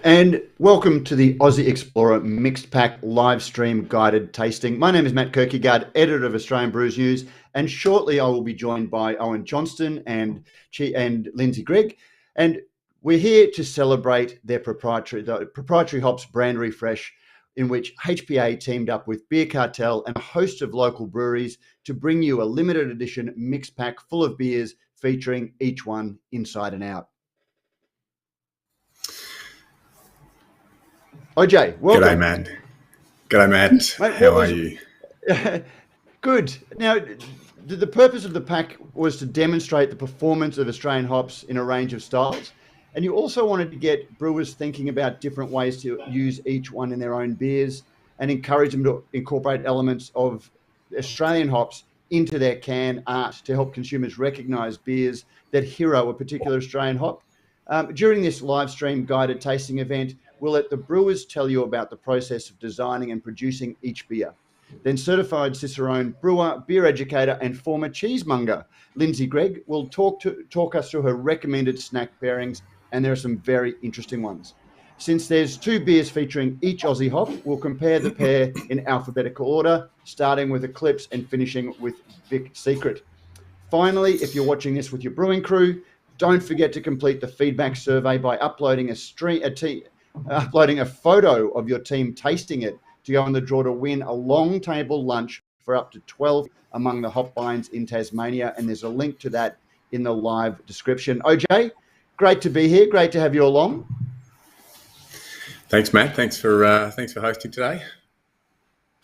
And welcome to the Aussie Explorer Mixed Pack live stream guided tasting. My name is Matt Kirkegaard, editor of Australian Brews News, and shortly I will be joined by Owen Johnston and Lindsy Greig. And we're here to celebrate their proprietary hops brand refresh, in which HPA teamed up with Beer Cartel and a host of local breweries to bring you a limited edition mixed pack full of beers featuring each one inside and out. OJ, welcome. G'day, Matt. G'day, Matt. Mate, how are you? Good. Now, the purpose of the pack was to demonstrate the performance of Australian hops in a range of styles. And you also wanted to get brewers thinking about different ways to use each one in their own beers and encourage them to incorporate elements of Australian hops into their can art to help consumers recognise beers that hero a particular Australian hop. During this live stream guided tasting event, we'll let the brewers tell you about the process of designing and producing each beer. Then certified Cicerone brewer, beer educator, and former cheesemonger, Lindsy Greig, will talk us through her recommended snack pairings, and there are some very interesting ones. Since there's two beers featuring each Aussie hop, we'll compare the pair in alphabetical order, starting with Eclipse and finishing with Vic Secret. Finally, if you're watching this with your brewing crew, don't forget to complete the feedback survey by uploading a photo of your team tasting it to go on the draw to win a long table lunch for up to 12 among the hop binds in Tasmania. And there's a link to that in the live description. OJ, great to be here. Great to have you along. Thanks, Matt. Thanks for hosting today.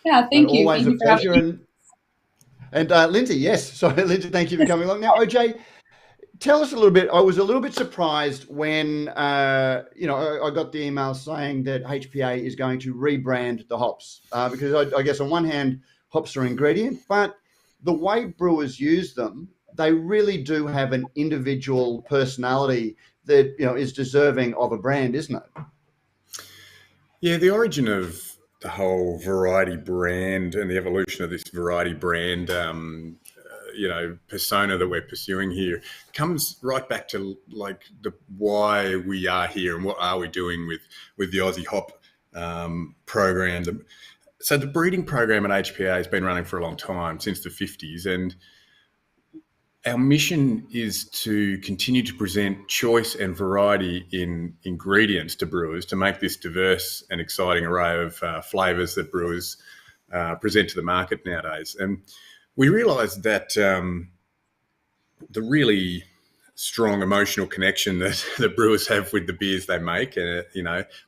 Yeah, thank you. Always a pleasure. And Lindsy, yes. Sorry, Lindsy, thank you for coming along. Now, OJ, tell us a little bit. I was a little bit surprised when, I got the email saying that HPA is going to rebrand the hops because I guess on one hand, hops are an ingredient, but the way brewers use them, they really do have an individual personality that, is deserving of a brand, isn't it? Yeah, the origin of the whole variety brand and the evolution of this variety brand persona that we're pursuing here comes right back to like the why we are here and what are we doing with the Aussie Hop program. So the breeding program at HPA has been running for a long time, since the 50s, and our mission is to continue to present choice and variety in ingredients to brewers to make this diverse and exciting array of flavours that brewers present to the market nowadays. And we realised that the really strong emotional connection that brewers have with the beers they make,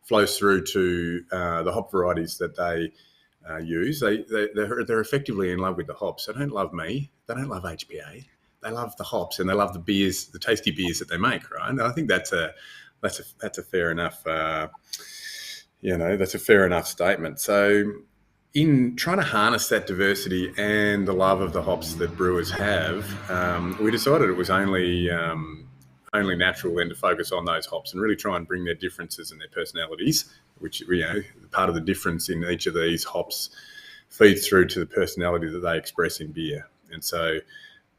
flows through to the hop varieties that they use. They're effectively in love with the hops. They don't love me. They don't love HPA. They love the hops and they love the beers, the tasty beers that they make, right? And I think that's a fair enough, that's a fair enough statement. So, in trying to harness that diversity and the love of the hops that brewers have, we decided it was only natural then to focus on those hops and really try and bring their differences and their personalities, which, part of the difference in each of these hops feeds through to the personality that they express in beer. And so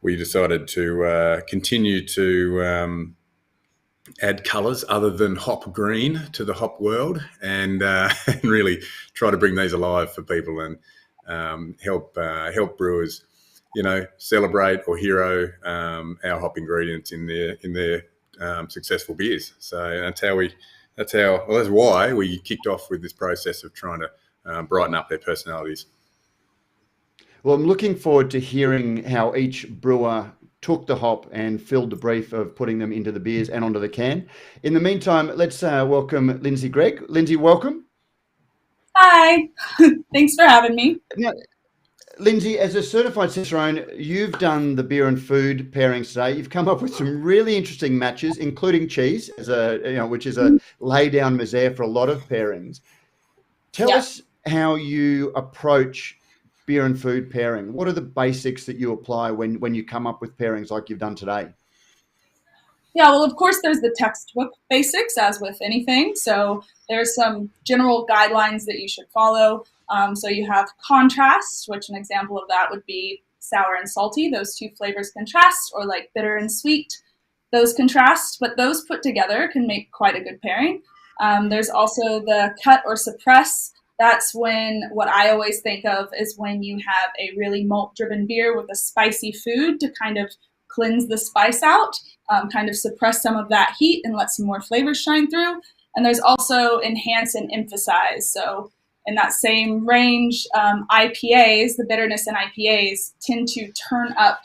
we decided to continue to add colours other than hop green to the hop world, and really try to bring these alive for people and help brewers, celebrate or hero our hop ingredients in their successful beers. So that's why we kicked off with this process of trying to brighten up their personalities. Well, I'm looking forward to hearing how each brewer took the hop and filled the brief of putting them into the beers and onto the can. In the meantime, let's welcome Lindsy Greig. Lindsy, welcome. Hi. Thanks for having me. Now, Lindsy, as a certified Cicerone, you've done the beer and food pairings today. You've come up with some really interesting matches, including cheese, which is a lay down misere for a lot of pairings. Tell us how you approach beer and food pairing. What are the basics that you apply when you come up with pairings like you've done today? Yeah, well, of course, there's the textbook basics, as with anything. So there's some general guidelines that you should follow. So you have contrast, which an example of that would be sour and salty. Those two flavors contrast, or like bitter and sweet. Those contrast, but those put together can make quite a good pairing. There's also the cut or suppress. That's when, what I always think of is when you have a really malt-driven beer with a spicy food to kind of cleanse the spice out, kind of suppress some of that heat and let some more flavors shine through. And there's also enhance and emphasize. So in that same range, IPAs, the bitterness in IPAs tend to turn up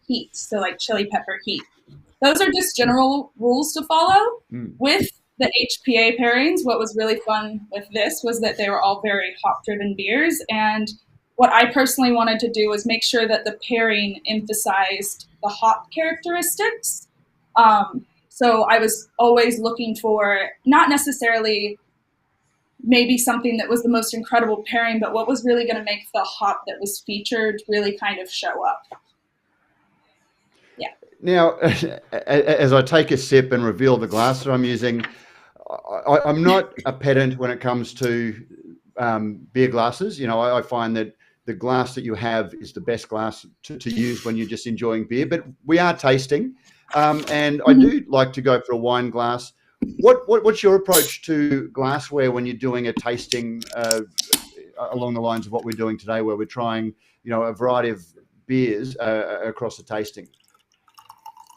heat, so like chili pepper heat. Those are just general rules to follow. With the HPA pairings, what was really fun with this was that they were all very hop-driven beers, and what I personally wanted to do was make sure that the pairing emphasized the hop characteristics. So I was always looking for not necessarily maybe something that was the most incredible pairing, but what was really going to make the hop that was featured really kind of show up. Yeah. Now, as I take a sip and reveal the glass that I'm using, I'm not a pedant when it comes to beer glasses. You know, I find that the glass that you have is the best glass to use when you're just enjoying beer, but we are tasting. And I do like to go for a wine glass. What's your approach to glassware when you're doing a tasting along the lines of what we're doing today, where we're trying, you know, a variety of beers across the tasting?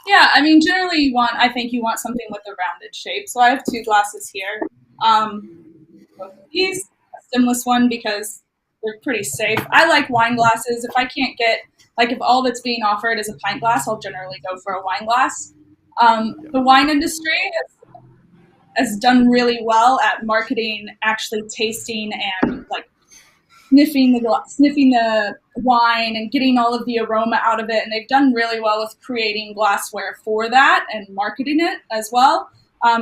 Yeah, I mean, generally I think you want something with a rounded shape. So I have two glasses here. Both of these, a stemless one because they're pretty safe. I like wine glasses. If I can't get, like if all that's being offered is a pint glass, I'll generally go for a wine glass. The wine industry has done really well at marketing, actually tasting and like sniffing the wine and getting all of the aroma out of it. And they've done really well with creating glassware for that and marketing it as well.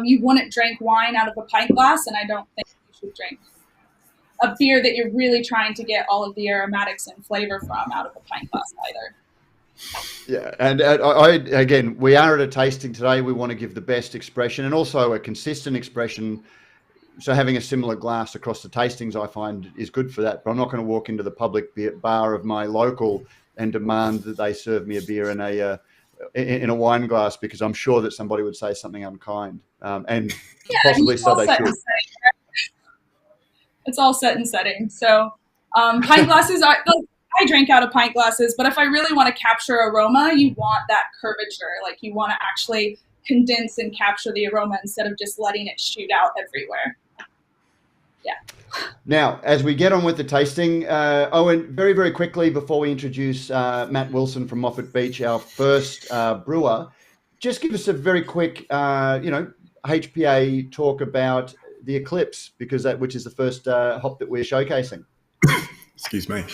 You wouldn't drink wine out of a pint glass, and I don't think you should drink a beer that you're really trying to get all of the aromatics and flavor from out of a pint glass either. Yeah, and again, we are at a tasting today. We want to give the best expression and also a consistent expression. So having a similar glass across the tastings, I find, is good for that. But I'm not going to walk into the public bar of my local and demand that they serve me a beer in a wine glass, because I'm sure that somebody would say something unkind, and possibly so they should. It's all set and setting. So pint glasses I drink out of pint glasses, but if I really want to capture aroma, you want that curvature. Like you want to actually condense and capture the aroma instead of just letting it shoot out everywhere. Yeah. Now, as we get on with the tasting, Owen, very, very quickly before we introduce Matt Wilson from Moffat Beach, our first brewer, just give us a very quick, HPA talk about the Eclipse, which is the first hop that we're showcasing. Excuse me.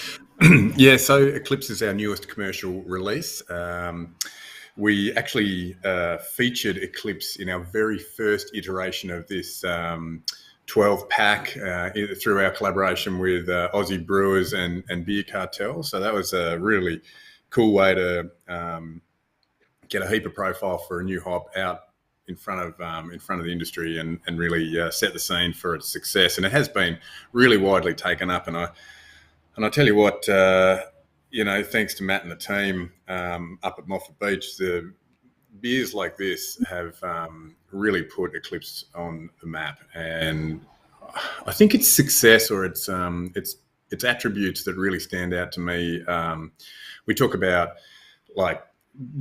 Yeah, so Eclipse is our newest commercial release. We actually featured Eclipse in our very first iteration of this 12-pack through our collaboration with Aussie Brewers and Beer Cartel. So that was a really cool way to get a heap of profile for a new hop out in front of the industry and really set the scene for its success. And it has been really widely taken up. And I tell you what, thanks to Matt and the team up at Moffat Beach, the beers like this have really put Eclipse on the map. And I think its success or its attributes that really stand out to me. We talk about like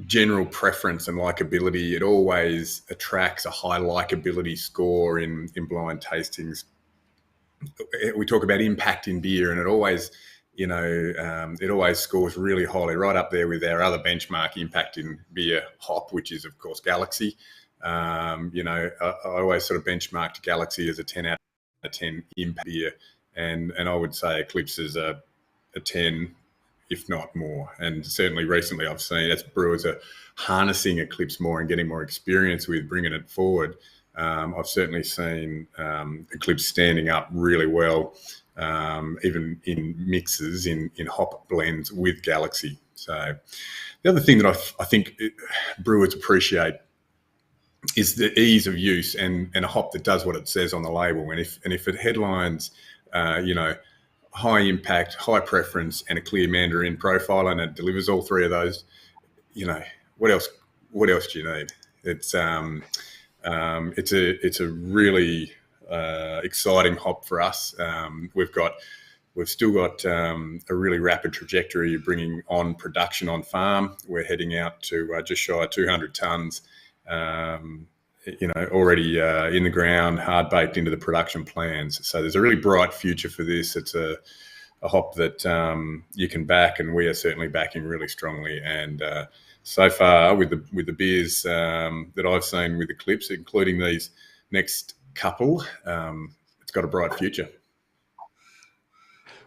general preference and likability. It always attracts a high likability score in blind tastings. We talk about impact in beer, and it always scores really highly, right up there with our other benchmark impact in beer hop, which is of course Galaxy. I always sort of benchmarked Galaxy as a 10 out of 10 impact beer, and I would say Eclipse is a 10, if not more. And certainly recently I've seen as brewers are harnessing Eclipse more and getting more experience with bringing it forward. I've certainly seen Eclipse standing up really well, even in mixes, in hop blends with Galaxy. So the other thing that I think brewers appreciate is the ease of use and a hop that does what it says on the label. And if it headlines, high impact, high preference, and a clear Mandarin profile, and it delivers all three of those, what else do you need? It's It's a really exciting hop for us. We've still got a really rapid trajectory of bringing on production on farm. We're heading out to just shy of 200 tonnes, already in the ground, hard baked into the production plans. So there's a really bright future for this. It's a hop that you can back, and we are certainly backing really strongly. And so far, with the beers that I've seen with the clips, including these next couple, it's got a bright future.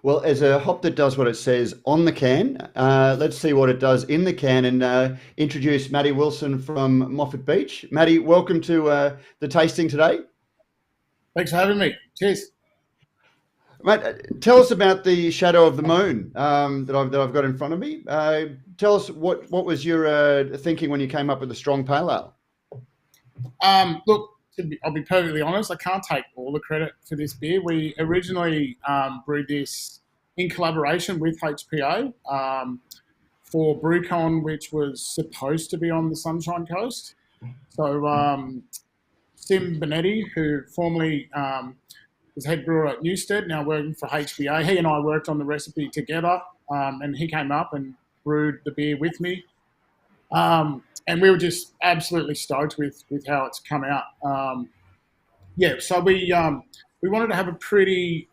Well, as a hop that does what it says on the can, let's see what it does in the can, and introduce Matty Wilson from Moffat Beach. Matty, welcome to the tasting today. Thanks for having me. Cheers. Matt, tell us about the Shadow of the Moon that I've got in front of me. Tell us what was your thinking when you came up with the strong pale ale? Look, I'll be perfectly honest, I can't take all the credit for this beer. We originally brewed this in collaboration with HPA for BrewCon, which was supposed to be on the Sunshine Coast. So Sim Benetti, who formerly was head brewer at Newstead, now working for HPA, he and I worked on the recipe together, and he came up and brewed the beer with me. And we were just absolutely stoked with how it's come out. So we wanted to have a pretty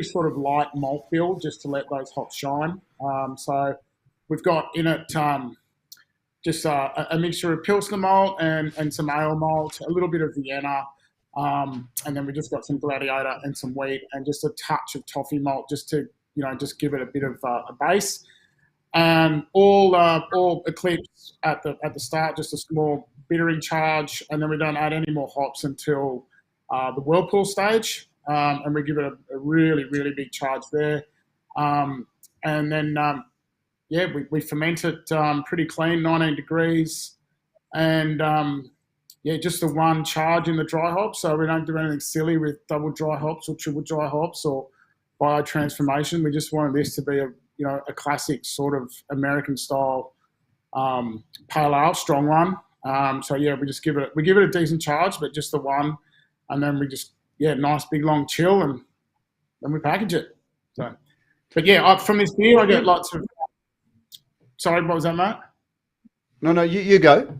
sort of light malt build just to let those hops shine. So we've got in it just a mixture of Pilsner malt and some ale malt, a little bit of Vienna, and then we just got some Gladiator and some wheat and just a touch of toffee malt just to just give it a bit of a base. And all Eclipse at the start, just a small bittering charge, and then we don't add any more hops until the whirlpool stage, and we give it a really, really big charge there. And then, we ferment it pretty clean, 19 degrees, and just the one charge in the dry hops, so we don't do anything silly with double dry hops or triple dry hops or biotransformation. We just wanted this to be a classic sort of American style pale ale, strong one. We just give it a decent charge, but just the one, and then we just nice big long chill, and then we package it. So, but from this beer I get lots of. Sorry, what was that, Matt? No, you go.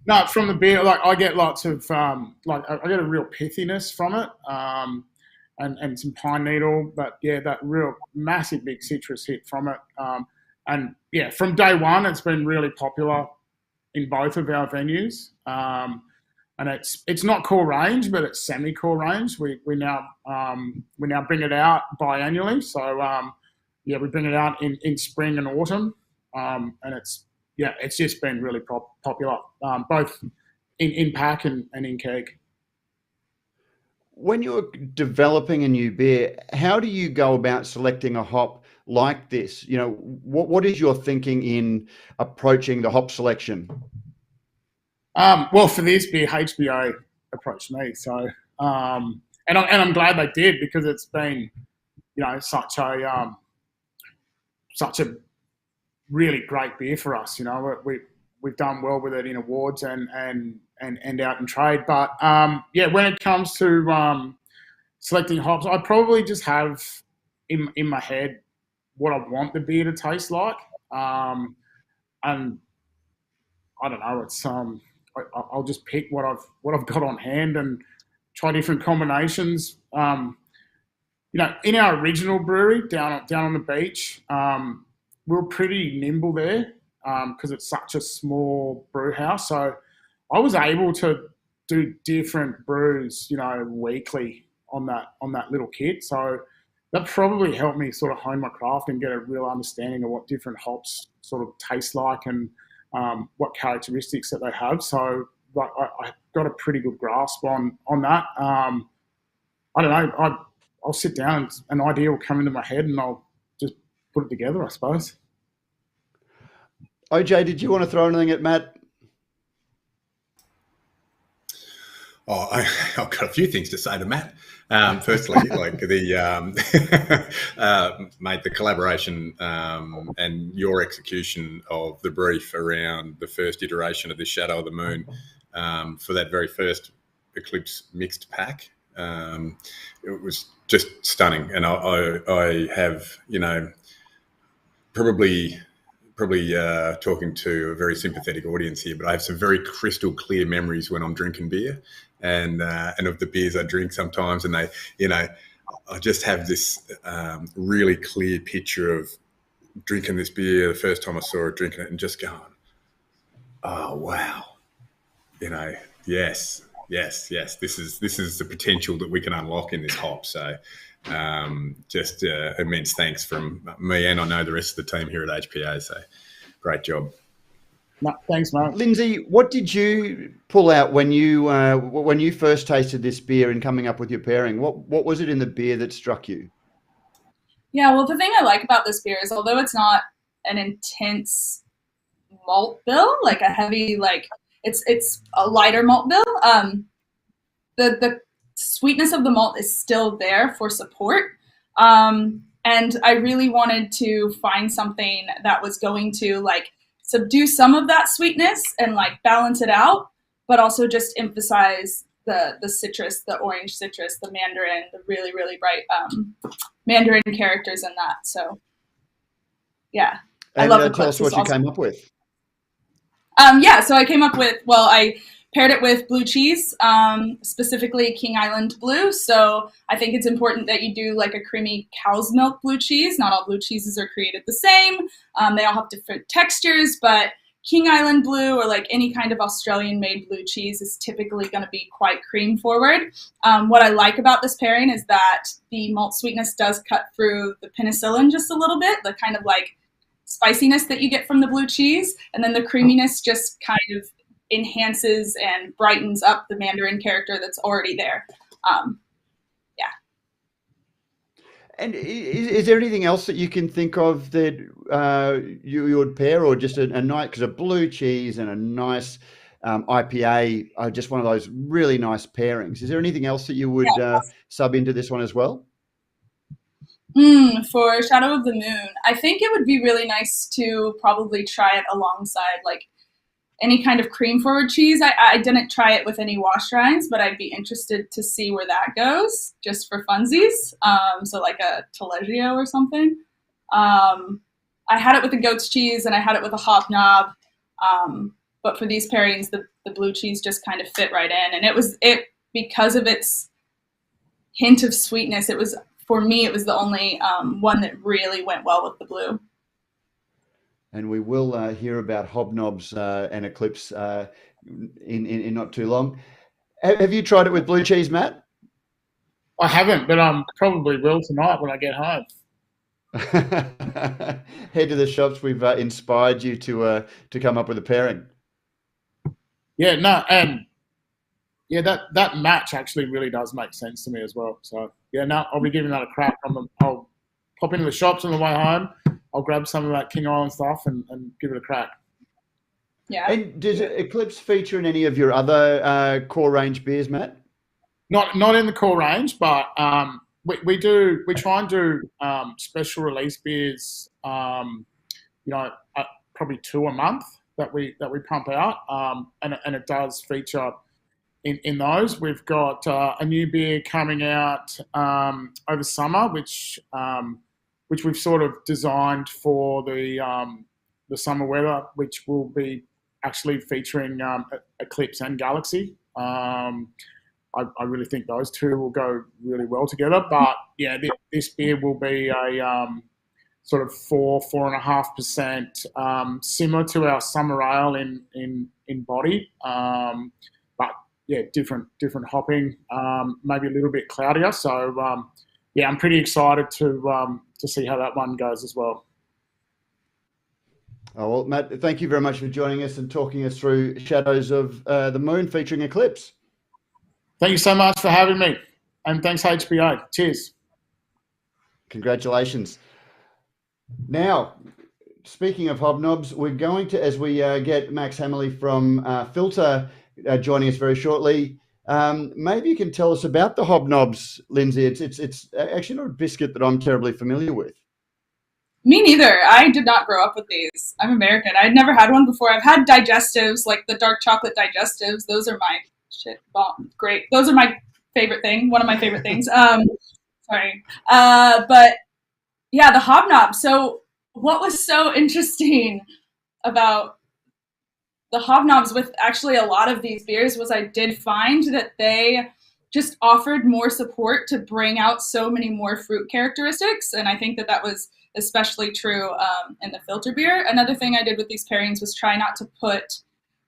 No, from the beer, I get lots of I get a real pithiness from it. And some pine needle, but that real massive big citrus hit from it. From day one, it's been really popular in both of our venues. And it's not core range, but it's semi-core range. We now bring it out biannually. So we bring it out in spring and autumn, and it's just been really popular, both in pack and in keg. When you're developing a new beer, how do you go about selecting a hop like this? What is your thinking in approaching the hop selection? Well, for this beer, HBA approached me, so and I'm glad they did, because it's been such a really great beer for us. We've done well with it in awards and out in trade. But when it comes to selecting hops, I probably just have in my head what I want the beer to taste like. And I don't know, it's I'll just pick what I've got on hand and try different combinations. In our original brewery down on the beach, we were pretty nimble there because it's such a small brew house. So I was able to do different brews, weekly on that little kit. So that probably helped me sort of hone my craft and get a real understanding of what different hops sort of taste like and what characteristics that they have. So I got a pretty good grasp on that. I don't know. I'll sit down and an idea will come into my head and I'll just put it together, I suppose. OJ, did you want to throw anything at Matt? Oh, I've got a few things to say to Matt. Firstly, like mate, the collaboration and your execution of the brief around the first iteration of the Shadow of the Moon for that very first Eclipse mixed pack. It was just stunning, and I have, you know, probably talking to a very sympathetic audience here, but I have some very crystal clear memories when I'm drinking beer, and of the beers I drink sometimes, and they, you know, I just have this really clear picture of drinking this beer the first time I saw it, drinking it, and just going, oh wow, you know, yes, this is the potential that we can unlock in this hop. So just immense thanks from me, and I know the rest of the team here at HPA. So great job. No, thanks, mate. Lindsay, what did you pull out when you first tasted this beer and coming up with your pairing? What was it in the beer that struck you? Yeah, well, the thing I like about this beer is, although it's not an intense malt bill, like a heavy, like it's a lighter malt bill, the sweetness of the malt is still there for support. And I really wanted to find something that was going to like subdue some of that sweetness and like balance it out, but also just emphasize the citrus, the orange citrus, the mandarin, the really, really bright mandarin characters in that. So yeah, I love Eclipse. Tell us what you came up with. Yeah, so I came up with, well, I paired it with blue cheese, specifically King Island blue. So I think it's important that you do like a creamy cow's milk blue cheese. Not all blue cheeses are created the same. They all have different textures, but King Island blue or like any kind of Australian made blue cheese is typically going to be quite cream forward. What I like about this pairing is that the malt sweetness does cut through the penicillin just a little bit, the kind of like spiciness that you get from the blue cheese. And then the creaminess just kind of enhances and brightens up the mandarin character that's already there. Yeah. And is there anything else that you can think of that you would pair, or just a nice, because a blue cheese and a nice IPA are just one of those really nice pairings. Is there anything else that you would sub into this one as well? For Shadow of the Moon, I think it would be really nice to probably try it alongside like any kind of cream forward cheese. I didn't try it with any wash rinds, but I'd be interested to see where that goes just for funsies. So like a Taleggio or something. I had it with the goat's cheese and I had it with a hobnob. But for these pairings, the blue cheese just kind of fit right in. And it because of its hint of sweetness, for me, it was the only one that really went well with the blue. And we will hear about hobnobs and Eclipse in not too long. Have you tried it with blue cheese, Matt? I haven't, but I probably will tonight when I get home. Head to the shops. We've inspired you to come up with a pairing. Yeah, no, and yeah, that match actually really does make sense to me as well. So yeah, no, I'll be giving that a crack. I'll pop into the shops on the way home. I'll grab some of that King Island stuff and give it a crack. Yeah. And does Eclipse feature in any of your other core range beers, Matt? Not in the core range, but we try and do special release beers. Probably 2 a month that we pump out, and it does feature in those. We've got a new beer coming out over summer, which we've sort of designed for the summer weather, which will be actually featuring Eclipse and Galaxy. I really think those two will go really well together. But yeah, this beer will be a sort of 4.5%, similar to our summer ale in body. But yeah, different hopping, maybe a little bit cloudier. So yeah, I'm pretty excited to see how that one goes as well. Oh, well, Matt, thank you very much for joining us and talking us through Shadows of the Moon featuring Eclipse. Thank you so much for having me, and thanks HPA. Cheers. Congratulations. Now, speaking of hobnobs, we're going to, as we get Max Hammerly from Filter joining us very shortly, maybe you can tell us about the hobnobs, Lindsay. It's actually not a biscuit that I'm terribly familiar with. Me neither. I did not grow up with these. I'm American. I'd never had one before. I've had digestives, like the dark chocolate digestives. Those are my shit bomb. Great. Those are my favorite thing. One of my favorite things. Sorry. But yeah, the hobnob. So what was so interesting about the hobnobs with actually a lot of these beers was I did find that they just offered more support to bring out so many more fruit characteristics. And I think that that was especially true in the filter beer. Another thing I did with these pairings was try not to put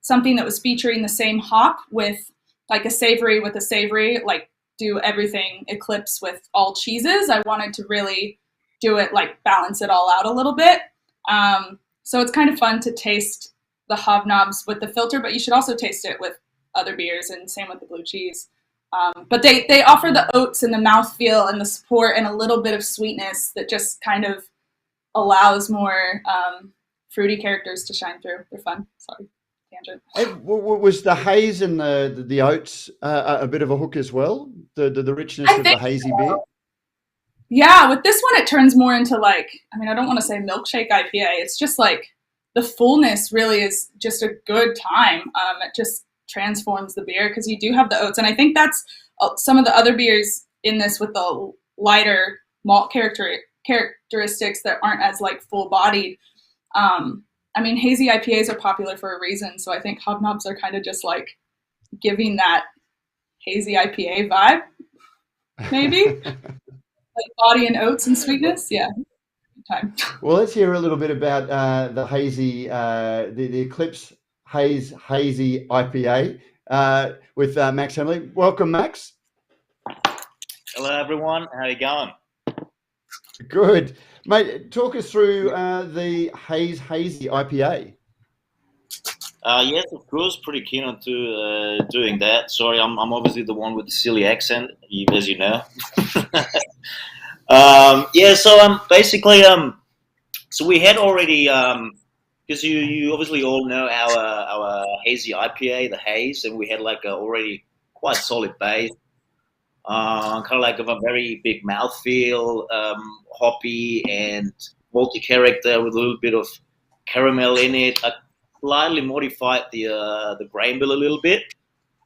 something that was featuring the same hop with like a savory with a savory, like do everything Eclipse with all cheeses. I wanted to really do it, like balance it all out a little bit. So it's kind of fun to taste the hobnobs with the filter, but you should also taste it with other beers, and same with the blue cheese. But they offer the oats and the mouthfeel and the support and a little bit of sweetness that just kind of allows more fruity characters to shine through. They're fun. Sorry, tangent. Was the haze and the oats a bit of a hook as well? The richness of the hazy beer? Yeah, with this one, it turns more into like, I mean, I don't want to say milkshake IPA. It's just like the fullness really is just a good time. It just transforms the beer because you do have the oats. And I think that's some of the other beers in this with the lighter malt characteristics that aren't as like full bodied. I mean, hazy IPAs are popular for a reason. So I think hobnobs are kind of just like giving that hazy IPA vibe, maybe. Like body and oats and sweetness, yeah. Time. Well, let's hear a little bit about the hazy, the Eclipse Hazy IPA with Max Hemley. Welcome, Max. Hello, everyone. How are you going? Good, mate. Talk us through the Hazy IPA. Yes, of course. Pretty keen on doing that. Sorry, I'm obviously the one with the silly accent, as you know. So basically so we had already because you obviously all know our hazy IPA, the haze, and we had like a already quite solid base, kind of like of a very big mouthfeel, hoppy and malty character with a little bit of caramel in it. I slightly modified the grain bill a little bit,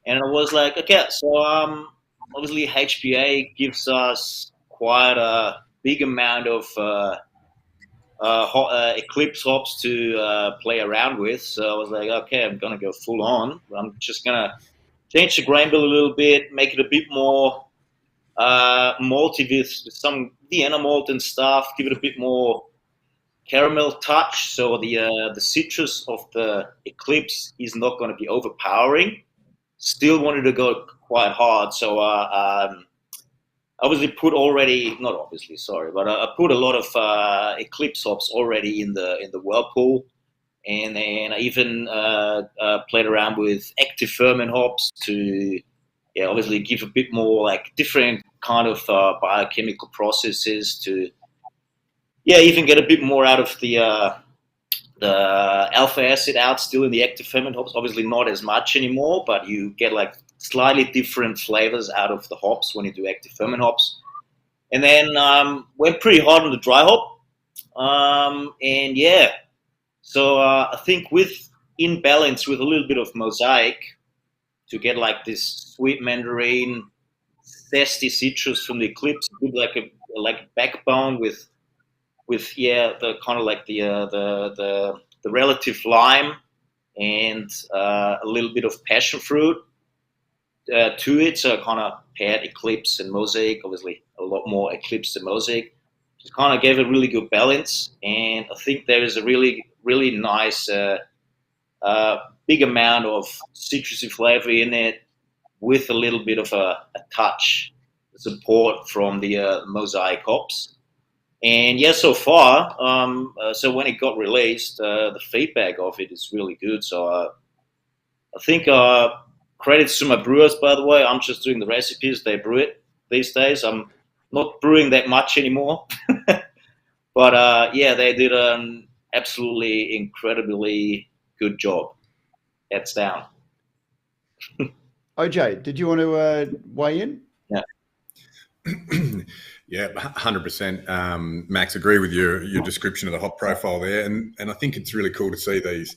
and I was like, okay, so obviously HPA gives us quite a big amount of Eclipse hops to play around with. So I was like, okay, I'm going to go full on. I'm just going to change the grain bill a little bit, make it a bit more malty with some Vienna malt and stuff, give it a bit more caramel touch. So the citrus of the Eclipse is not going to be overpowering. Still wanted to go quite hard. So obviously put already, not obviously, sorry, but I put a lot of Eclipse hops already in the whirlpool, and then I even played around with active ferment hops to, obviously give a bit more like different kind of biochemical processes to, even get a bit more out of the alpha acid out still in the active ferment hops. Obviously not as much anymore, but you get like slightly different flavors out of the hops when you do active ferment hops. And then went pretty hard on the dry hop. So I think in balance with a little bit of mosaic to get like this sweet mandarin, zesty citrus from the Eclipse, like a backbone with the kind of like the relative lime and a little bit of passion fruit to it. So I kind of paired Eclipse and Mosaic, obviously a lot more Eclipse than Mosaic. Just kind of gave a really good balance, and I think there is a really, really nice big amount of citrusy flavor in it with a little bit of a touch support from the Mosaic hops. And so far, so when it got released, the feedback of it is really good. So I think credits to my brewers, by the way. I'm just doing the recipes. They brew it these days. I'm not brewing that much anymore. But they did an absolutely incredibly good job. That's down. OJ, did you want to weigh in? Yeah. Yeah, 100%. Max, agree with your description of the hop profile there, and I think it's really cool to see these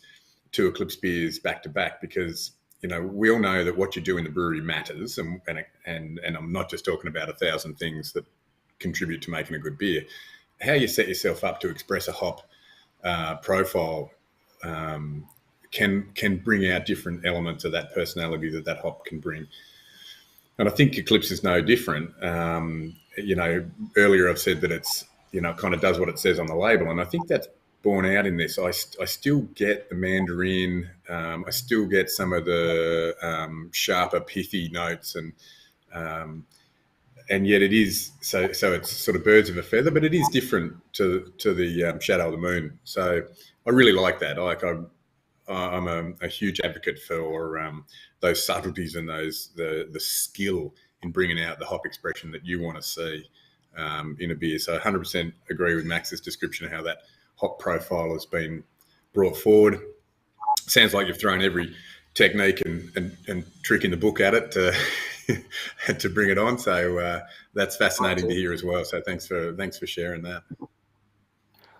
two Eclipse beers back to back, because we all know that what you do in the brewery matters, and I'm not just talking about 1,000 things that contribute to making a good beer. How you set yourself up to express a hop profile can bring out different elements of that personality that hop can bring. And I think Eclipse is no different. Earlier I've said that it's, kind of does what it says on the label. And I think that's borne out in this. I still get the mandarin. I still get some of the sharper, pithy notes. And yet it is, so it's sort of birds of a feather, but it is different to the Shadow of the Moon. So I really like that. I'm a huge advocate for those subtleties and the skill in bringing out the hop expression that you want to see in a beer. So 100% agree with Max's description of how that hop profile has been brought forward. Sounds like you've thrown every technique and trick in the book at it to bring it on. So that's fascinating to hear as well. So thanks for sharing that.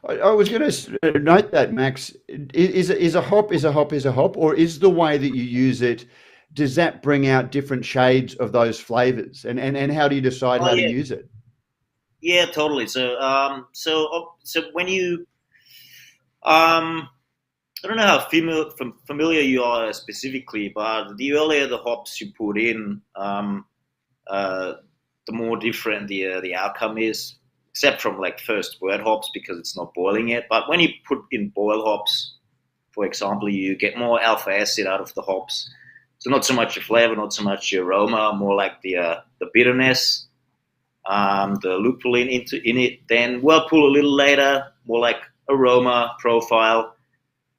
I was going to note that, Max, is a hop, or is the way that you use it, does that bring out different shades of those flavors? And how do you decide how to use it? Yeah, totally. So when you, I don't know how familiar you are specifically, but the earlier the hops you put in, the more different the outcome is. Except from like first word hops, because it's not boiling yet. But when you put in boil hops, for example, you get more alpha acid out of the hops. So not so much the flavor, not so much the aroma, more like the bitterness, the lupulin in it. Then whirlpool a little later, more like aroma profile,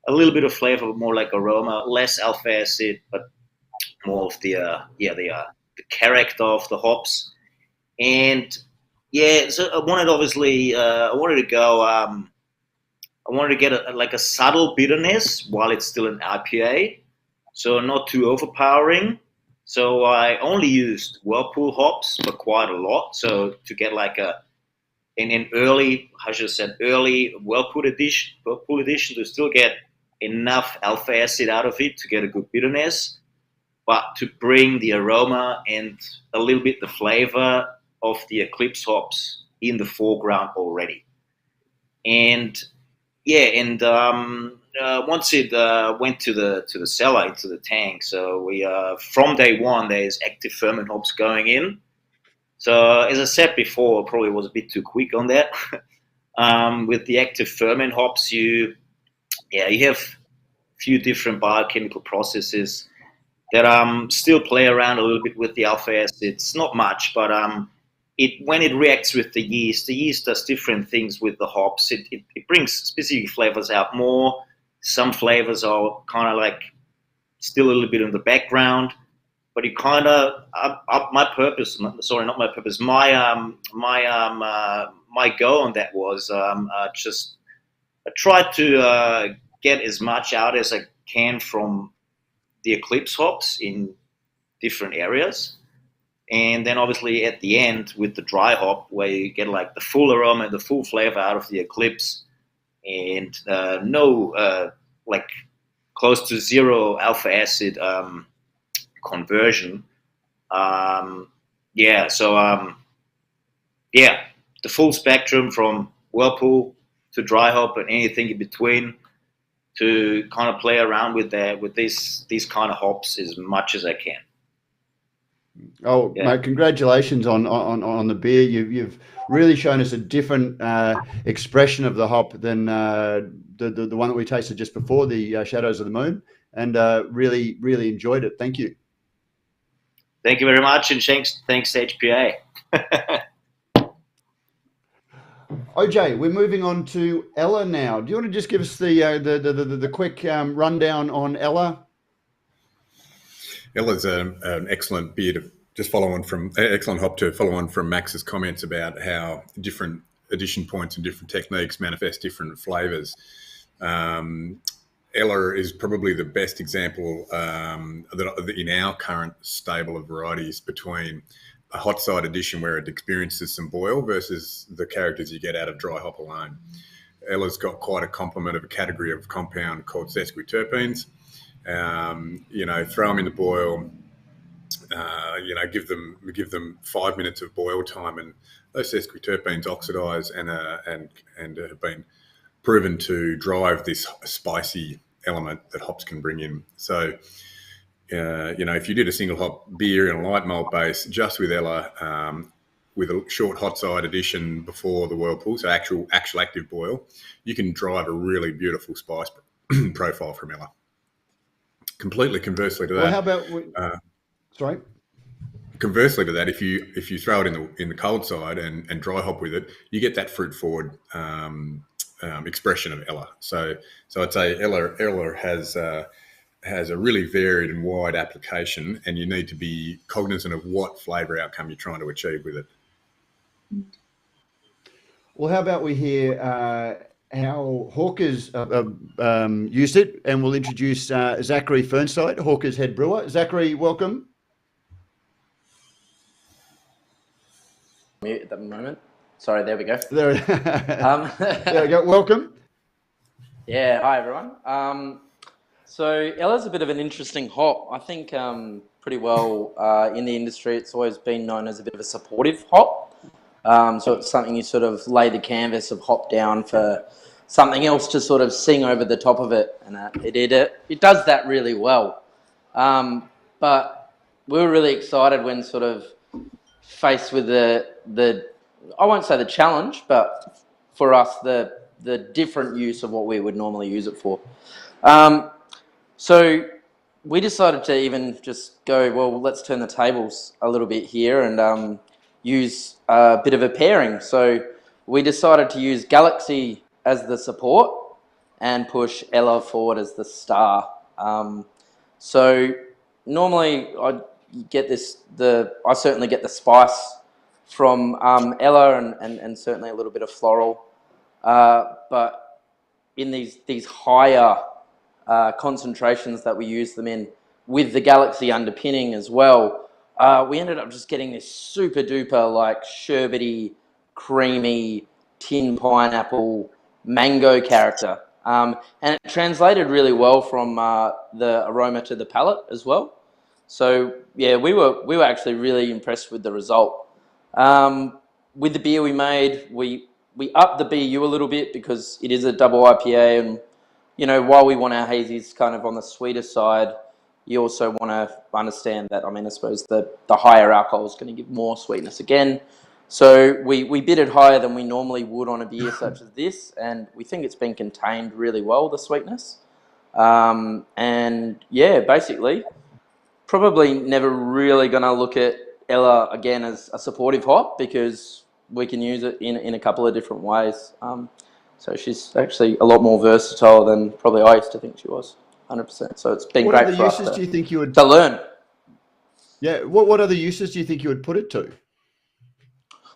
a little bit of flavor, more like aroma, less alpha acid, but more of the character of the hops. And yeah, so I wanted to get a subtle bitterness while it's still an IPA, so not too overpowering. So I only used whirlpool hops, but quite a lot. So to get like an early whirlpool edition to still get enough alpha acid out of it to get a good bitterness, but to bring the aroma and a little bit the flavor of the Eclipse hops in the foreground already. And once it went to the cellar, into the tank, so we from day one there's active ferment hops going in. So as I said before, probably was a bit too quick on that. With the active ferment hops, you have a few different biochemical processes that still play around a little bit with the alpha acids, not much, but when it reacts with the yeast does different things with the hops. It brings specific flavors out more. Some flavors are kind of like still a little bit in the background, but it kind of my go on that was I tried to get as much out as I can from the Eclipse hops in different areas. And then obviously at the end with the dry hop, where you get like the full aroma and the full flavor out of the Eclipse, and like close to zero alpha acid conversion. The full spectrum from whirlpool to dry hop and anything in between, to kind of play around with these kind of hops as much as I can. Oh, yeah. Mate, congratulations on the beer. You've really shown us a different expression of the hop than the one that we tasted just before, the Shadows of the Moon, and really enjoyed it. Thank you. Thank you very much, and thanks HPA. OJ, we're moving on to Ella now. Do you want to just give us the quick rundown on Ella? Ella's an excellent beer to just follow on from, excellent hop to follow on from Max's comments about how different addition points and different techniques manifest different flavors. Ella is probably the best example in our current stable of varieties between hot side edition where it experiences some boil versus the characters you get out of dry hop alone. Ella's got quite a complement of a category of compound called sesquiterpenes. Throw them in the boil. Give them 5 minutes of boil time, and those sesquiterpenes oxidise and have been proven to drive this spicy element that hops can bring in. So, if you did a single hop beer in a light malt base just with Ella, with a short hot side addition before the whirlpool, so actual active boil, you can drive a really beautiful spice profile from Ella. Completely conversely to that. Well, how about sorry? Conversely to that, if you throw it in the cold side and dry hop with it, you get that fruit forward expression of Ella. So I'd say Ella has a really varied and wide application, and you need to be cognizant of what flavour outcome you're trying to achieve with it. Well, how about we hear how Hawker's used it, and we'll introduce Zachary Fernside, Hawker's head brewer. Zachary, welcome. Mute at the moment. Sorry, there we go. There we go. Welcome. Yeah, hi everyone. So Ella's a bit of an interesting hop. I think pretty well in the industry, it's always been known as a bit of a supportive hop. So it's something you sort of lay the canvas of hop down for something else to sort of sing over the top of it, and it does that really well. But we were really excited when sort of faced with the I won't say the challenge, but for us the different use of what we would normally use it for. So we decided to even just go, well, let's turn the tables a little bit here and use a bit of a pairing. So we decided to use Galaxy as the support and push Ella forward as the star. So normally I certainly get the spice from Ella and certainly a little bit of floral. But in these higher concentrations that we use them in with the Galaxy underpinning as well, we ended up just getting this super duper like sherbety, creamy, tin pineapple, mango character. And it translated really well from the aroma to the palate as well. So yeah, we were actually really impressed with the result. With the beer we made, we upped the BU a little bit because it is a double IPA, and while we want our hazies kind of on the sweeter side, you also want to understand that, I suppose the higher alcohol is going to give more sweetness again. So we bid it higher than we normally would on a beer such as this, and we think it's been contained really well, the sweetness. And yeah, basically, probably never really going to look at Ella again as a supportive hop because we can use it in a couple of different ways. So she's actually a lot more versatile than probably I used to think she was, 100%. So it's been great for us do you think you would to learn. Yeah, what other uses do you think you would put it to?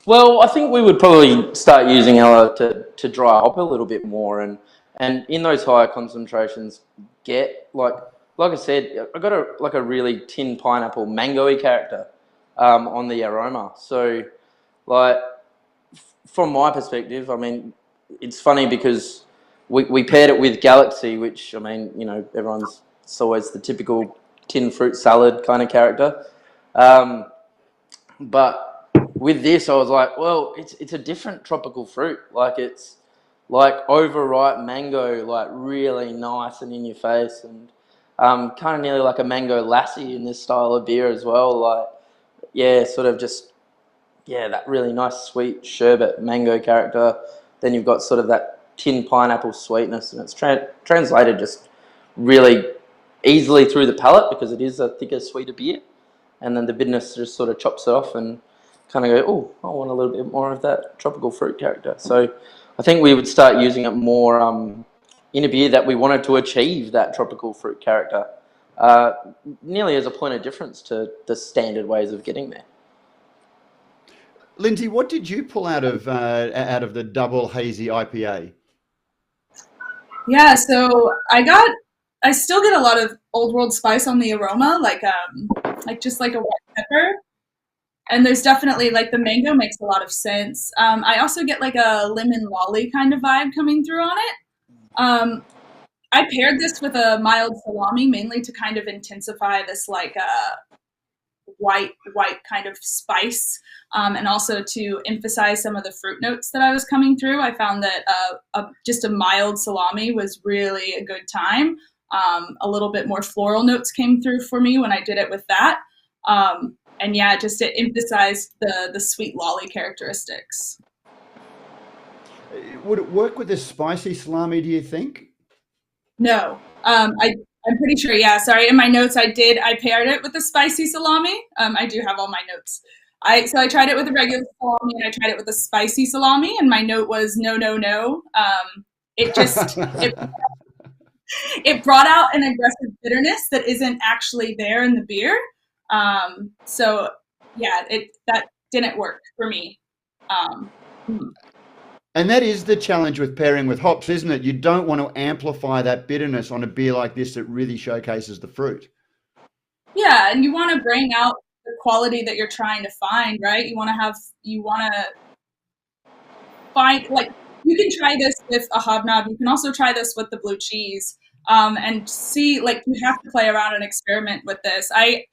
Well, I think we would probably start using Ella to dry hop a little bit more, and in those higher concentrations, get like I said, I got a really tin pineapple mango-y character on the aroma. So, like from my perspective, it's funny because we paired it with Galaxy, which it's always the typical tin fruit salad kind of character, but with this, I was like, well, it's a different tropical fruit. Like it's like overripe mango, like really nice and in your face, and kind of nearly like a mango lassi in this style of beer as well. Like, yeah, sort of just, yeah, that really nice sweet sherbet mango character. Then you've got sort of that tin pineapple sweetness, and it's translated just really easily through the palate because it is a thicker, sweeter beer. And then the bitterness just sort of chops it off and kind of go, oh, I want a little bit more of that tropical fruit character. So I think we would start using it more in a beer that we wanted to achieve that tropical fruit character, nearly as a point of difference to the standard ways of getting there. Lindsay, what did you pull out of the double hazy IPA? Yeah, so I still get a lot of old world spice on the aroma, like just like a white pepper. And there's definitely, like, the mango makes a lot of sense. I also get like a lemon lolly kind of vibe coming through on it. I paired this with a mild salami, mainly to kind of intensify this like white kind of spice, and also to emphasize some of the fruit notes that I was coming through. I found that just a mild salami was really a good time. A little bit more floral notes came through for me when I did it with that. And yeah, just to emphasize the sweet lolly characteristics. Would it work with a spicy salami, do you think? No, I'm pretty sure. Yeah, sorry. In my notes, I paired it with the spicy salami. I do have all my notes. So I tried it with a regular salami and I tried it with a spicy salami, and my note was no, no, no. It just it brought out an aggressive bitterness that isn't actually there in the beer. So yeah, that didn't work for me. And that is the challenge with pairing with hops, isn't it? You don't want to amplify that bitterness on a beer like this that really showcases the fruit. Yeah, and you want to bring out the quality that you're trying to find, right? You want to find, like, you can try this with a hobnob. You can also try this with the blue cheese, and see, like, you have to play around and experiment with this. I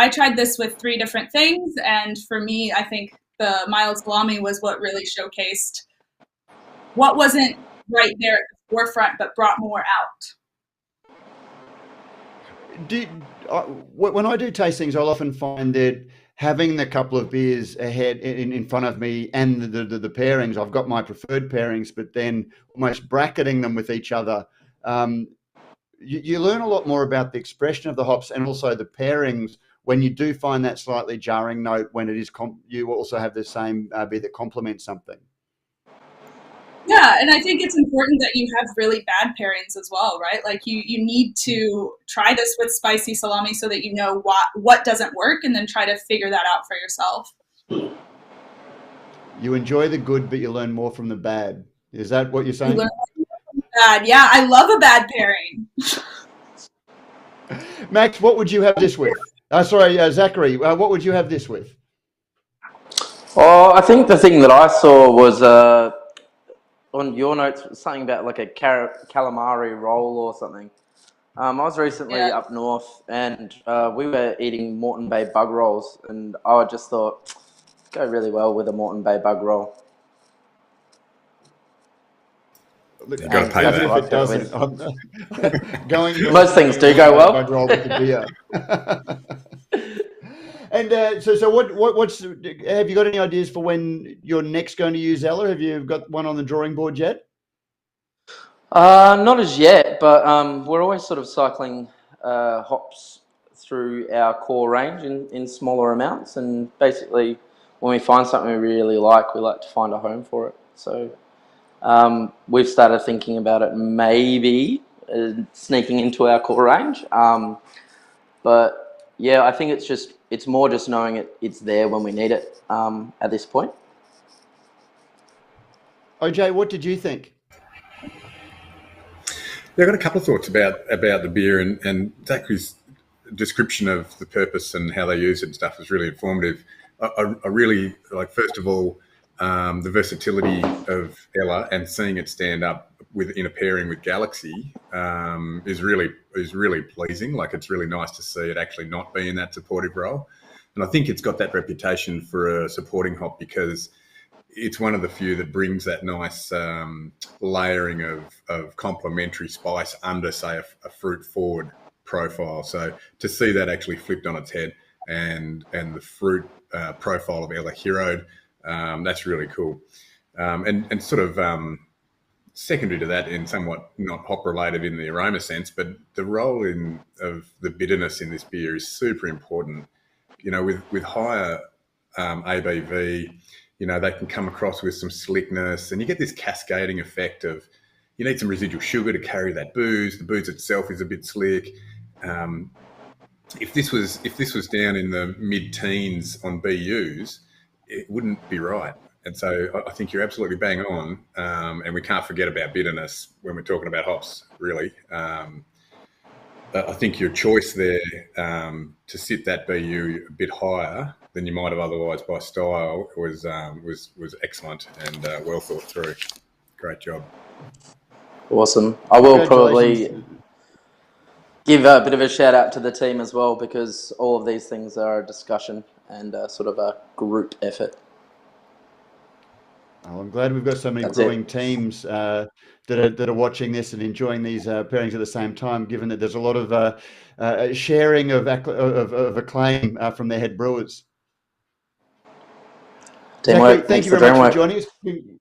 tried this with 3 different things, and for me, I think the mild salami was what really showcased what wasn't right there at the forefront, but brought more out. When I do tastings, I'll often find that having the couple of beers ahead in front of me and the pairings, I've got my preferred pairings, but then almost bracketing them with each other. You learn a lot more about the expression of the hops and also the pairings when you do find that slightly jarring note when it is you also have the same beer that complements something. Yeah, and I think it's important that you have really bad pairings as well, right? Like you need to try this with spicy salami so that you know what doesn't work, and then try to figure that out for yourself. You enjoy the good, but you learn more from the bad. Is that what you're saying? You learn more from the bad. Yeah, I love a bad pairing. Max, what would you have this with? Zachary, what would you have this with? Oh, I think the thing that I saw was on your notes, something about like a calamari roll or something. I was recently up north and we were eating Moreton Bay bug rolls, and I just thought go really well with a Moreton Bay bug roll. You've got to pay that. If it doesn't, most things do go well. Bug roll with the beer. And so what's have you got any ideas for when you're next going to use Ella? Have you got one on the drawing board yet? Not as yet, but we're always sort of cycling hops through our core range in smaller amounts, and basically when we find something we really like, we like to find a home for it. So we've started thinking about it maybe sneaking into our core range, but yeah, I think it's more just knowing it's there when we need it at this point. OJ, what did you think? Yeah, I got a couple of thoughts about the beer, and Zachary's description of the purpose and how they use it and stuff was really informative. I really like, first of all, the versatility of Ella and seeing it stand up in a pairing with Galaxy is really pleasing. Like, it's really nice to see it actually not be in that supportive role. And I think it's got that reputation for a supporting hop because it's one of the few that brings that nice layering of complementary spice under, say, a fruit forward profile. So to see that actually flipped on its head and the fruit profile of Ella heroed, that's really cool. And sort of secondary to that, in somewhat not hop related in the aroma sense, but the role of the bitterness in this beer is super important. You know, with higher ABV, you know, they can come across with some slickness, and you get this cascading effect of you need some residual sugar to carry that booze. The booze itself is a bit slick. If this was down in the mid-teens on BUs, it wouldn't be right. And so I think you're absolutely bang on, and we can't forget about bitterness when we're talking about hops, really. I think your choice there to sit that BU a bit higher than you might have otherwise by style was excellent and well thought through. Great job. Awesome. I will probably Congratulations. give a bit of a shout out to the team as well, because all of these things are a discussion and sort of a group effort. Oh, I'm glad we've got so many That's brewing it. teams that are watching this and enjoying these pairings at the same time. Given that there's a lot of sharing of acclaim from their head brewers. Teamwork. Zachary, thank Thanks you for very much for teamwork. joining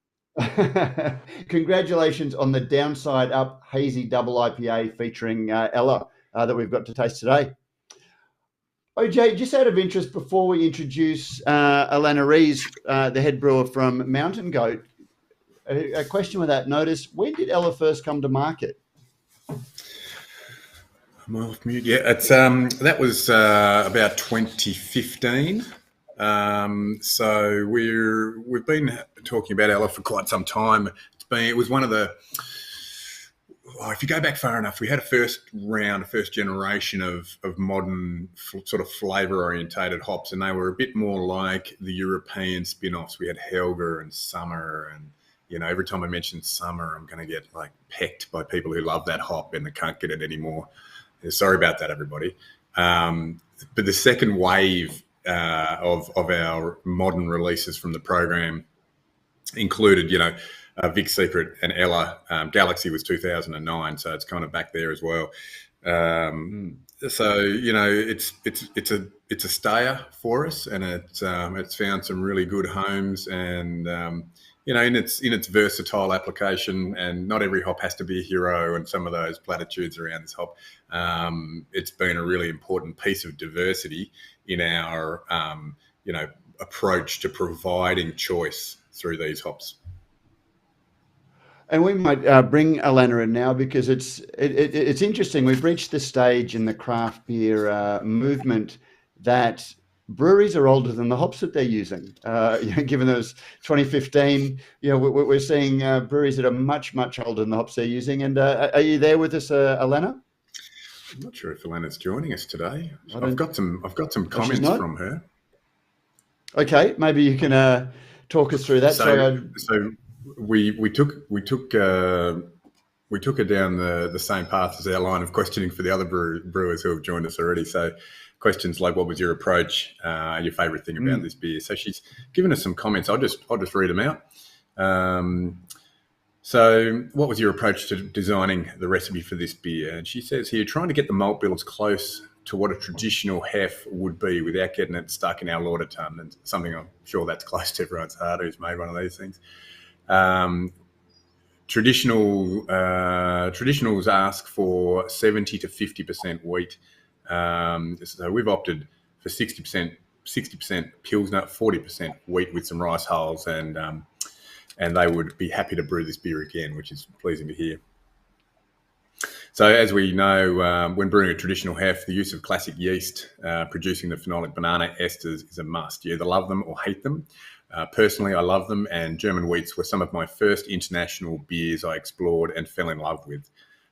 us. Congratulations on the Downside Up Hazy Double IPA featuring Ella that we've got to taste today. OJ, just out of interest, before we introduce Alana Rees, the head brewer from Mountain Goat, a question with that notice: when did Ella first come to market? I'm off mute. Yeah, it's that was about 2015. So we've been talking about Ella for quite some time. It was one of the. If you go back far enough, we had a first generation of modern sort of flavour orientated hops, and they were a bit more like the European spin-offs. We had Helga and Summer, and every time I mention Summer, I'm going to get like pecked by people who love that hop and they can't get it anymore. Sorry about that, everybody. But the second wave of our modern releases from the program included, Vic Secret and Ella. Galaxy was 2009, so it's kind of back there as well. So it's a stayer for us, and it's found some really good homes, and in its versatile application. And not every hop has to be a hero, and some of those platitudes around this hop. It's been a really important piece of diversity in our approach to providing choice through these hops. And we might bring Alana in now, because it's interesting. We've reached the stage in the craft beer movement that breweries are older than the hops that they're using. Given those 2015, we're seeing breweries that are much, much older than the hops they're using. And are you there with us, Alana? I'm not sure if Alana's joining us today. I've got some comments from her. Okay, maybe you can talk us through that. So we took her down the same path as our line of questioning for the other brewers who have joined us already. So questions like, what was your approach, your favourite thing about this beer? So she's given us some comments. I'll just read them out. So what was your approach to designing the recipe for this beer? And she says here, trying to get the malt bill as close to what a traditional hef would be without getting it stuck in our lauter tun, and something I'm sure that's close to everyone's heart who's made one of these things. Traditionals ask for 70 to 50% wheat. So we've opted for 60% Pilsner, 40% wheat with some rice hulls, and they would be happy to brew this beer again, which is pleasing to hear. So as we know, when brewing a traditional hef, the use of classic yeast producing the phenolic banana esters is a must. You either love them or hate them. Personally, I love them, and German wheats were some of my first international beers I explored and fell in love with.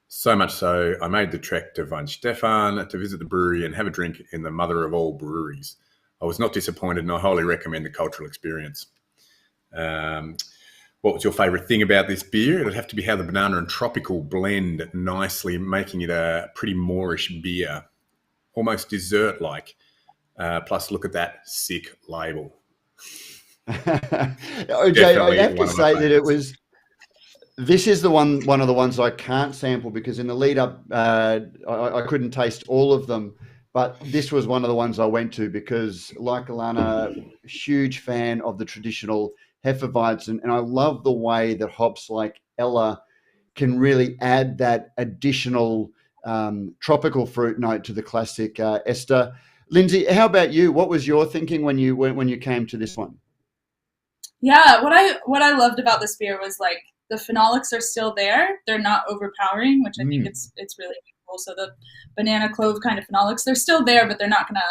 So much so, I made the trek to Weinstefan to visit the brewery and have a drink in the mother of all breweries. I was not disappointed, and I highly recommend the cultural experience. What was your favourite thing about this beer? It'd have to be how the banana and tropical blend nicely, making it a pretty Moorish beer, almost dessert-like. Plus, look at that sick label. OJ, I have to say that this is one of the ones I can't sample, because in the lead up, I couldn't taste all of them. But this was one of the ones I went to because, like Alana, huge fan of the traditional Hefeweizen, and I love the way that hops like Ella can really add that additional tropical fruit note to the classic ester. Lindsay, how about you? What was your thinking when you came to this one? Yeah, what I loved about this beer was like the phenolics are still there. They're not overpowering, which I think it's really cool. So the banana clove kind of phenolics, they're still there, but they're not going to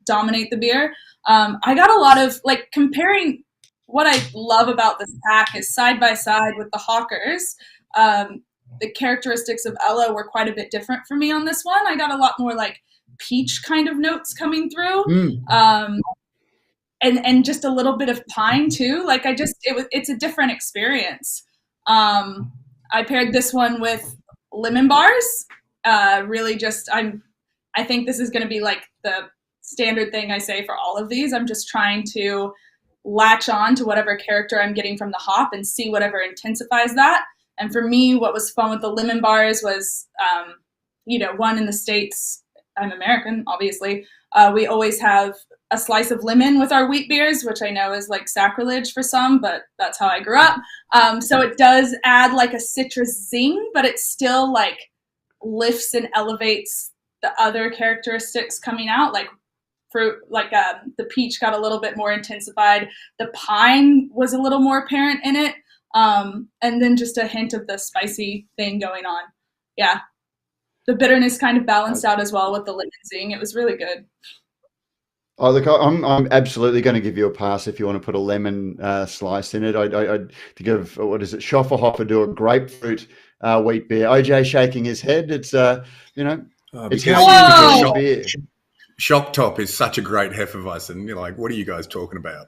dominate the beer. I got a lot of like comparing. What I love about this pack is side by side with the Hawkers. The characteristics of Ella were quite a bit different for me on this one. I got a lot more like peach kind of notes coming through. and just a little bit of pine too. Like it's a different experience. I paired this one with lemon bars. Really just I think this is going to be like the standard thing I say for all of these. I'm just trying to latch on to whatever character I'm getting from the hop and see whatever intensifies that. And for me, what was fun with the lemon bars was, one in the States, I'm American, obviously. We always have a slice of lemon with our wheat beers, which I know is like sacrilege for some, but that's how I grew up. So it does add like a citrus zing, but it still like lifts and elevates the other characteristics coming out, like fruit, like the peach got a little bit more intensified. The pine was a little more apparent in it. And then just a hint of the spicy thing going on. Yeah. The bitterness kind of balanced out as well with the lemon zing. It was really good. Oh, look, I'm absolutely going to give you a pass if you want to put a lemon slice in it. I think of, what is it, Schofferhofer do a grapefruit wheat beer. OJ shaking his head. It's, it's how you beer. Shock Top is such a great Hefeweizen. You're like, what are you guys talking about?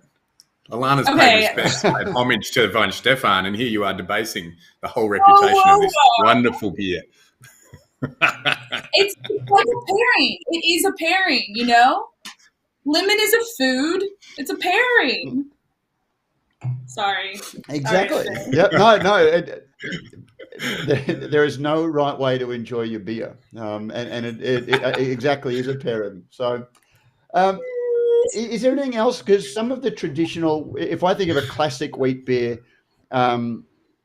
Alana's paid respect, paid homage to Von Stefan, and here you are debasing the whole reputation of this wonderful beer. It's like a pairing. It is a pairing, Lemon is a food. It's a pairing. Sorry. Exactly. Yep. No. There is no right way to enjoy your beer, and it exactly is a pairing. So, is there anything else? Because some of the traditional, if I think of a classic wheat beer,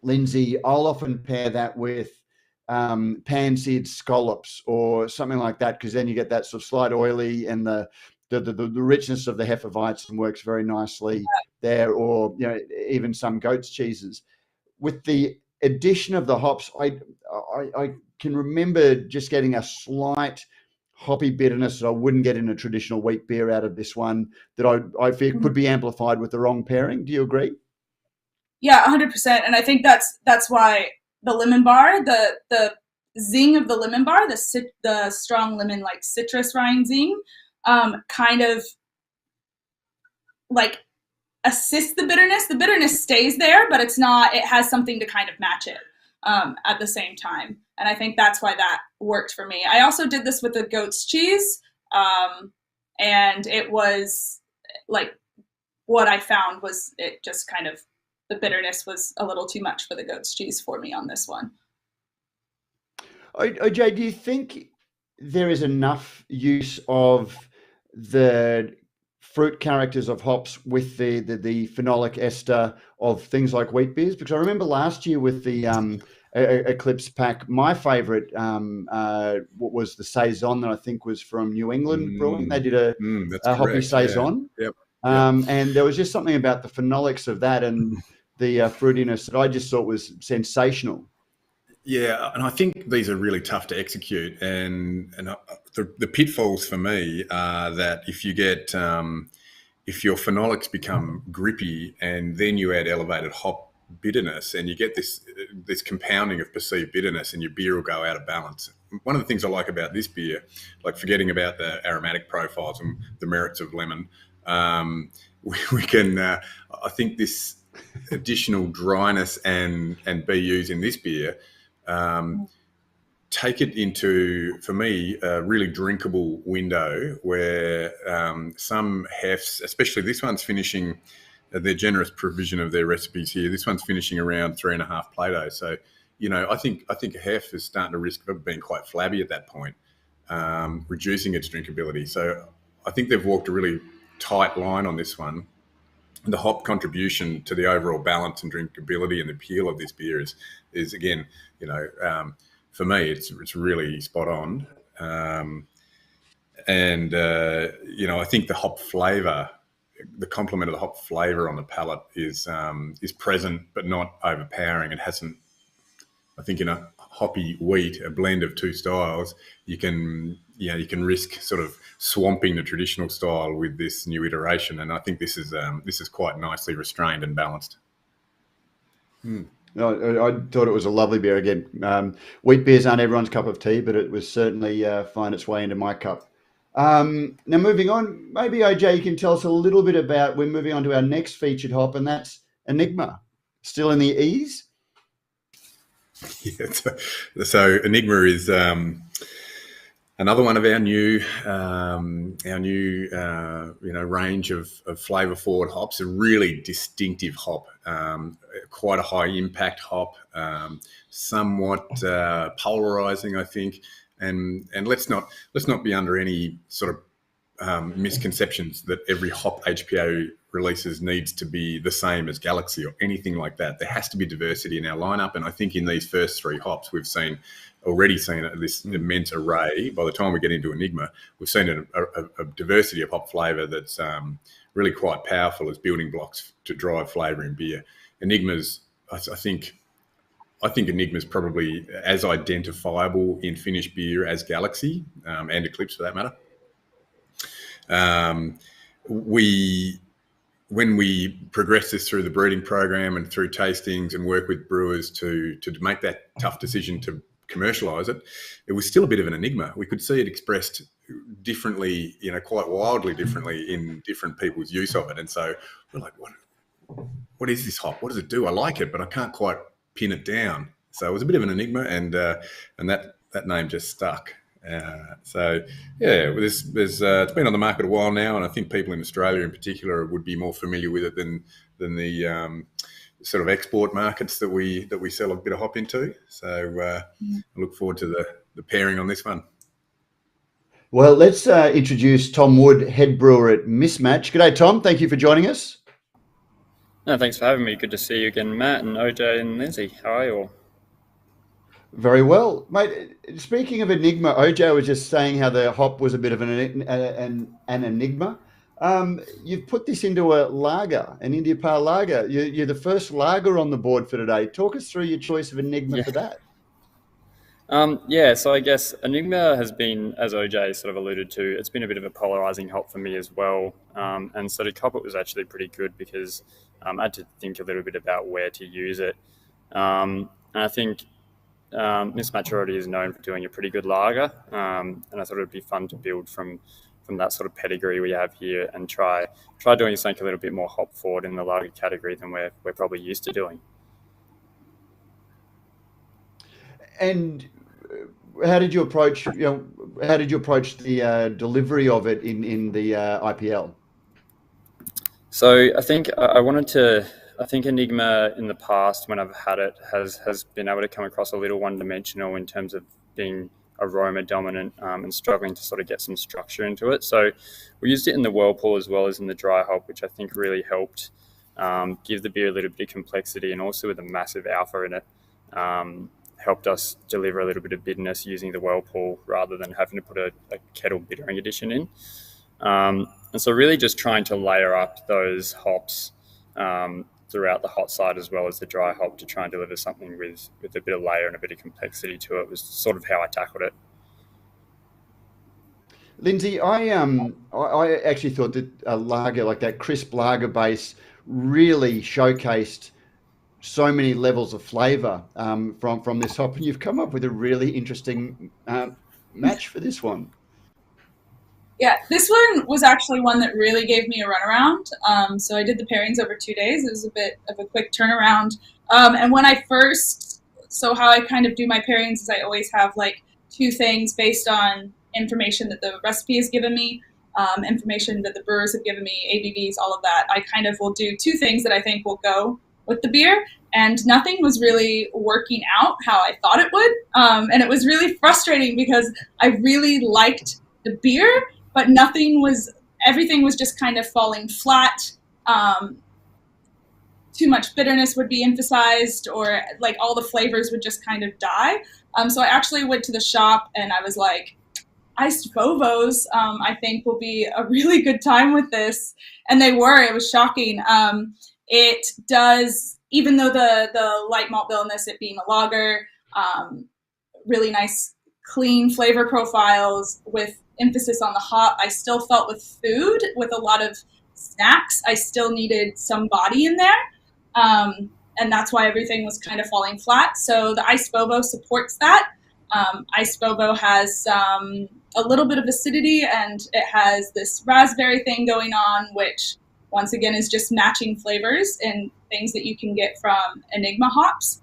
Lindsay, I'll often pair that with pan-seared scallops or something like that, because then you get that sort of slight oily and the richness of the Hefeweizen works very nicely there, or even some goat's cheeses. With the addition of the hops, I can remember just getting a slight hoppy bitterness that I wouldn't get in a traditional wheat beer out of this one, that I fear could be amplified with the wrong pairing. Do you agree? Yeah, 100%. And I think that's why the lemon bar, the zing of the lemon bar, the strong lemon like citrus rind zing, kind of like assists the bitterness. The bitterness stays there, but it has something to kind of match it at the same time. And I think that's why that worked for me. I also did this with the goat's cheese, and it was like what I found was it just kind of, the bitterness was a little too much for the goat's cheese for me on this one. OJ, do you think there is enough use of the fruit characters of hops with the phenolic ester of things like wheat beers? Because I remember last year with the Eclipse pack, my favorite what was the Saison that I think was from New England Brewing. They did a hoppy Saison. Yeah. Yep. And there was just something about the phenolics of that and the fruitiness that I just thought was sensational. Yeah, and I think these are really tough to execute, and the pitfalls for me are that if you get if your phenolics become grippy and then you add elevated hop bitterness, and you get this compounding of perceived bitterness, and your beer will go out of balance. One of the things I like about this beer, like forgetting about the aromatic profiles and the merits of lemon, we can I think this additional dryness and BUs in this beer take it into, for me, a really drinkable window where some hefts, especially this one's finishing, their generous provision of their recipes here, this one's finishing around 3.5 Plato. So, I think a hef is starting to risk being quite flabby at that point, reducing its drinkability. So I think they've walked a really tight line on this one. The hop contribution to the overall balance and drinkability and the appeal of this beer is again, for me, it's really spot on. I think the hop flavour, the complement of the hop flavour on the palate is present but not overpowering. It hasn't. I think in a hoppy wheat, a blend of two styles, you can risk sort of swamping the traditional style with this new iteration, and I think this is quite nicely restrained and balanced. No, I thought it was a lovely beer. Again, wheat beers aren't everyone's cup of tea, but it was certainly find its way into my cup. Now, moving on, maybe OJ, you can tell us a little bit about. We're moving on to our next featured hop, and that's Enigma. Still in the E's. Yeah, so Enigma is another one of our new range of flavour forward hops. A really distinctive hop, quite a high impact hop, somewhat polarising, I think. And let's not be under any sort of misconceptions that every hop HPA releases needs to be the same as Galaxy or anything like that. There has to be diversity in our lineup, and I think in these first three hops we've already seen this immense array. By the time we get into Enigma, we've seen a diversity of hop flavour that's really quite powerful as building blocks to drive flavour in beer. Enigma's, I think Enigma's probably as identifiable in finished beer as Galaxy and Eclipse for that matter. When we progress this through the breeding program and through tastings and work with brewers to make that tough decision to commercialise it, it was still a bit of an enigma. We could see it expressed differently, quite wildly differently in different people's use of it. And so we're like, what is this hop? What does it do? I like it, but I can't quite pin it down. So it was a bit of an enigma, and that name just stuck. There's it's been on the market a while now, and I think people in Australia in particular would be more familiar with it than the sort of export markets that we sell a bit of hop into. So I look forward to the pairing on this one. Well, let's introduce Tom Wood, head brewer at Mismatch. G'day, Tom. Thank you for joining us. No, thanks for having me. Good to see you again, Matt and OJ and Lindsay. How are you all? Very well, mate. Speaking of Enigma, OJ was just saying how the hop was a bit of an enigma. You've put this into a lager, an India Pale lager. You're the first lager on the board for today. Talk us through your choice of Enigma for that. So I guess Enigma has been, as OJ sort of alluded to, it's been a bit of a polarizing hop for me as well. And so to cop it was actually pretty good because I had to think a little bit about where to use it. And I think Mismatch already is known for doing a pretty good lager, and I thought it would be fun to build from that sort of pedigree we have here and try doing something a little bit more hop forward in the lager category than we're probably used to doing. And how did you approach the delivery of it in the IPL? So I think I think Enigma in the past, when I've had it, has been able to come across a little one-dimensional in terms of being aroma dominant and struggling to sort of get some structure into it. So we used it in the whirlpool as well as in the dry hop, which I think really helped give the beer a little bit of complexity, and also with a massive alpha in it, helped us deliver a little bit of bitterness using the whirlpool rather than having to put a kettle bittering addition in. And so really just trying to layer up those hops throughout the hot side as well as the dry hop to try and deliver something with a bit of layer and a bit of complexity to it was sort of how I tackled it. Lindsay, I actually thought that a lager like that crisp lager base really showcased so many levels of flavour from this hop, and you've come up with a really interesting match for this one. Yeah, this one was actually one that really gave me a runaround. So I did the pairings over 2 days. It was a bit of a quick turnaround. And when so how I kind of do my pairings is I always have like two things based on information that the recipe has given me, information that the brewers have given me, ABVs, all of that. I kind of will do two things that I think will go with the beer, and nothing was really working out how I thought it would. And it was really frustrating because I really liked the beer, but everything was just kind of falling flat. Too much bitterness would be emphasized, or like all the flavors would just kind of die. So I actually went to the shop and I was like, iced Vovos, I think will be a really good time with this. And they were. It was shocking. It does, even though the light malt bill in this, it being a lager, really nice, clean flavor profiles with emphasis on the hop. I still felt with food, with a lot of snacks, I still needed some body in there. And that's why everything was kind of falling flat. So the iced Bobo supports that. Ice Bobo has a little bit of acidity, and it has this raspberry thing going on, which once again is just matching flavors and things that you can get from Enigma hops.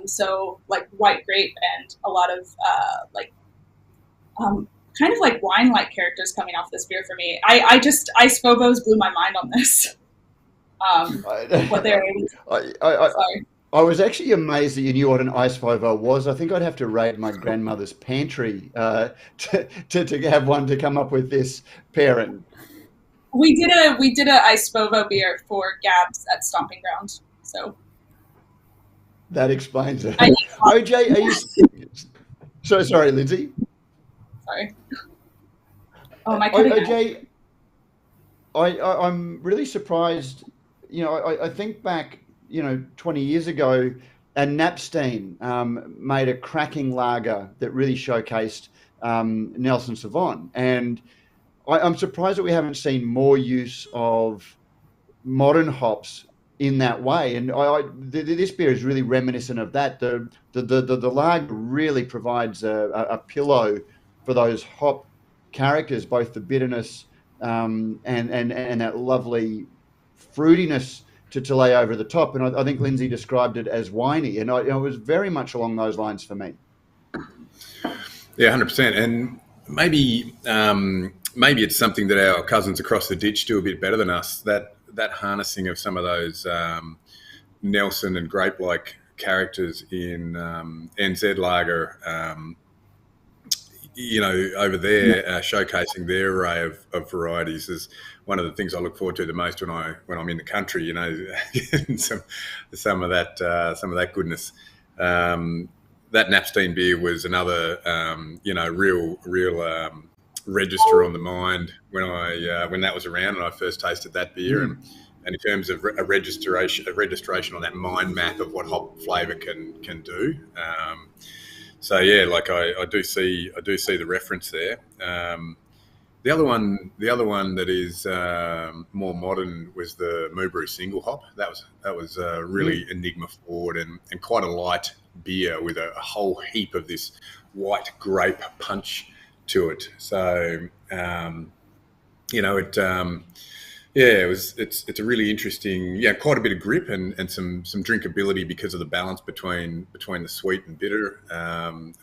So like white grape and a lot of kind of like wine-like characters coming off this beer for me. Ice Bobos blew my mind on this. What they're sorry. I was actually amazed that you knew what an ice Bobo was. I think I'd have to raid my grandmother's pantry to have one to come up with this pairing. We did a Ice Bobo beer for Gabs at Stomping Ground. So that explains it. OJ, are you so sorry, Lindsay? Sorry. Oh my God. OJ, I'm really surprised. You know, I think back, 20 years ago, and Napstein made a cracking lager that really showcased Nelson Sauvin. And I'm surprised that we haven't seen more use of modern hops in that way. And this beer is really reminiscent of that. The lager really provides a pillow for those hop characters, both the bitterness and that lovely fruitiness to lay over the top. And I think Lindsay described it as winey, and it was very much along those lines for me. Yeah, 100%. And maybe it's something that our cousins across the ditch do a bit better than us. That harnessing of some of those Nelson and grape-like characters in NZ Lager, over there, showcasing their array of varieties is one of the things I look forward to the most when I'm in the country. Getting some of that goodness. That Napstein beer was another real register on the mind when that was around and I first tasted that beer. And in terms of a registration on that mind map of what hop flavour can do. So yeah, like I do see the reference there. The other one that is more modern was the Brews single hop. That was really Enigma forward and quite a light beer with a whole heap of this white grape punch to it. So it's a really interesting, quite a bit of grip and some drinkability because of the balance between the sweet and bitter,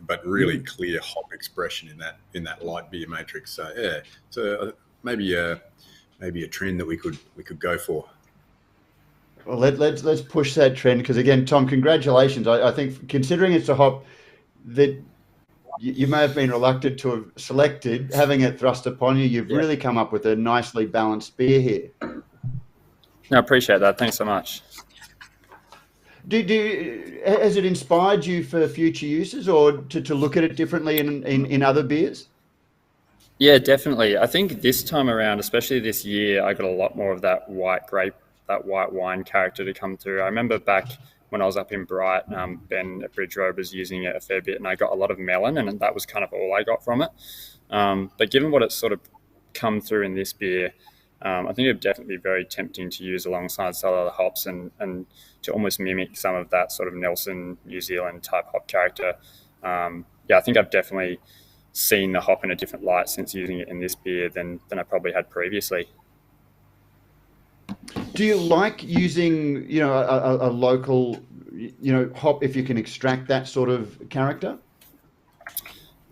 but really clear hop expression in that light beer matrix. So yeah, so maybe a trend that we could go for. Well, let's push that trend, because again, Tom, congratulations. I think considering it's a hop that you may have been reluctant to have selected, having it thrust upon you, you've really come up with a nicely balanced beer here. I appreciate that. Thanks so much. Has it inspired you for future uses, or to look at it differently in other beers? Yeah, definitely. I think this time around, especially this year, I got a lot more of that white grape, that white wine character to come through. I remember back when I was up in Bright, Ben at Bridge Road was using it a fair bit, and I got a lot of melon, and that was kind of all I got from it. But given what it's sort of come through in this beer, I think it'd definitely be very tempting to use alongside some other hops and to almost mimic some of that sort of Nelson New Zealand type hop character. I think I've definitely seen the hop in a different light since using it in this beer than I probably had previously. Do you like using, a local, hop if you can extract that sort of character?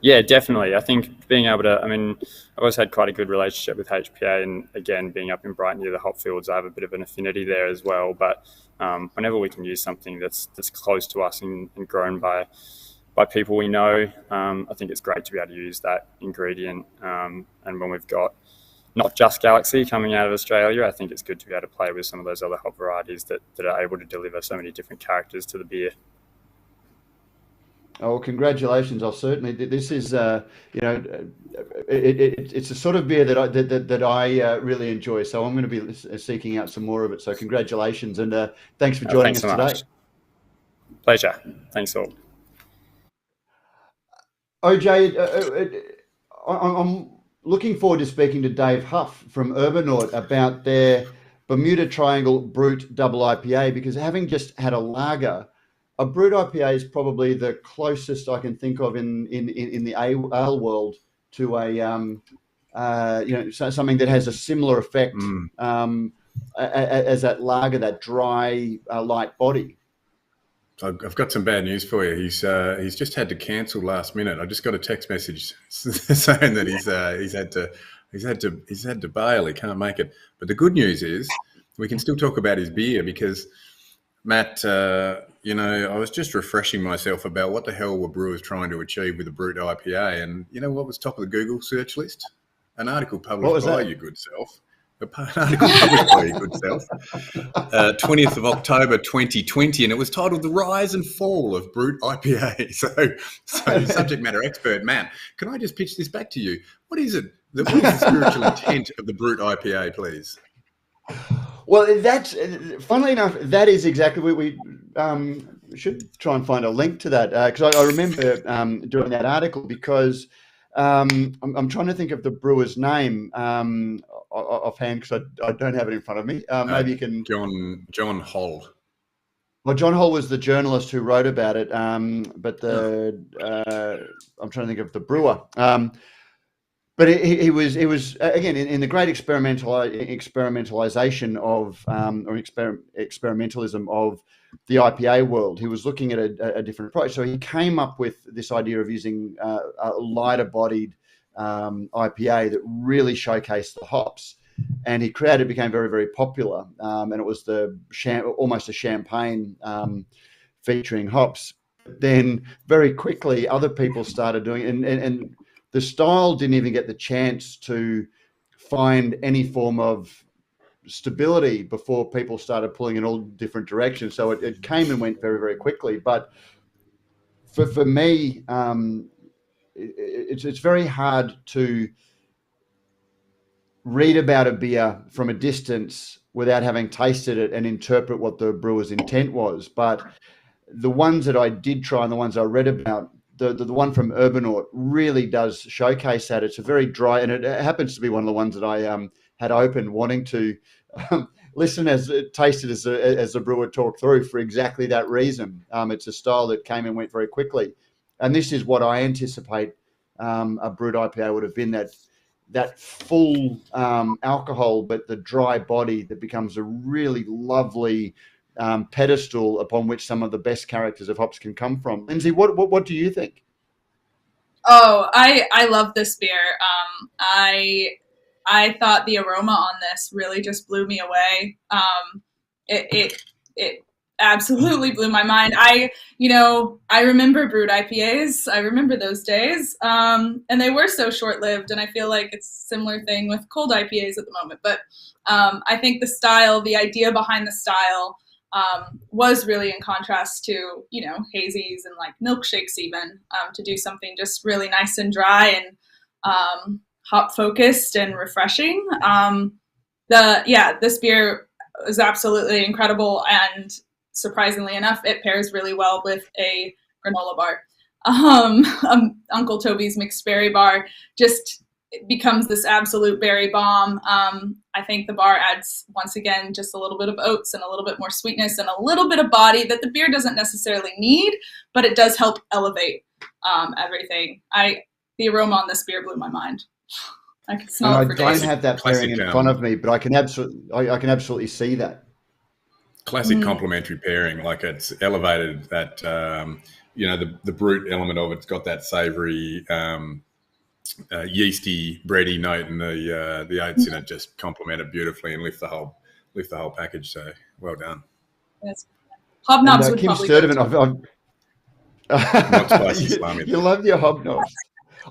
Yeah, definitely. I think being able to, I've always had quite a good relationship with HPA, and again, being up in Brighton near the hop fields, I have a bit of an affinity there as well. But whenever we can use something that's close to us and grown by people we know, I think it's great to be able to use that ingredient. And when we've got not just Galaxy coming out of Australia, I think it's good to be able to play with some of those other hop varieties that are able to deliver so many different characters to the beer. Oh, congratulations! I'll certainly. This is, it's a sort of beer that I really enjoy. So I'm going to be seeking out some more of it. So congratulations, and thanks for joining us today. Pleasure. Thanks all. OJ, I'm looking forward to speaking to Dave Huff from Urbanaut about their Bermuda Triangle Brut Double IPA, because having just had a lager, a brewed IPA is probably the closest I can think of in the ale world to a something that has a similar effect as that lager, that dry light body. I've got some bad news for you. He's just had to cancel last minute. I just got a text message saying that he's had to bail. He can't make it. But the good news is we can still talk about his beer because, Matt, I was just refreshing myself about what the hell were brewers trying to achieve with a brewed IPA, and you know what was top of the Google search list? An article published by your good self. An article published by your good self, 20th of October 2020, and it was titled "The Rise and Fall of Brewed IPA." So subject matter expert Matt, can I just pitch this back to you? What is it? What is the spiritual intent of the brewed IPA, please? Well, that's funnily enough, that is exactly we should try and find a link to that because I remember doing that article because I'm trying to think of the brewer's name offhand because I don't have it in front of me. Maybe you can. John Hull. Well, John Hull was the journalist who wrote about it, but I'm trying to think of the brewer. But he was again in the great experimentalization of experimentalism of the IPA world. He was looking at a different approach. So he came up with this idea of using a lighter bodied IPA that really showcased the hops, and he became very, very popular. And it was almost a champagne featuring hops. But then very quickly, other people started doing it, and the style didn't even get the chance to find any form of stability before people started pulling in all different directions. So it came and went very, very quickly. But for me, it's very hard to read about a beer from a distance without having tasted it and interpret what the brewer's intent was. But the ones that I did try and the ones I read about, the one from Urbanaut really does showcase that. It's a very dry, and it happens to be one of the ones that I had open, wanting to listen taste it as the brewer talked through for exactly that reason. It's a style that came and went very quickly, and this is what I anticipate a brewed IPA would have been, that full alcohol, but the dry body that becomes a really lovely pedestal upon which some of the best characters of hops can come from. Lindsay, what do you think? Oh, I love this beer. I thought the aroma on this really just blew me away. It absolutely blew my mind. I remember brewed IPAs. I remember those days. And they were so short-lived, and I feel like it's a similar thing with cold IPAs at the moment. But I think the style, the idea behind the style, was really in contrast to, hazies and like milkshakes even, to do something just really nice and dry and hop focused and refreshing. This beer is absolutely incredible, and surprisingly enough, it pairs really well with a granola bar. Uncle Toby's mixed berry bar just becomes this absolute berry bomb. I think the bar adds, once again, just a little bit of oats and a little bit more sweetness and a little bit of body that the beer doesn't necessarily need, but it does help elevate everything. The aroma on this beer blew my mind. I can smell it for days. I don't have that pairing in front of me, but I can absolutely see that. Classic complementary pairing, like it's elevated that the brute element of it's got that savoury, yeasty, bready note, and the oats in it just complement it beautifully and lift the whole package. So well done. Yes. Hobnobs would Kim probably. Sturdivant, Not spicy salami. You love your hobnobs.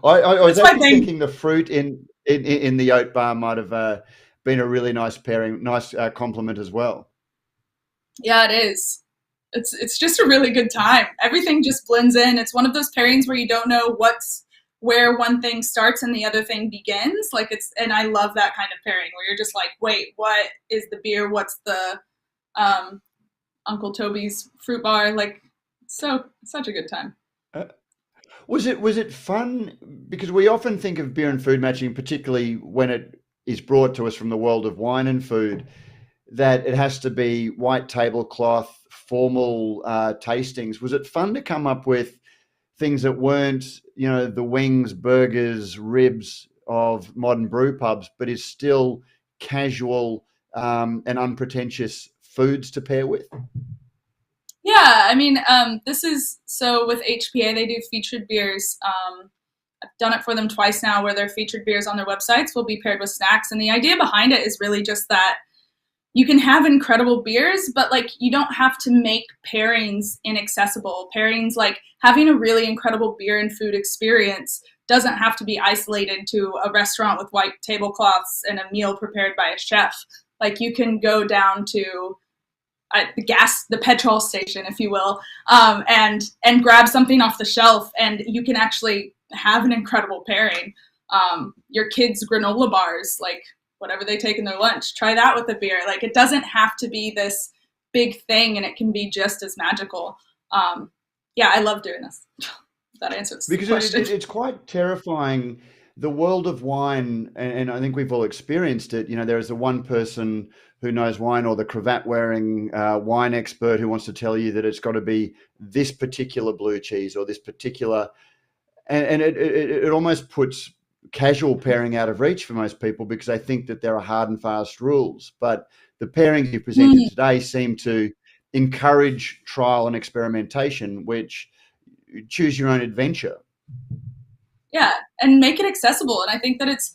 I was actually thinking the fruit in the oat bar might have been a really nice pairing, nice complement as well. Yeah, it is. It's just a really good time. Everything just blends in. It's one of those pairings where you don't know where one thing starts and the other thing begins. And I love that kind of pairing where you're just like, wait, what is the beer? What's the Uncle Toby's fruit bar? Such a good time. Was it fun? Because we often think of beer and food matching, particularly when it is brought to us from the world of wine and food, that it has to be white tablecloth, formal tastings. Was it fun to come up with things that weren't, the wings, burgers, ribs of modern brew pubs, but is still casual and unpretentious foods to pair with? Yeah, I mean, this is, so with HPA, they do featured beers. I've done it for them twice now, where their featured beers on their websites will be paired with snacks. And the idea behind it is really just that you can have incredible beers, but like you don't have to make pairings inaccessible. Pairings, like having a really incredible beer and food experience, doesn't have to be isolated to a restaurant with white tablecloths and a meal prepared by a chef. Like you can go down to the petrol station, if you will, and grab something off the shelf, and you can actually have an incredible pairing. Your kids' granola bars, like whatever they take in their lunch, try that with a beer. Like it doesn't have to be this big thing, and it can be just as magical. Yeah, I love doing this. That answers the question. Because it's quite terrifying. The world of wine, and I think we've all experienced it. There is the one person who knows wine, or the cravat-wearing wine expert who wants to tell you that it's got to be this particular blue cheese or this particular, and it almost puts casual pairing out of reach for most people, because they think that there are hard and fast rules. But the pairings you presented today seem to encourage trial and experimentation, which choose your own adventure. Yeah, and make it accessible. And I think that it's,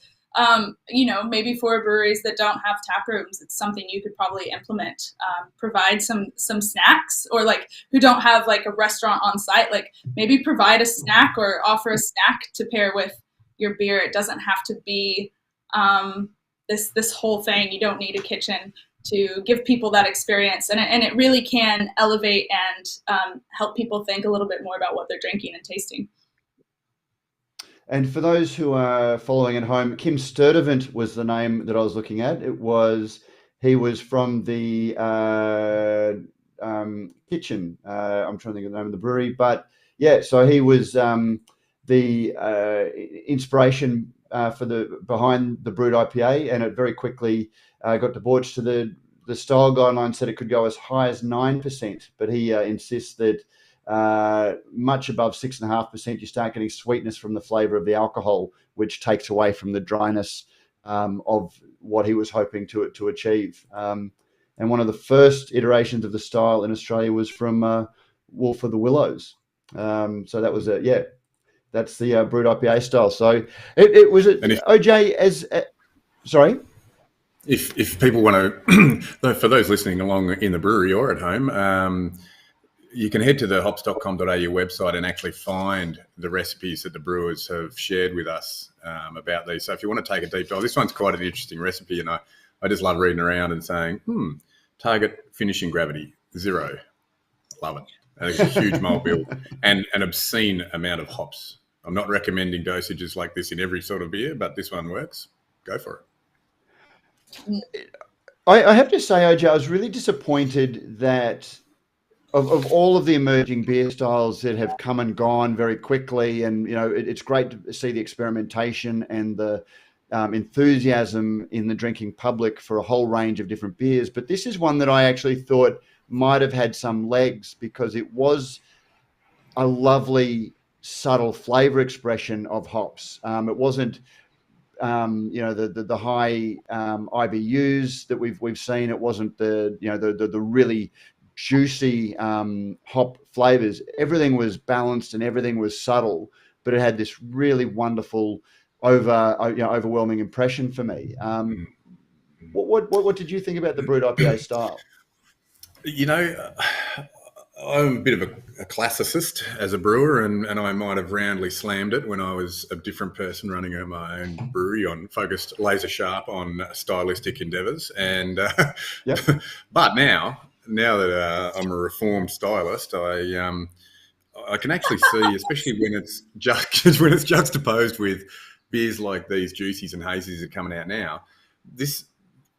maybe for breweries that don't have tap rooms, it's something you could probably implement. Provide some snacks, or like who don't have like a restaurant on site, like maybe provide a snack or offer a snack to pair with your beer. It doesn't have to be this whole thing. You don't need a kitchen to give people that experience, and it really can elevate and help people think a little bit more about what they're drinking and tasting. And for those who are following at home, Kim Sturdivant was the name that I was looking at. He was from the kitchen. I'm trying to think of the name of the brewery, but yeah, so he was the inspiration behind the brewed IPA, and it very quickly got debauched to the style guidelines. Said it could go as high as 9%, but he insists that much above 6.5%, you start getting sweetness from the flavour of the alcohol, which takes away from the dryness of what he was hoping to achieve. And one of the first iterations of the style in Australia was from Wolf of the Willows. So that was that's the brewed IPA style. So it was OJ sorry. If people want to, for those listening along in the brewery or at home, you can head to the hops.com.au website and actually find the recipes that the brewers have shared with us about these. So if you want to take a deep dive, this one's quite an interesting recipe, and I just love reading around and saying, target finishing gravity, 0. Love it. And it's a huge malt bill and an obscene amount of hops. I'm not recommending dosages like this in every sort of beer, but this one works. Go for it. I have to say, OJ, I was really disappointed that of all of the emerging beer styles that have come and gone very quickly, and it's great to see the experimentation and the enthusiasm in the drinking public for a whole range of different beers, but this is one that I actually thought might have had some legs, because it was a lovely subtle flavor expression of hops. It wasn't the high IBUs that we've seen. It wasn't the really juicy hop flavors. Everything was balanced and everything was subtle, but it had this really wonderful overwhelming impression for me. What did you think about the brewed IPA style? I'm a bit of a classicist as a brewer, and I might have roundly slammed it when I was a different person running my own brewery, focused laser sharp on stylistic endeavours. And but now that I'm a reformed stylist, I can actually see, especially when it's juxtaposed with beers like these juicies and hazies that are coming out now, this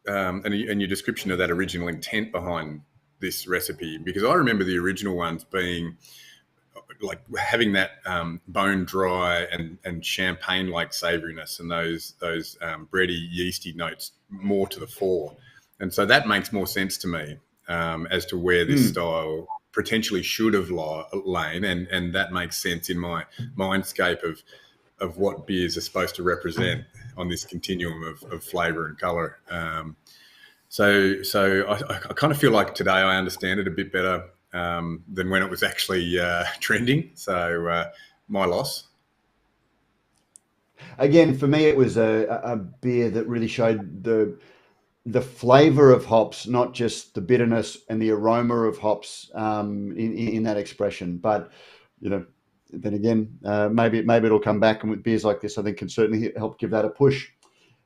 and your description of that original intent behind this recipe, because I remember the original ones being like having that bone dry and champagne like savouriness, and those bready yeasty notes more to the fore, and so that makes more sense to me. as to where this style potentially should have lain, and that makes sense in my mindscape of what beers are supposed to represent on this continuum of flavour and colour. So I kind of feel like today I understand it a bit better than when it was actually trending. So my loss. Again, for me, it was a beer that really showed the flavour of hops, not just the bitterness and the aroma of hops in that expression. But, you know, then again, maybe it'll come back, and with beers like this, I think can certainly help give that a push.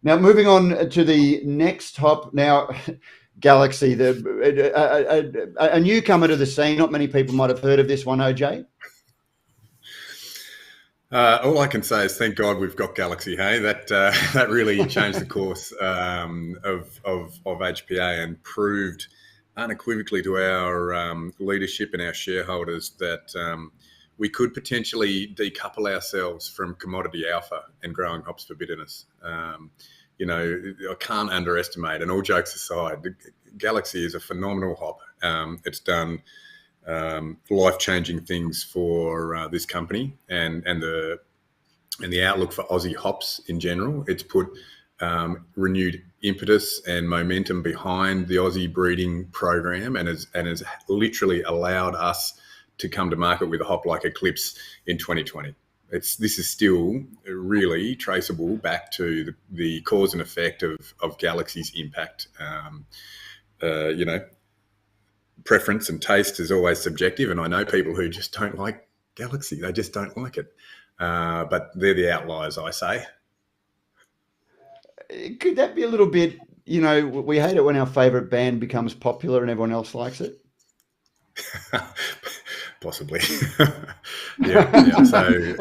Now, moving on to the next hop. Now, Galaxy, a newcomer to the scene. Not many people might have heard of this one, OJ. All I can say is thank God we've got Galaxy. Hey, that really changed the course of HPA and proved unequivocally to our leadership and our shareholders that we could potentially decouple ourselves from commodity alpha and growing hops for bitterness. You know, I can't underestimate, and all jokes aside, Galaxy is a phenomenal hop. It's done life-changing things for this company and the outlook for Aussie hops in general. It's put renewed impetus and momentum behind the Aussie breeding program, and has literally allowed us to come to market with a hop like Eclipse in 2020. This is still really traceable back to the cause and effect of Galaxy's impact. You know, preference and taste is always subjective, and I know people who just don't like Galaxy. They just don't like it. But they're the outliers, I say. Could that be a little bit, you know, we hate it when our favourite band becomes popular and everyone else likes it? Possibly. yeah. So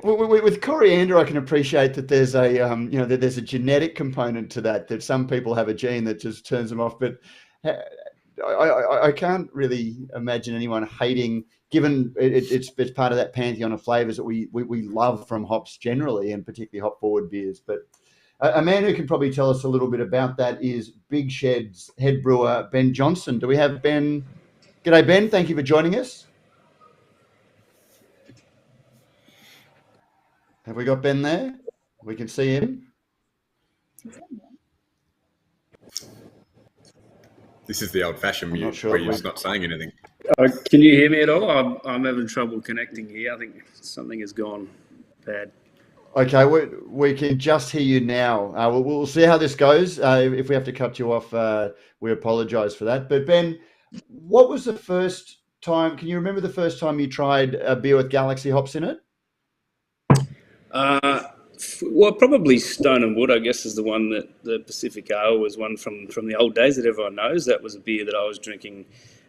with coriander, I can appreciate that there's a that there's a genetic component to that some people have a gene that just turns them off. But I can't really imagine anyone hating, given it's part of that pantheon of flavors that we love from hops generally, and particularly hop forward beers. But a man who can probably tell us a little bit about that is Big Shed's head brewer, Ben Johnson. Do we have Ben? G'day, Ben. Thank you for joining us. Have we got Ben there? We can see him. This is the old-fashioned mute where you're just not saying anything. Can you hear me at all? I'm having trouble connecting here. I think something has gone bad. Okay, we can just hear you now. We'll see how this goes. If we have to cut you off, we apologise for that. But Ben, what was the first time? Can you remember the first time you tried a beer with Galaxy hops in it? Well, probably Stone and Wood, I guess, is the one that the Pacific Ale was one from the old days that everyone knows. That was a beer that I was drinking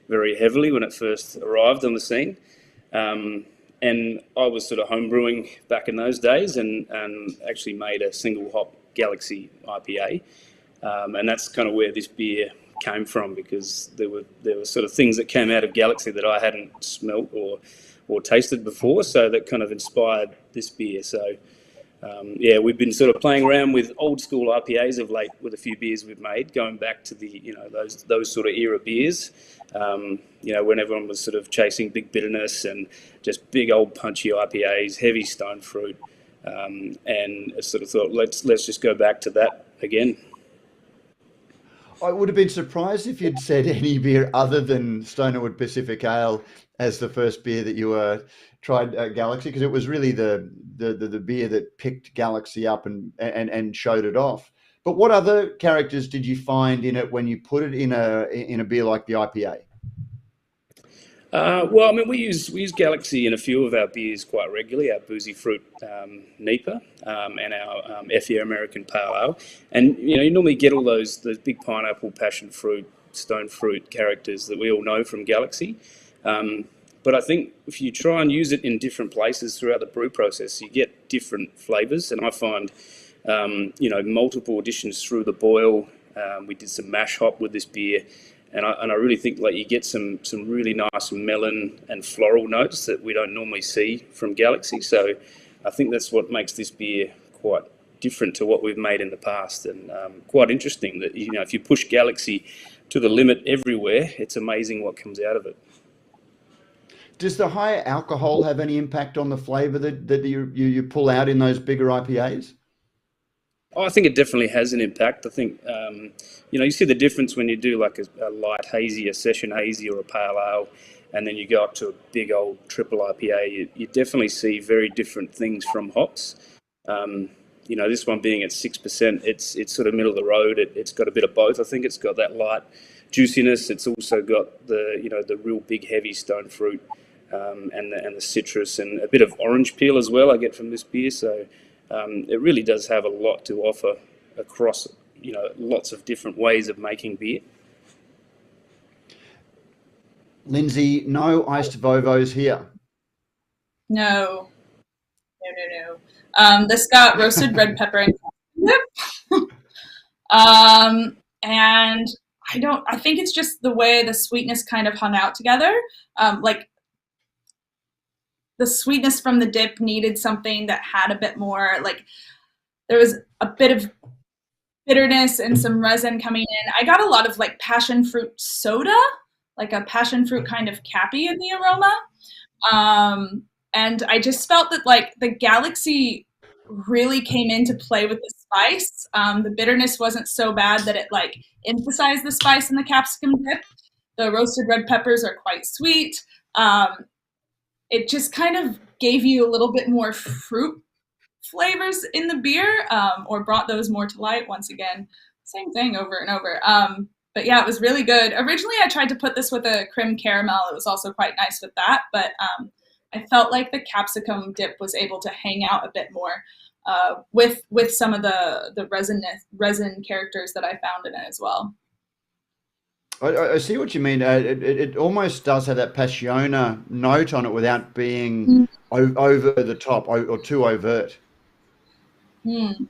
very heavily when it first arrived on the scene. And I was sort of home brewing back in those days and actually made a single hop Galaxy IPA. And that's kind of where this beer came from, because there were sort of things that came out of Galaxy that I hadn't smelt or tasted before. So that kind of inspired this beer. So we've been sort of playing around with old school IPAs of late with a few beers we've made, going back to the, those sort of era beers, when everyone was sort of chasing big bitterness and just big old punchy IPAs, heavy stone fruit, and I sort of thought, let's just go back to that again. I would have been surprised if you'd said any beer other than Stonewood Pacific Ale as the first beer that you tried Galaxy, because it was really the beer that picked Galaxy up and showed it off. But what other characters did you find in it when you put it in a beer like the IPA? Well, I mean, we use Galaxy in a few of our beers quite regularly, our Boozy Fruit NEPA and our FE American Pale Ale. And, you normally get all those big pineapple, passion fruit, stone fruit characters that we all know from Galaxy. But I think if you try and use it in different places throughout the brew process, you get different flavours. And I find, multiple additions through the boil. We did some mash hop with this beer. And I really think you get some really nice melon and floral notes that we don't normally see from Galaxy. So I think that's what makes this beer quite different to what we've made in the past, and quite interesting that, you know, if you push Galaxy to the limit everywhere, it's amazing what comes out of it. Does the higher alcohol have any impact on the flavour that you pull out in those bigger IPAs? Oh, I think it definitely has an impact. I think, you know, you see the difference when you do like a light hazy, a session hazy, or a pale ale, and then you go up to a big old triple IPA. You definitely see very different things from hops. You know, this one being at 6%, it's sort of middle of the road. It's got a bit of both. I think it's got that light juiciness. It's also got the, you know, the real big heavy stone fruit, and the citrus, and a bit of orange peel as well I get from this beer. So it really does have a lot to offer across, you know, lots of different ways of making beer. Lindsay, no iced Vovos here. No. This got roasted red pepper and dip. And I think it's just the way the sweetness kind of hung out together. Like the sweetness from the dip needed something that had a bit more, like there was a bit of bitterness and some resin coming in. I got a lot of like passion fruit soda, like a passion fruit kind of cappy in the aroma. And I just felt that like the Galaxy really came into play with the spice. The bitterness wasn't so bad that it like emphasized the spice in the capsicum dip. The roasted red peppers are quite sweet. It just kind of gave you a little bit more fruit flavors in the beer, or brought those more to light. Once again, same thing over and over. But yeah, it was really good. Originally, I tried to put this with a creme caramel. It was also quite nice with that, but I felt like the capsicum dip was able to hang out a bit more with some of the resin characters that I found in it as well. I see what you mean. It almost does have that passiona note on it without being over the top or too overt. Mm.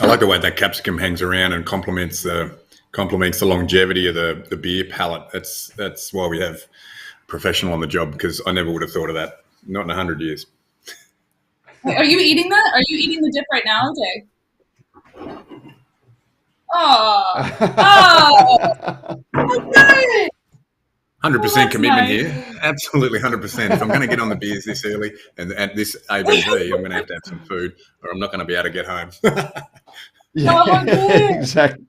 I like the way that capsicum hangs around and complements the longevity of the beer palate. That's why we have a professional on the job, because I never would have thought of that. Not in 100 years. Are you eating that? Are you eating the dip right now, Jay? Oh, okay. 100% commitment nice. here. Absolutely 100%. If I'm going to get on the beers this early and at this ABV, I'm going to have some food, or I'm not going to be able to get home. Yeah, Oh, okay. exactly.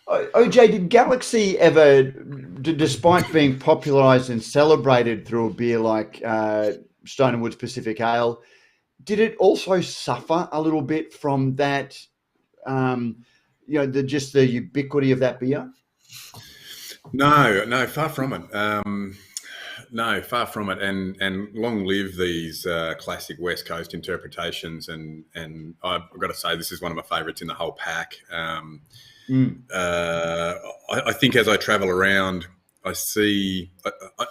OJ, did Galaxy ever, despite being popularised and celebrated through a beer like Stone and Wood's Pacific Ale, did it also suffer a little bit from that, just the ubiquity of that beer? No, far from it. No, far from it. And long live these classic West Coast interpretations. And I've got to say, this is one of my favourites in the whole pack. I think as I travel around, I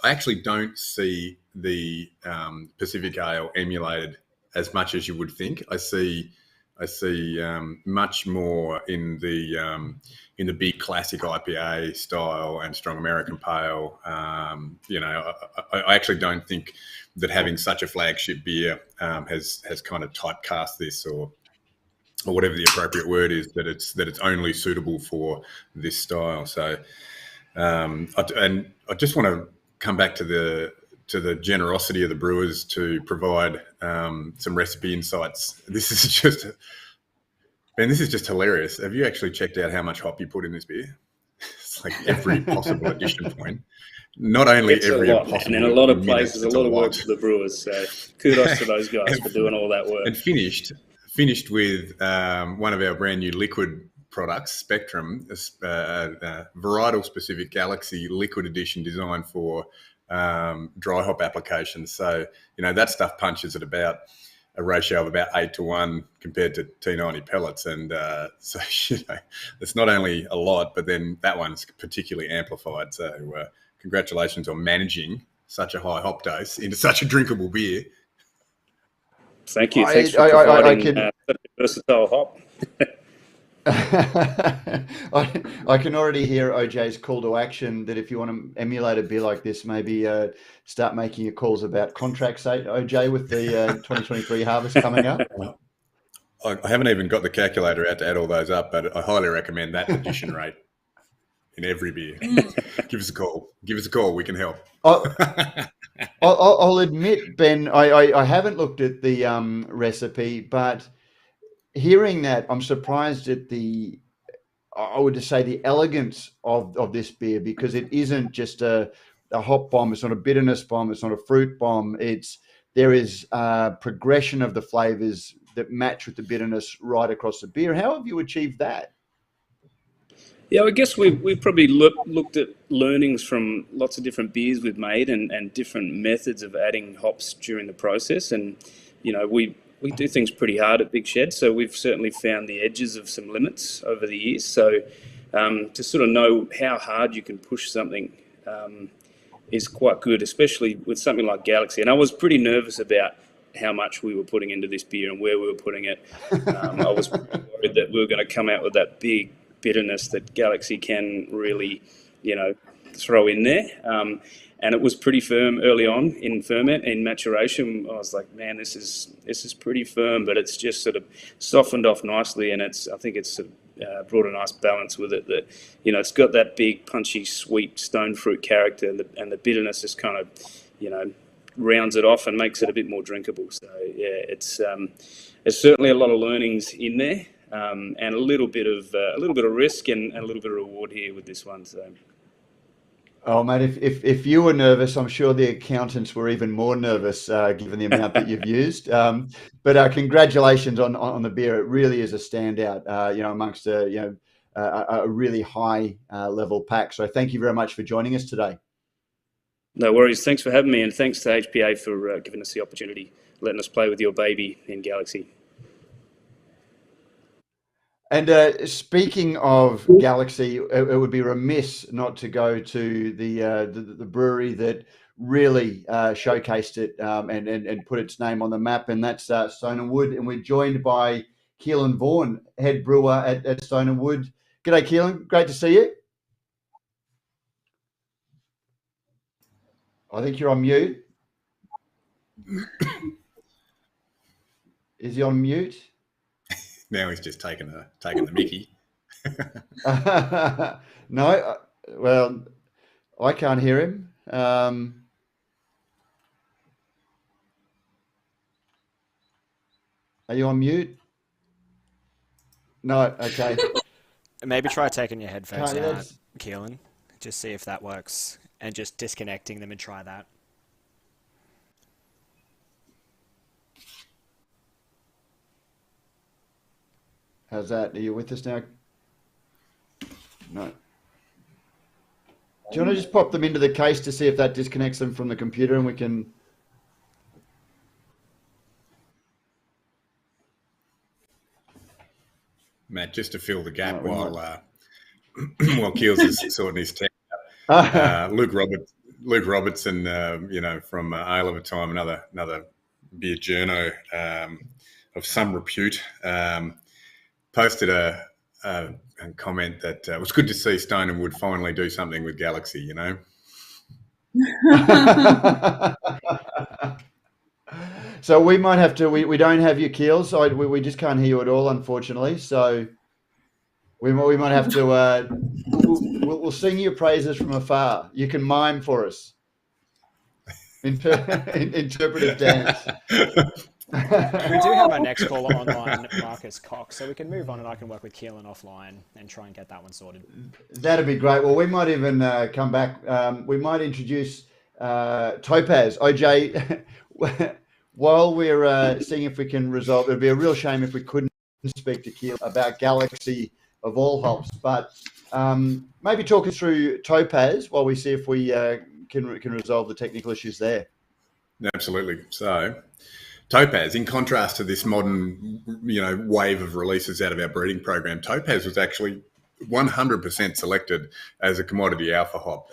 actually don't see the Pacific Ale emulated as much as you would think. I see much more in the big classic IPA style and strong American pale. I actually don't think that having such a flagship beer has kind of typecast this, or whatever the appropriate word is, that it's only suitable for this style. So, I just want to come back to the generosity of the brewers to provide some recipe insights. This is just hilarious. Have you actually checked out how much hop you put in this beer? It's like every possible addition point. Not only it's every a lot, possible, and in a lot of places, minute, a lot of work for the brewers. So kudos to those guys for doing all that work. And finished with one of our brand new liquid products, Spectrum, varietal specific Galaxy liquid edition designed for dry hop applications. So, that stuff punches at about a ratio of about 8-1 compared to T90 pellets. And so, it's not only a lot, but then that one's particularly amplified. So congratulations on managing such a high hop dose into such a drinkable beer. Thank you. Thanks for providing such a versatile hop. I can already hear OJ's call to action that if you want to emulate a beer like this, maybe start making your calls about contract state, OJ, with the 2023 harvest coming up. I haven't even got the calculator out to add all those up, but I highly recommend that addition rate in every beer. Give us a call. Give us a call. We can help. I'll admit, Ben, I haven't looked at the recipe, but hearing that, I'm surprised at I would just say the elegance of this beer, because it isn't just a hop bomb. It's not a bitterness bomb. It's not a fruit bomb. There is progression of the flavors that match with the bitterness right across the beer. How have you achieved that? Yeah, I guess we've probably looked at learnings from lots of different beers we've made and different methods of adding hops during the process. And, you know, we do things pretty hard at Big Shed, so we've certainly found the edges of some limits over the years. So to sort of know how hard you can push something is quite good, especially with something like Galaxy. And I was pretty nervous about how much we were putting into this beer and where we were putting it. I was worried that we were going to come out with that big bitterness that Galaxy can really, you know, throw in there. And it was pretty firm early on in ferment, in maturation. I was like, man, this is pretty firm, but it's just sort of softened off nicely, and I think it's sort of brought a nice balance with it. That, you know, it's got that big, punchy, sweet stone fruit character, and the bitterness just kind of, you know, rounds it off and makes it a bit more drinkable. So yeah, there's certainly a lot of learnings in there, and a little bit of risk and a little bit of reward here with this one. So. Oh, mate, if you were nervous, I'm sure the accountants were even more nervous, given the amount that you've used. But congratulations on the beer. It really is a standout, you know, amongst a really high level pack. So thank you very much for joining us today. No worries. Thanks for having me, and thanks to HPA for giving us the opportunity, letting us play with your baby in Galaxy. And speaking of Galaxy, it would be remiss not to go to the brewery that really showcased it and put its name on the map, and that's Stone and Wood. And we're joined by Keelan Vaughan, head brewer at Stone and Wood. G'day, Keelan. Great to see you. I think you're on mute. Is he on mute? Now he's just taking the mickey. No, well, I can't hear him. Are you on mute? No, okay. Maybe try taking your headphones Can't- out, that's- Keelan. Just see if that works. And just disconnecting them and try that. How's that? Are you with us now? No. Do you want to just pop them into the case to see if that disconnects them from the computer, and we can... Matt, just to fill the gap we while Keels is sorting his tech out. Luke Robertson, you know, from Ale of a Time, another beer journo of some repute, posted a comment that it was good to see Stone and Wood finally do something with Galaxy, you know. So we might have to. We don't have your Keels. So we just can't hear you at all, unfortunately. So we might have to. We'll sing your praises from afar. You can mime for us. Interpretive dance. We do have our next caller online, Marcus Cox, so we can move on and I can work with Keelan offline and try and get that one sorted. That'd be great. Well, we might even come back. We might introduce Topaz. OJ, while we're seeing if we can resolve, it'd be a real shame if we couldn't speak to Keelan about Galaxy of all hops, but maybe talk us through Topaz while we see if we can resolve the technical issues there. Absolutely. So Topaz, in contrast to this modern, you know, wave of releases out of our breeding program, Topaz was actually 100% selected as a commodity alpha hop.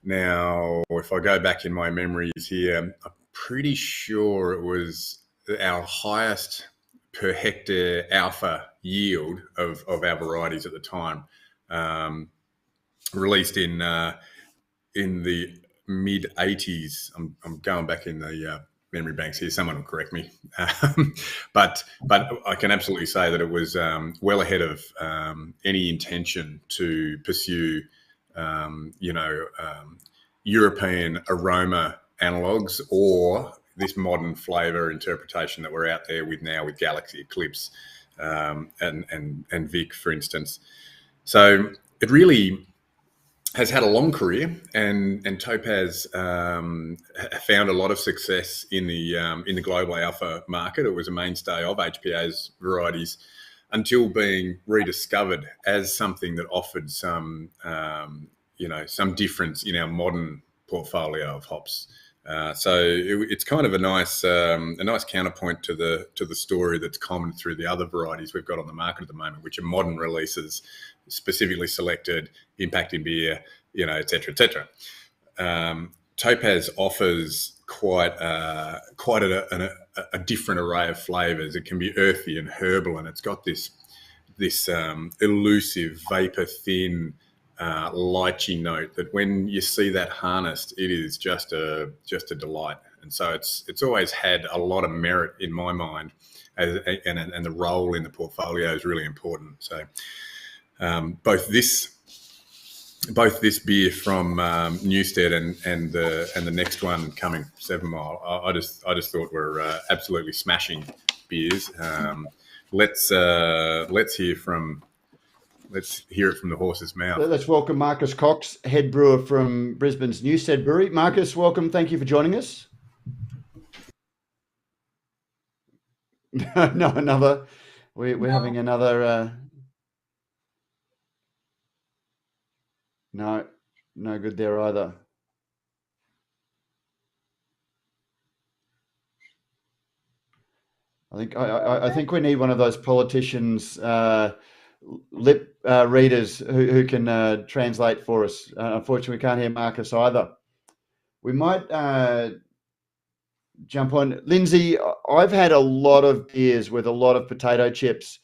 Now, if I go back in my memories here, I'm pretty sure it was our highest per hectare alpha yield of our varieties at the time, released in the mid 80s. I'm going back in the memory banks here. Someone will correct me, but I can absolutely say that it was well ahead of any intention to pursue, European aroma analogues or this modern flavour interpretation that we're out there with now with Galaxy Eclipse and Vic, for instance. So it really has had a long career, and Topaz found a lot of success in the global alpha market. It was a mainstay of HPA's varieties until being rediscovered as something that offered some difference in our modern portfolio of hops. So it's kind of a nice counterpoint to the story that's common through the other varieties we've got on the market at the moment, which are modern releases, specifically selected, impacting beer, et cetera, et cetera. Topaz offers quite a different array of flavours. It can be earthy and herbal, and it's got this elusive, vapor thin, lychee note that when you see that harnessed, it is just a delight. And so it's always had a lot of merit in my mind, and the role in the portfolio is really important. So both this beer from Newstead and the next one coming 7 Mile, I just thought were absolutely smashing beers. Let's hear it from the horse's mouth. Let's welcome Marcus Cox, head brewer from Brisbane's Newstead Brewery. Marcus, welcome. Thank you for joining us. No, another. We're having another. No good there either. I think we need one of those politicians, lip readers who can translate for us. Unfortunately, we can't hear Marcus either. We might jump on. Lindsay, I've had a lot of beers with a lot of potato chips,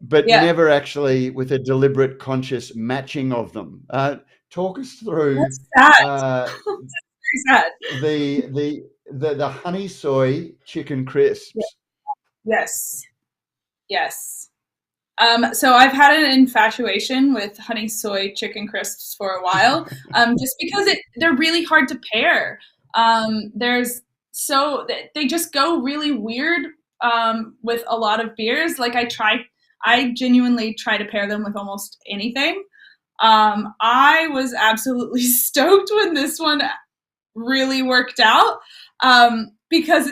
but never actually with a deliberate, conscious matching of them. Talk us through That's sad. The honey soy chicken crisps. Yes. So I've had an infatuation with honey soy chicken crisps for a while, just because they're really hard to pair. They just go really weird with a lot of beers. Like I genuinely try to pair them with almost anything. I was absolutely stoked when this one really worked out, because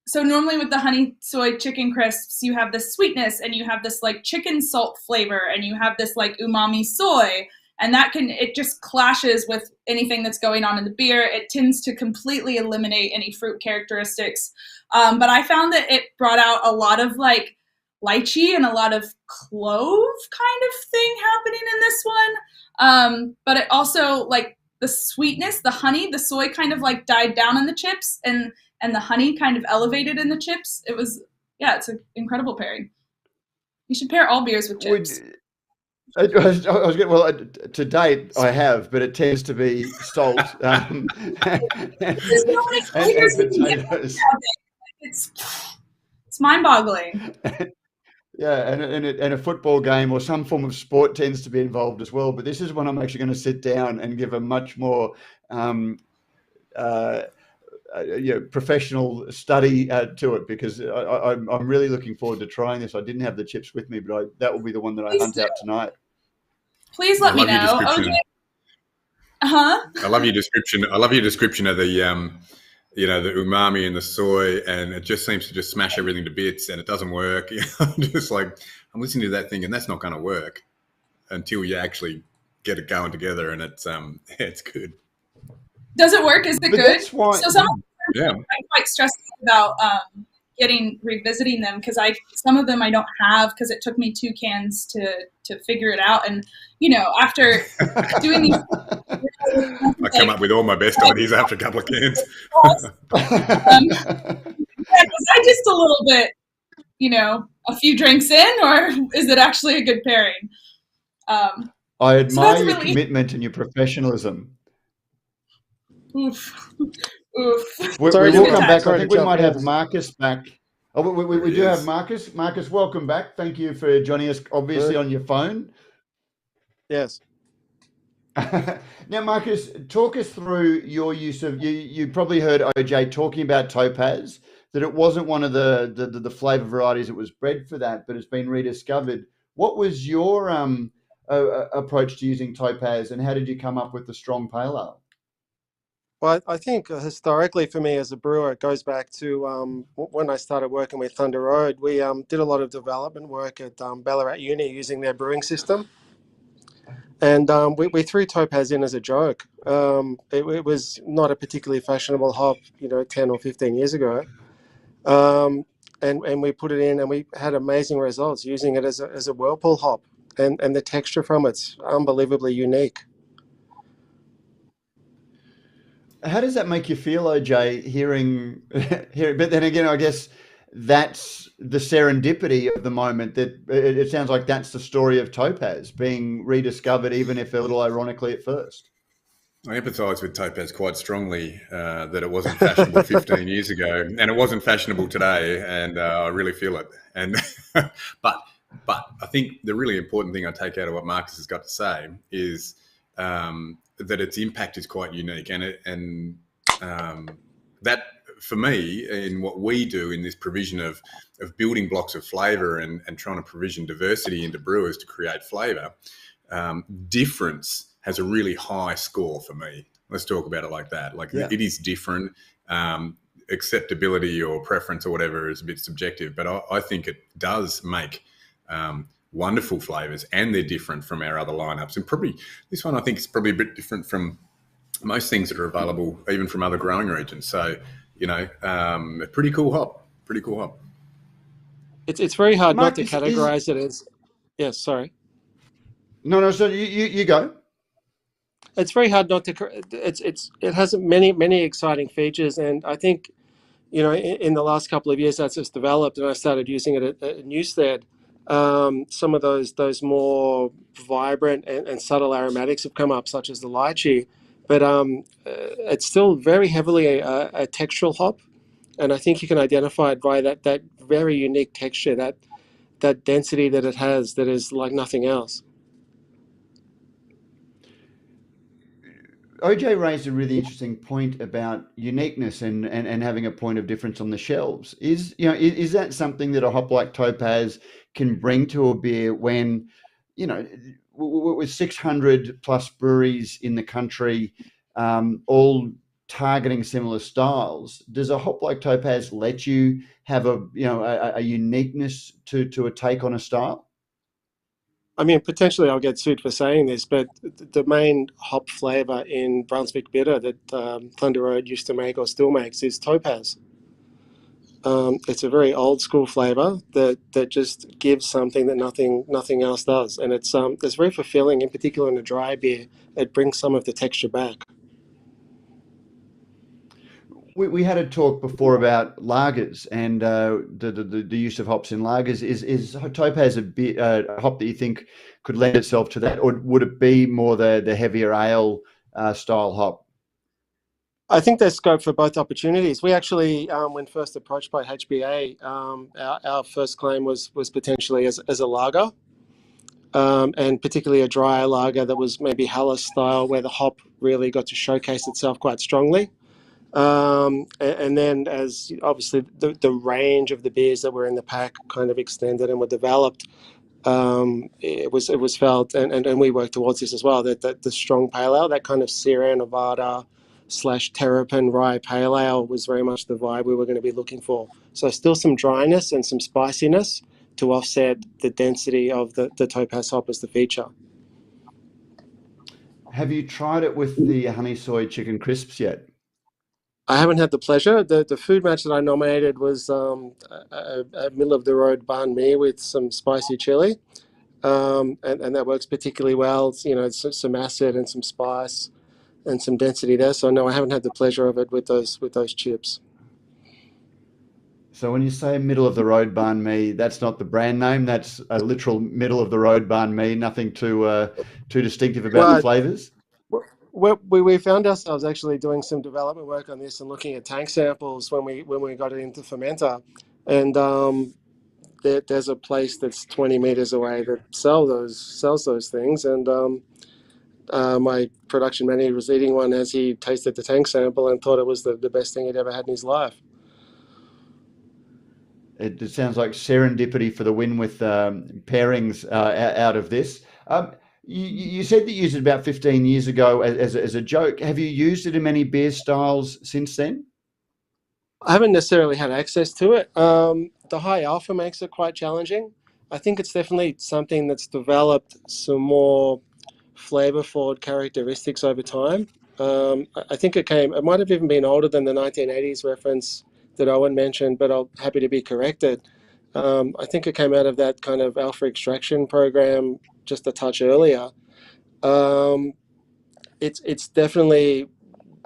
so normally with the honey soy chicken crisps, you have this sweetness and you have this like chicken salt flavor and you have this like umami soy, and it just clashes with anything that's going on in the beer. It tends to completely eliminate any fruit characteristics. But I found that it brought out a lot of like lychee and a lot of clove kind of thing happening in this one. But it also, like, the sweetness, the honey, the soy kind of like died down in the chips, and the honey kind of elevated in the chips. It's an incredible pairing. You should pair all beers with chips. To date, I have, but it tends to be salt. There's no many flavors you can get from it. It's mind-boggling. Yeah, and a football game or some form of sport tends to be involved as well. But this is one I'm actually going to sit down and give a much more professional study to it, because I'm really looking forward to trying this. I didn't have the chips with me, but that will be the one that I hunt out tonight. Please let me know. Okay. I love your description. I love your description of the the umami and the soy, and it just seems to just smash everything to bits, and it doesn't work. Just like, I'm listening to that thing, and that's not going to work until you actually get it going together, and it's good. Does it work? Is it good? That's why, so I'm quite stressed about revisiting them, because some of them I don't have, because it took me 2 cans to figure it out, and after doing these. I come up with all my best ideas after a couple of cans. Because I just a little bit a few drinks in, or is it actually a good pairing? I admire your really commitment and your professionalism. oof. Oof. We Sorry to will come interrupt. back. I Sorry to think we jump might have in. Marcus back. Oh, we There he do have is. Marcus. Marcus, welcome back. Thank you for joining us, obviously, Good. on your phone. Yes. Now, Marcus, talk us through your use of, you probably heard OJ talking about Topaz, that it wasn't one of the flavour varieties that was bred for that, but it's been rediscovered. What was your approach to using Topaz, and how did you come up with the strong pale ale? Well, I think historically for me as a brewer, it goes back to when I started working with Thunder Road. We did a lot of development work at Ballarat Uni using their brewing system. And we threw Topaz in as a joke. It was not a particularly fashionable hop, 10 or 15 years ago. And we put it in, and we had amazing results using it as a whirlpool hop. And the texture from it's unbelievably unique. How does that make you feel, OJ, hearing? But then again, I guess that's the serendipity of the moment. That it sounds like that's the story of Topaz being rediscovered, even if a little ironically at first. I empathise with Topaz quite strongly that it wasn't fashionable 15 years ago, and it wasn't fashionable today, and I really feel it. And but I think the really important thing I take out of what Marcus has got to say is that its impact is quite unique, and that for me, in what we do in this provision of building blocks of flavour and trying to provision diversity into brewers to create flavour, difference has a really high score for me. Let's talk about it like that. It is different. Acceptability or preference or whatever is a bit subjective, but I think it does make wonderful flavours, and they're different from our other lineups. And probably this one I think is probably a bit different from most things that are available, even from other growing regions. So, a pretty cool hop. It's very hard Marcus, not to categorize it as. Yes, sorry. No. So you go. It's very hard not to. It has many exciting features, and I think, in the last couple of years that's just developed, and I started using it at Newstead. Some of those more vibrant and subtle aromatics have come up, such as the lychee, but it's still very heavily a textural hop, and I think you can identify it by that very unique texture, that density that it has, that is like nothing else. OJ raised a really interesting point about uniqueness and having a point of difference on the shelves. Is that something that a hop like Topaz can bring to a beer when, with 600 plus breweries in the country, all targeting similar styles? Does a hop like Topaz let you have a uniqueness to a take on a style? I mean, potentially I'll get sued for saying this, but the main hop flavour in Brunswick Bitter that Thunder Road used to make or still makes is Topaz. It's a very old school flavour that just gives something that nothing else does, and it's very fulfilling, in particular in a dry beer. It brings some of the texture back. We had a talk before about lagers and the use of hops in lagers. Is Topaz a hop that you think could lend itself to that, or would it be more the heavier ale style hop? I think there's scope for both opportunities. We actually, when first approached by HBA, our first claim was potentially as a lager, and particularly a drier lager that was maybe Hallis style, where the hop really got to showcase itself quite strongly. And then as obviously the range of the beers that were in the pack kind of extended and were developed, it was felt, and we worked towards this as well, that the strong pale ale, that kind of Sierra Nevada / Terrapin rye pale ale, was very much the vibe we were going to be looking for. So still some dryness and some spiciness to offset the density of the Topaz hop as the feature. Have you tried it with the honey soy chicken crisps yet? I haven't had the pleasure. The food match that I nominated was a middle of the road banh mi with some spicy chili, and that works particularly well. It's some acid and some spice and some density there. So no, I haven't had the pleasure of it with those chips. So when you say middle of the road banh mi, that's not the brand name. That's a literal middle of the road banh mi. Nothing too distinctive about the flavors. We found ourselves actually doing some development work on this and looking at tank samples when we got it into fermenter, and there's a place that's 20 meters away that sells those things, and my production manager was eating one as he tasted the tank sample and thought it was the best thing he'd ever had in his life. It sounds like serendipity for the win with pairings out of this. You said that you used it about 15 years ago as a joke. Have you used it in many beer styles since then? I haven't necessarily had access to it. The high alpha makes it quite challenging. I think it's definitely something that's developed some more flavor-forward characteristics over time. I think it might have even been older than the 1980s reference that Owen mentioned, but I'm happy to be corrected. I think it came out of that kind of alpha extraction program just a touch earlier. It's definitely,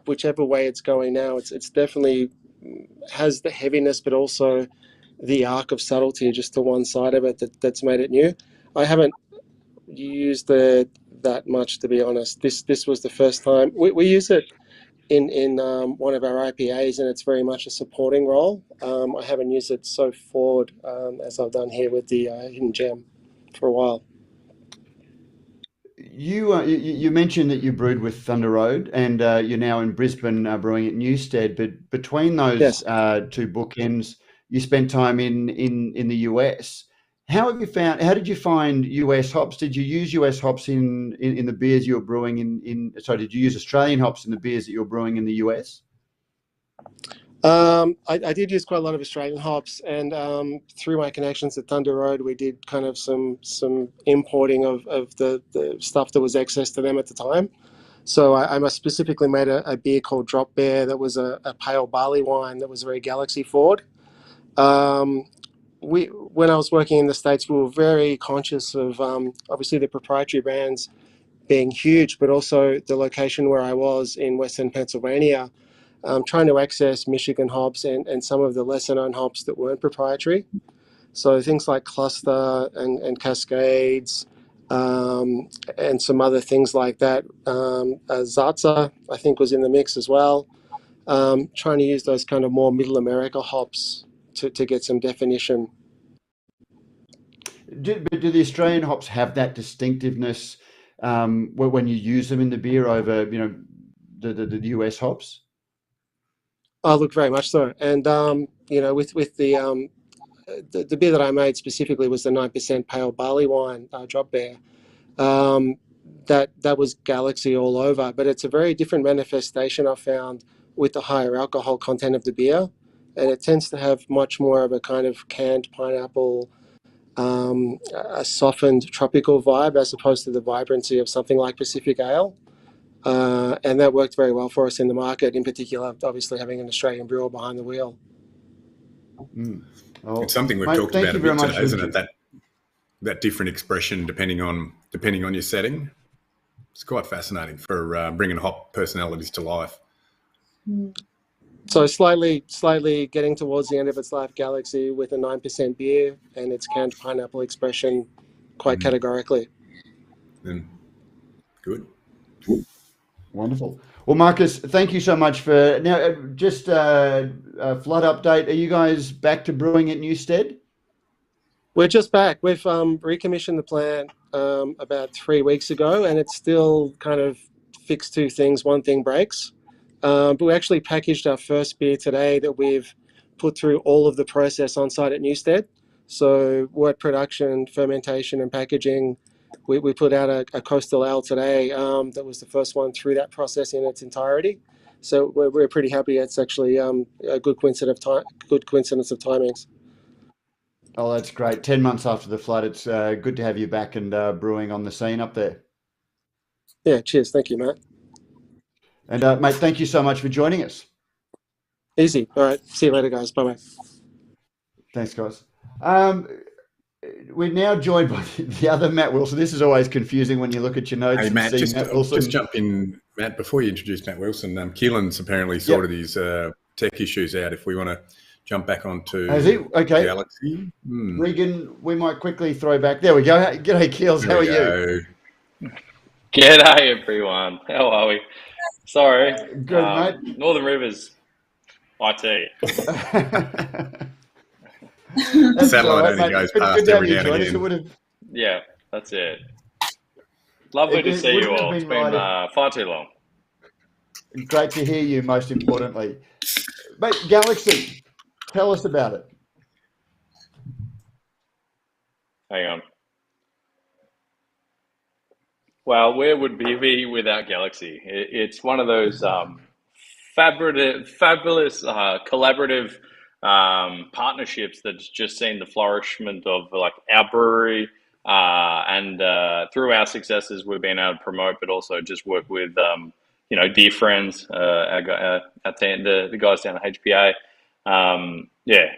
whichever way it's going now, it's definitely has the heaviness, but also the arc of subtlety just to one side of it that's made it new. I haven't used it that much, to be honest. This was the first time. We use it in one of our IPAs, and it's very much a supporting role. I haven't used it so forward as I've done here with the Hidden Gem for a while. You mentioned that you brewed with Thunder Road, and you're now in Brisbane brewing at Newstead. But between those two bookends, you spent time in the US. How did you find US hops? Did you use US hops in the beers you were brewing did you use Australian hops in the beers that you were brewing in the US? I did use quite a lot of Australian hops, and through my connections at Thunder Road, we did kind of some importing of the stuff that was excess to them at the time. So I specifically made a beer called Drop Bear that was a pale barley wine that was very galaxy forward. When I was working in the States, we were very conscious of obviously the proprietary brands being huge, but also the location where I was in Western Pennsylvania, trying to access Michigan hops and some of the lesser known hops that weren't proprietary. So things like Cluster and Cascades and some other things like that. Zaza, I think, was in the mix as well. Trying to use those kind of more Middle America hops to get some definition. Do the Australian hops have that distinctiveness when you use them in the beer over, the US hops? Oh, look, very much so. And with the beer that I made specifically was the 9% pale barley wine, Drop Bear. That was galaxy all over, but it's a very different manifestation I've found with the higher alcohol content of the beer, and it tends to have much more of a kind of canned pineapple, a softened tropical vibe as opposed to the vibrancy of something like Pacific Ale. And that worked very well for us in the market, in particular, obviously having an Australian brewer behind the wheel. Oh, it's something we've talked about a bit today, isn't it? That different expression depending on your setting. It's quite fascinating for bringing hop personalities to life. So slightly getting towards the end of its life, Galaxy with a 9% beer and its canned pineapple expression quite categorically. Good. Wonderful. Well, Marcus, thank you so much for now. Just a flood update. Are you guys back to brewing at Newstead? We're just back. We've recommissioned the plant about 3 weeks ago, and it's still kind of fixed two things. One thing breaks. But we actually packaged our first beer today that we've put through all of the process on site at Newstead. So wort production, fermentation, and packaging. We put out a Coastal Ale today that was the first one through that process in its entirety. So we're pretty happy. It's actually a good coincidence of timings. Oh, that's great. 10 months after the flood, it's good to have you back and brewing on the scene up there. Yeah, cheers. Thank you, Matt. And mate, thank you so much for joining us. Easy. All right. See you later, guys. Bye-bye. Thanks, guys. We're now joined by the other Matt Wilson. This is always confusing when you look at your notes. Hey, Matt, and see Matt Wilson. Just jump in, Matt, before you introduce Matt Wilson. Keelan's apparently sorted his tech issues out. If we want to jump back onto Has he? Okay. Galaxy. Regan, we might quickly throw back. There we go. G'day, Keels. How are you? G'day, everyone. How are we? Sorry. Good, mate. Northern Rivers, IT. Satellite only goes past every now and again. Yeah, that's it. Lovely to see you all. It's been far too long. Great to hear you, most importantly. Mate, Galaxy, tell us about it. Hang on. Well, where would we be without Galaxy? It's one of those fabulous collaborative partnerships that's just seen the flourishment of like our brewery, and through our successes, we've been able to promote, but also just work with dear friends, the guys down at HPA.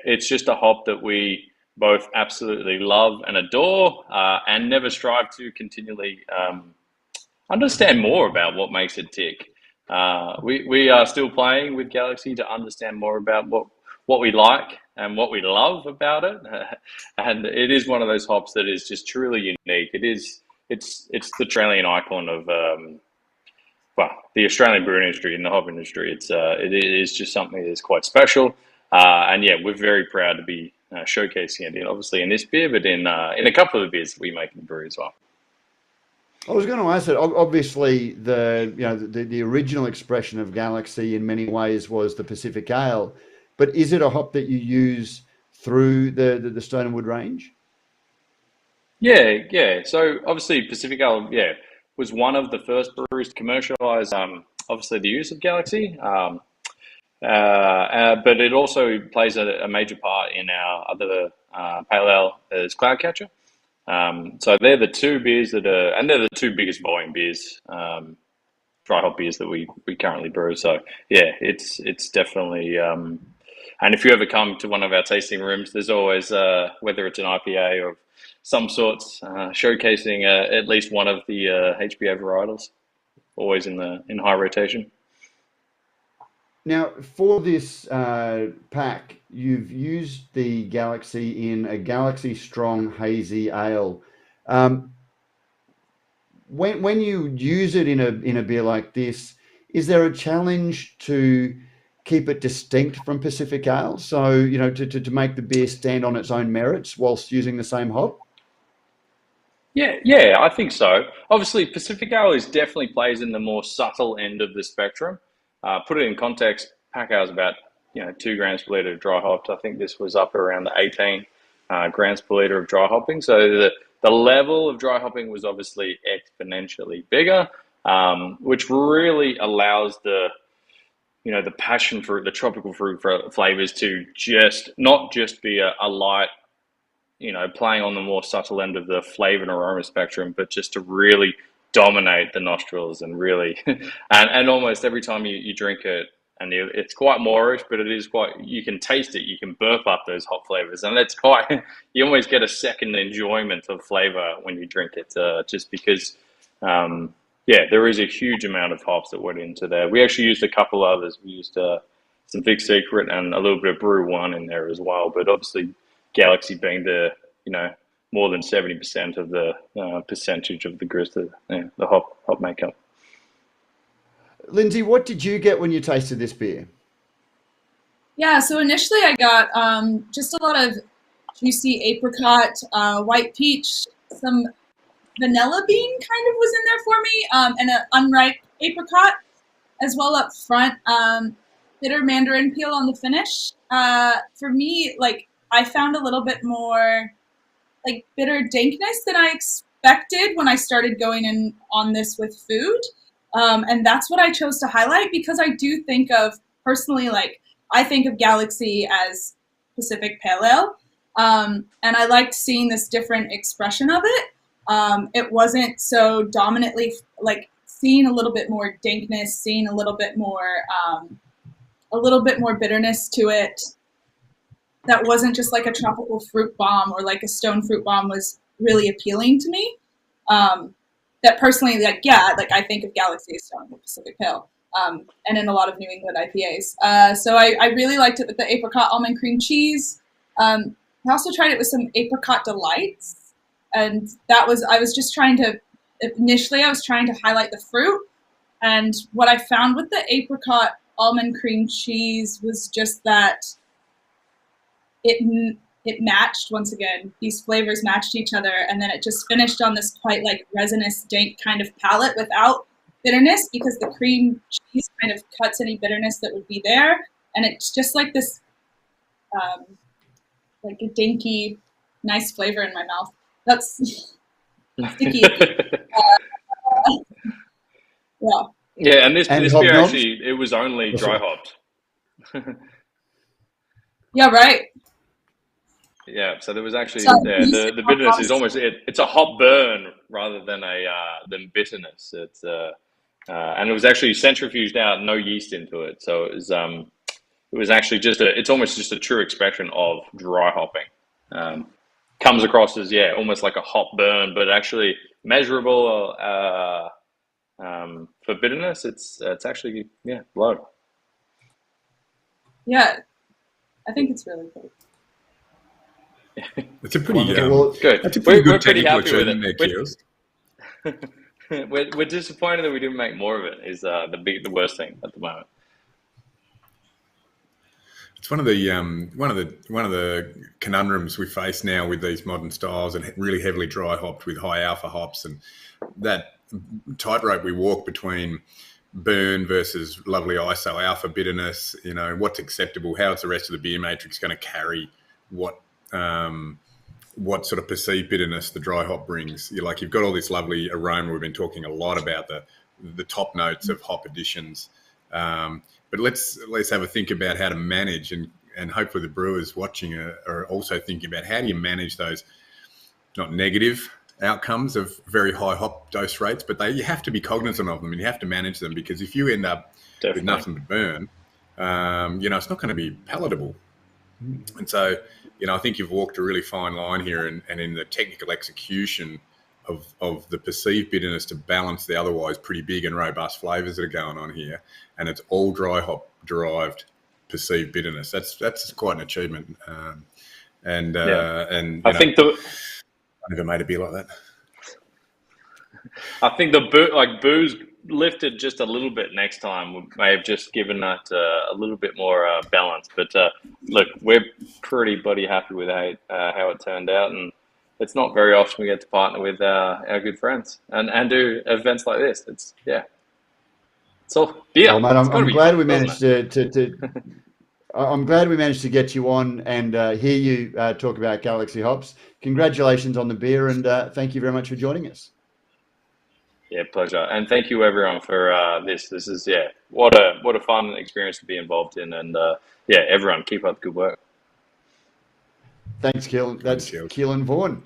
It's just a hop that we both absolutely love and adore, and never strive to continually understand more about what makes it tick. We are still playing with Galaxy to understand more about what we like and what we love about it, and it is one of those hops that is just truly unique. It's the Australian icon of the Australian brewing industry and the hop industry. It is just something that's quite special, and we're very proud to be showcasing it, obviously in this beer, but in a couple of the beers that we make in the brewery as well. I was going to ask that. Obviously, the original expression of Galaxy in many ways was the Pacific Ale, but is it a hop that you use through the Stone and Wood range? Yeah. So obviously, Pacific Ale, was one of the first breweries to commercialize, obviously the use of Galaxy, but it also plays a major part in our other pale ale as Cloudcatcher. So they're the two beers they're the two biggest volume beers, dry hop beers that we currently brew. So it's definitely, and if you ever come to one of our tasting rooms, there's always, whether it's an IPA or some sorts, showcasing at least one of the HPA varietals, always in high rotation. Now, for this pack, you've used the Galaxy in a Galaxy Strong Hazy Ale. When you use it in a beer like this, is there a challenge to keep it distinct from Pacific Ale? So, to make the beer stand on its own merits whilst using the same hop? Yeah, I think so. Obviously, Pacific Ale definitely plays in the more subtle end of the spectrum. Put it in context, pack ale is about 2 grams per litre of dry hopped. I think this was up around the 18 grams per litre of dry hopping. So the level of dry hopping was obviously exponentially bigger, which really allows the passion fruit, the tropical fruit flavors to not just be a light, playing on the more subtle end of the flavor and aroma spectrum, but just to really dominate the nostrils and really, and almost every time you drink it, and it's quite moreish, but it is you can taste it, you can burp up those hop flavors, and it's you always get a second enjoyment of flavor when you drink it, just because, there is a huge amount of hops that went into there. We actually used a couple others. We used some Big Secret and a little bit of Brew One in there as well, but obviously Galaxy being the, more than 70% of the percentage of the grist, the hop makeup. Lindsay, what did you get when you tasted this beer? Yeah, so initially I got just a lot of juicy apricot, white peach, some vanilla bean kind of was in there for me, and an unripe apricot as well up front. Bitter mandarin peel on the finish. For me, I found a little bit more bitter dankness than I expected when I started going in on this with food. And that's what I chose to highlight, because I do think of, personally, I think of Galaxy as Pacific Pale Ale. And I liked seeing this different expression of it. It wasn't so dominantly, seeing a little bit more dankness, seeing a little bit more bitterness to it. That wasn't just like a tropical fruit bomb or like a stone fruit bomb was really appealing to me. That personally, I think of Galaxy as Stone Pacific Pale. and in a lot of New England IPAs. So I really liked it with the apricot almond cream cheese. I also tried it with some apricot delights, and I was just trying to highlight the fruit. And what I found with the apricot almond cream cheese was just that it matched, once again, these flavors matched each other, and then it just finished on this quite like resinous, dank kind of palate without bitterness, because the cream cheese kind of cuts any bitterness that would be there, and it's just like this like a dinky, nice flavor in my mouth. That's sticky. Yeah. Yeah, and this beer hobnobs? actually, it was only dry hopped. Yeah, right. Yeah, so there was actually So the bitterness is almost it's a hop burn rather than than bitterness. It's and it was actually centrifuged out, no yeast into it, so it was actually it's almost just a true expression of dry hopping. Comes across as almost like a hop burn, but actually measurable for bitterness. It's actually low. Yeah, I think it's really cool. It's a pretty good. That's a pretty We're good pretty technical happy with achievement there, Keels. We're disappointed that we didn't make more of it. Is the worst thing at the moment. It's one of the conundrums we face now with these modern styles, and really heavily dry hopped with high alpha hops, and that tightrope we walk between burn versus lovely ISO alpha bitterness. You know, what's acceptable? How is the rest of the beer matrix going to carry what sort of perceived bitterness the dry hop brings? You've got all this lovely aroma. We've been talking a lot about the top notes of hop additions. But let's have a think about how to manage, and hopefully the brewers watching are also thinking about how do you manage those not negative outcomes of very high hop dose rates, but you have to be cognizant of them, and you have to manage them, because if you end up with nothing but burn, it's not going to be palatable. And so, I think you've walked a really fine line here, and in the technical execution of the perceived bitterness to balance the otherwise pretty big and robust flavours that are going on here, and it's all dry hop derived perceived bitterness. That's quite an achievement. And I think I've never made a beer like that. I think booze lifted just a little bit next time. We may have just given that a little bit more balance. But look, we're pretty bloody happy with how it turned out, and it's not very often we get to partner with our good friends and do events like this. It's all beer. Well, mate, I'm glad we managed to I'm glad we managed to get you on and hear you talk about Galaxy hops. Congratulations on the beer, and thank you very much for joining us. Yeah, pleasure. And thank you everyone for this. This is what a fun experience to be involved in, and everyone keep up the good work. Thanks, Keelan. That's Keelan Vaughan.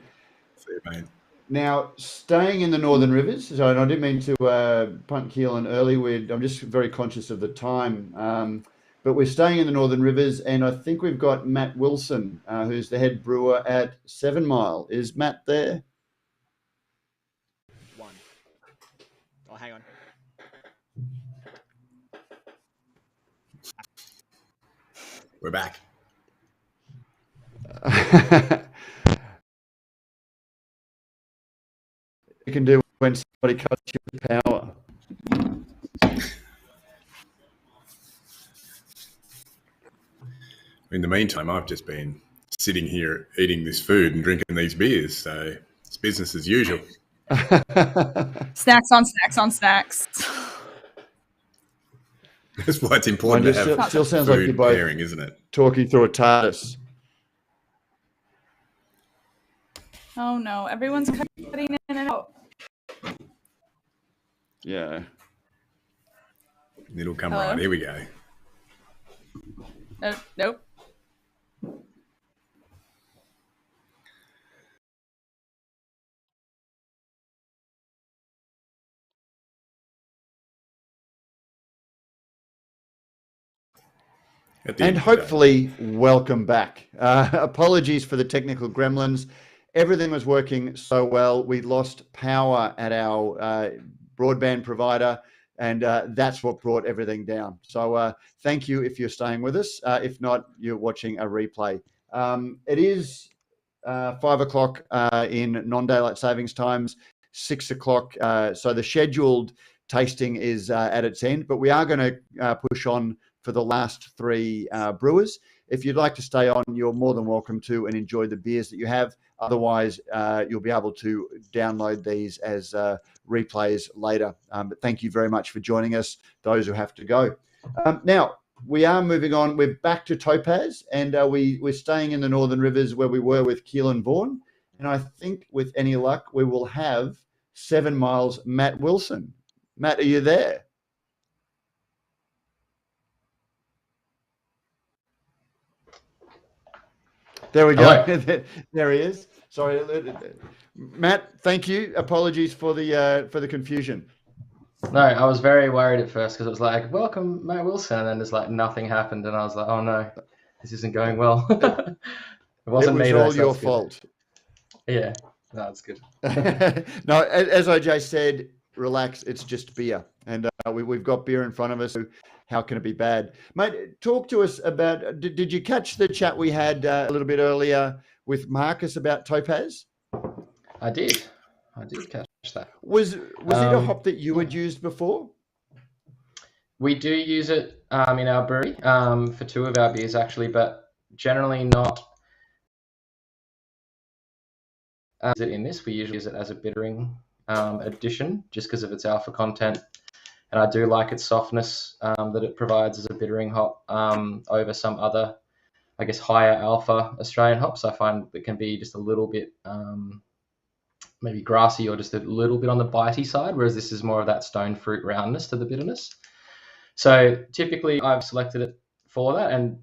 See you, mate. Now, staying in the Northern Rivers, so I didn't mean to punt Keelan early. I'm just very conscious of the time. But we're staying in the Northern Rivers, and I think we've got Matt Wilson, who's the head brewer at 7 Mile. Is Matt there? One. Oh, hang on. We're back. You can do when somebody cuts your power. In the meantime, I've just been sitting here eating this food and drinking these beers, so it's business as usual. Snacks on snacks on snacks. That's why it's important to have still sounds like you're both pairing, isn't it? Talking through a TARDIS. Oh no, everyone's cutting in and out. Yeah. It'll come Hello? right. Here we go. Nope. And hopefully, welcome back. Apologies for the technical gremlins. Everything was working so well. We lost power at our broadband provider. And that's what brought everything down. So thank you if you're staying with us. If not, you're watching a replay. It is 5 o'clock in non-daylight savings times, 6 o'clock. So the scheduled tasting is at its end, but we are going to push on for the last three brewers. If you'd like to stay on, you're more than welcome to and enjoy the beers that you have. Otherwise, you'll be able to download these as replays later. But thank you very much for joining us, those who have to go. Now, we are moving on. We're back to Topaz, and we're staying in the Northern Rivers where we were with Keelan Vaughan. And I think with any luck, we will have 7 Miles Matt Wilson. Matt, are you there? There we go. There he is. Sorry, Matt. Thank you. Apologies for the confusion. No, I was very worried at first because it was like, "Welcome, Matt Wilson," and then there's like nothing happened, and I was like, "Oh no, this isn't going well." It wasn't me. It was all your fault. Yeah, no, it's good. No, as OJ said, relax. It's just beer, and we've got beer in front of us. So how can it be bad, mate? Talk to us about. Did you catch the chat we had a little bit earlier with Marcus about Topaz? I did catch that. Was it a hop that you had used before? We do use it in our brewery for 2 of our beers actually, but generally not use it in this. We usually use it as a bittering addition just because of its alpha content. And I do like its softness that it provides as a bittering hop over some other, I guess, higher alpha Australian hops. I find it can be just a little bit maybe grassy or just a little bit on the bitey side, whereas this is more of that stone fruit roundness to the bitterness. So typically I've selected it for that, and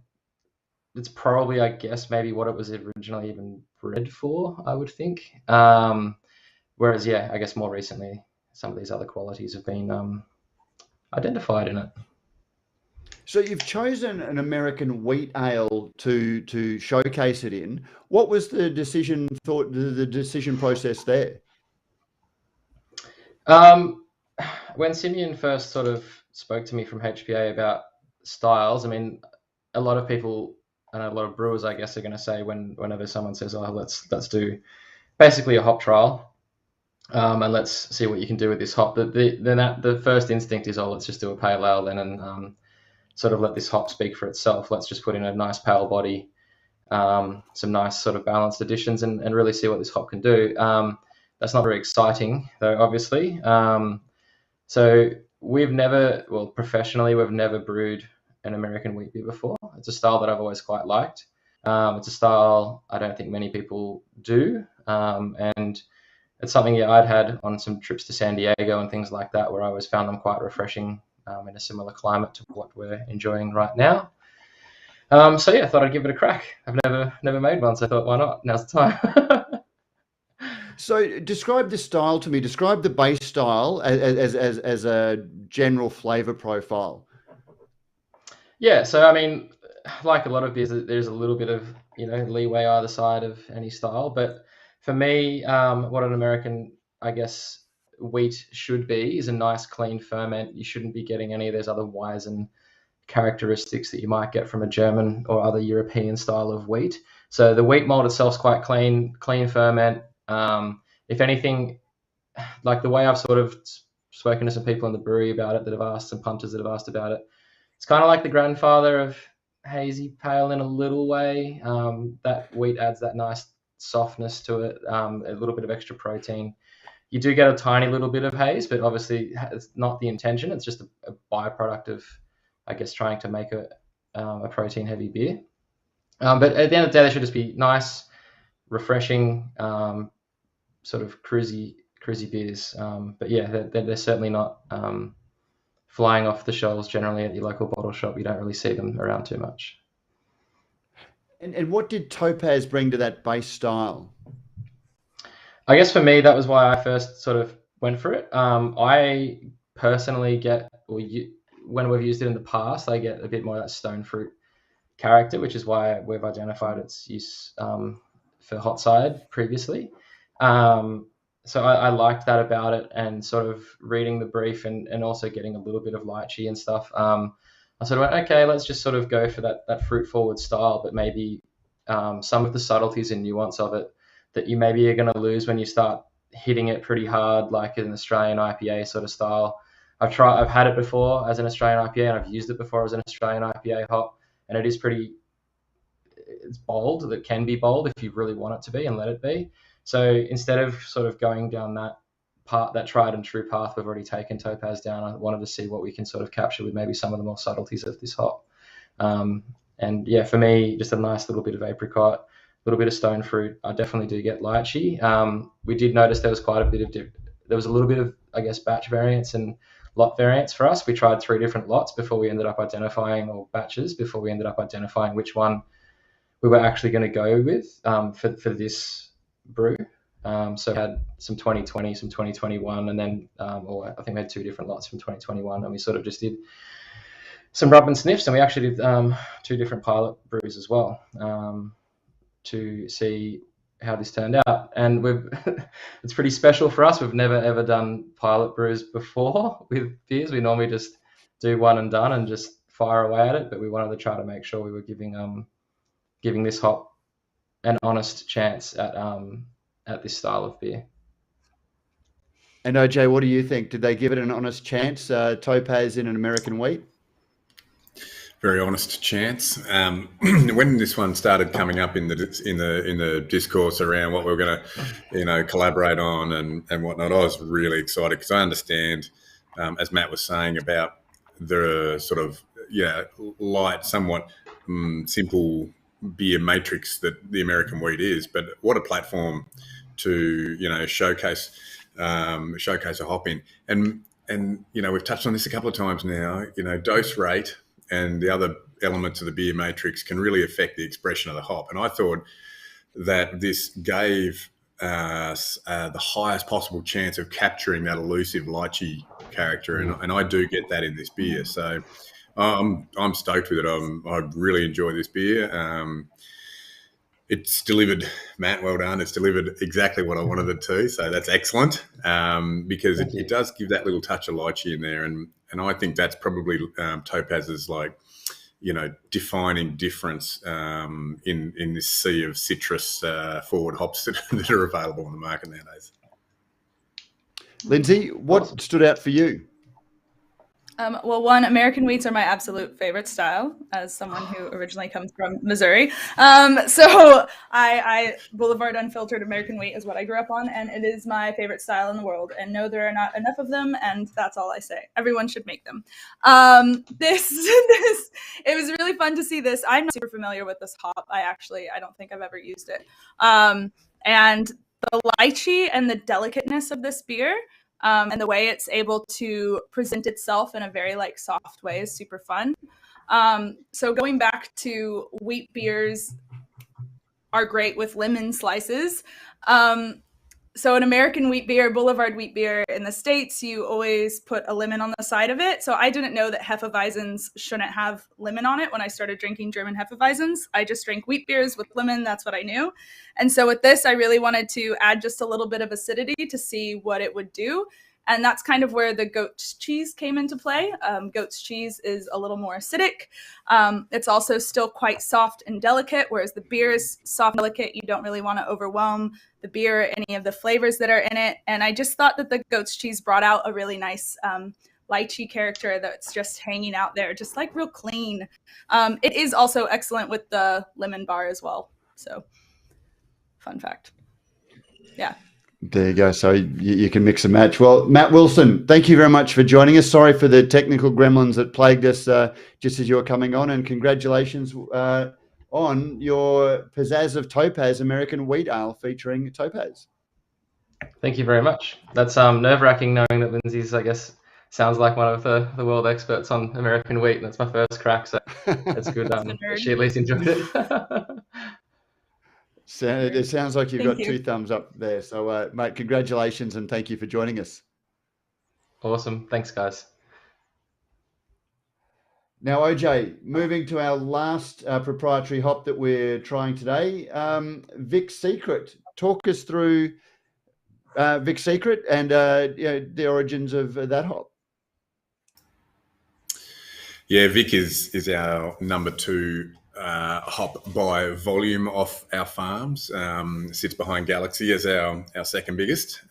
it's probably, I guess, maybe what it was originally even bred for, I would think. Whereas, yeah, I guess more recently, some of these other qualities have been identified in it. So you've chosen an American wheat ale to showcase it in. What was the decision process there? When Simeon first sort of spoke to me from HPA about styles, I mean, a lot of people and a lot of brewers, I guess, are going to say whenever someone says, "Oh, let's do basically a hop trial, and let's see what you can do with this hop." The first instinct is, "Oh, let's just do a pale ale then, and sort of let this hop speak for itself. Let's just put in a nice pale body, some nice sort of balanced additions, and really see what this hop can do." That's not very exciting, though, obviously. So professionally, we've never brewed an American wheat beer before. It's a style that I've always quite liked. It's a style I don't think many people do, and it's something I'd had on some trips to San Diego and things like that, where I always found them quite refreshing in a similar climate to what we're enjoying right now. So yeah, I thought I'd give it a crack. I've never made one, so I thought, why not? Now's the time. So describe the style to me. Describe the base style as a general flavor profile. Yeah, so I mean, like a lot of beers, there's a little bit of leeway either side of any style. But for me, what an American, I guess, wheat should be is a nice clean ferment. You shouldn't be getting any of those other Weizen characteristics that you might get from a German or other European style of wheat. So the wheat malt itself is quite clean ferment. If anything, like the way I've sort of spoken to some people in the brewery about it that have asked, some punters that have asked about it, it's kind of like the grandfather of hazy pale in a little way. That wheat adds that nice softness to it, a little bit of extra protein. You do get a tiny little bit of haze, but obviously it's not the intention. It's just a byproduct of, I guess, trying to make a protein-heavy beer. But at the end of the day, they should just be nice, refreshing, sort of cruisy beers. But yeah, they're certainly not flying off the shelves generally at your local bottle shop. You don't really see them around too much. And what did Topaz bring to that base style? I guess for me, that was why I first sort of went for it. I personally get, when we've used it in the past, I get a bit more of that stone fruit character, which is why we've identified its use for hot side previously. so I liked that about it, and sort of reading the brief and also getting a little bit of lychee and stuff. I sort of went, okay, let's just sort of go for that fruit forward style, but maybe some of the subtleties and nuance of it that you maybe are going to lose when you start hitting it pretty hard, like an Australian IPA sort of style. I've had it before as an Australian IPA, and I've used it before as an Australian IPA hop, and it is it's bold. That can be bold if you really want it to be and let it be. So instead of sort of going down that tried and true path we've already taken Topaz down, I wanted to see what we can sort of capture with maybe some of the more subtleties of this hop. And yeah, for me, just a nice little bit of apricot, a little bit of stone fruit. I definitely do get lychee. We did notice there was quite a bit of there was a little bit of, I guess, batch variance and lot variance for us. We tried 3 different lots before we ended up identifying, or batches before we ended up identifying which one we were actually going to go with for this brew. So we had some 2020, some 2021, and then, or I think we had 2 different lots from 2021, and we sort of just did some rub and sniffs, and we actually did 2 different pilot brews as well to see how this turned out. And it's pretty special for us. We've never ever done pilot brews before with beers. We normally just do one and done and just fire away at it, but we wanted to try to make sure we were giving this hop an honest chance at this style of beer. And OJ, what do you think? Did they give it an honest chance? Topaz in an American wheat? Very honest chance. When this one started coming up in the discourse around what we were going to, collaborate on and whatnot, I was really excited because I understand, as Matt was saying, about the sort of light, somewhat simple beer matrix that the American wheat is, but what a platform to showcase a hop in, and we've touched on this a couple of times now. Dose rate and the other elements of the beer matrix can really affect the expression of the hop, and I thought that this gave us the highest possible chance of capturing that elusive lychee character, and I do get that in this beer. So I'm stoked with it. I really enjoy this beer. It's delivered, Matt, well done. It's delivered exactly what I wanted it to, so that's excellent, because it does give that little touch of lychee in there, and I think that's probably Topaz's defining difference in this sea of citrus forward hops that are available on the market nowadays. Lindsay, what stood out for you? Well, one, American wheats are my absolute favorite style as someone who originally comes from Missouri. So I Boulevard Unfiltered American wheat is what I grew up on, and it is my favorite style in the world. And no, there are not enough of them, and that's all I say. Everyone should make them. It was really fun to see this. I'm not super familiar with this hop. I don't think I've ever used it. And the lychee and the delicateness of this beer, and the way it's able to present itself in a very soft way is super fun. So going back to wheat beers are great with lemon slices. So an American wheat beer, Boulevard wheat beer in the States, you always put a lemon on the side of it. So I didn't know that Hefeweizens shouldn't have lemon on it when I started drinking German Hefeweizens. I just drank wheat beers with lemon. That's what I knew. And so with this, I really wanted to add just a little bit of acidity to see what it would do. And that's kind of where the goat's cheese came into play. Goat's cheese is a little more acidic. It's also still quite soft and delicate, whereas the beer is soft and delicate. You don't really want to overwhelm the beer or any of the flavors that are in it. And I just thought that the goat's cheese brought out a really nice lychee character that's just hanging out there, just real clean. It is also excellent with the lemon bar as well. So, fun fact. Yeah. There you go. So you can mix and match. Well, Matt Wilson, thank you very much for joining us. Sorry for the technical gremlins that plagued us just as you were coming on, and congratulations on your pizzazz of Topaz American Wheat Ale featuring Topaz. Thank you very much. That's nerve-wracking knowing that Lindsay's, I guess, sounds like one of the world experts on American wheat, and that's my first crack, so it's good. She at least enjoyed it. So it sounds like you've got Thank you. 2 thumbs up there. So, mate, congratulations and thank you for joining us. Awesome. Thanks, guys. Now, OJ, moving to our last proprietary hop that we're trying today, Vic's Secret. Talk us through Vic Secret and the origins of that hop. Yeah, Vic is our number 2 hop by volume off our farms. Sits behind Galaxy as our second biggest.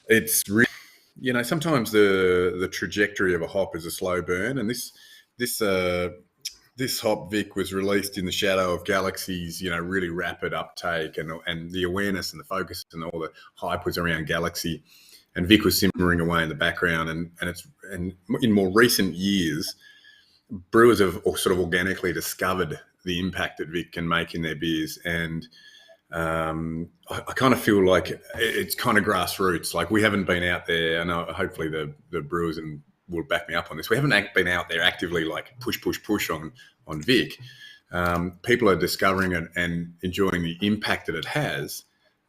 It's really, sometimes the trajectory of a hop is a slow burn, and this hop Vic was released in the shadow of Galaxy's really rapid uptake, and the awareness and the focus and all the hype was around Galaxy, and Vic was simmering away in the background, and in more recent years, brewers have sort of organically discovered the impact that Vic can make in their beers, and I kind of feel like it's kind of grassroots. Like, we haven't been out there, and hopefully the brewers will back me up on this. We haven't been out there actively like push on Vic. People are discovering it and enjoying the impact that it has,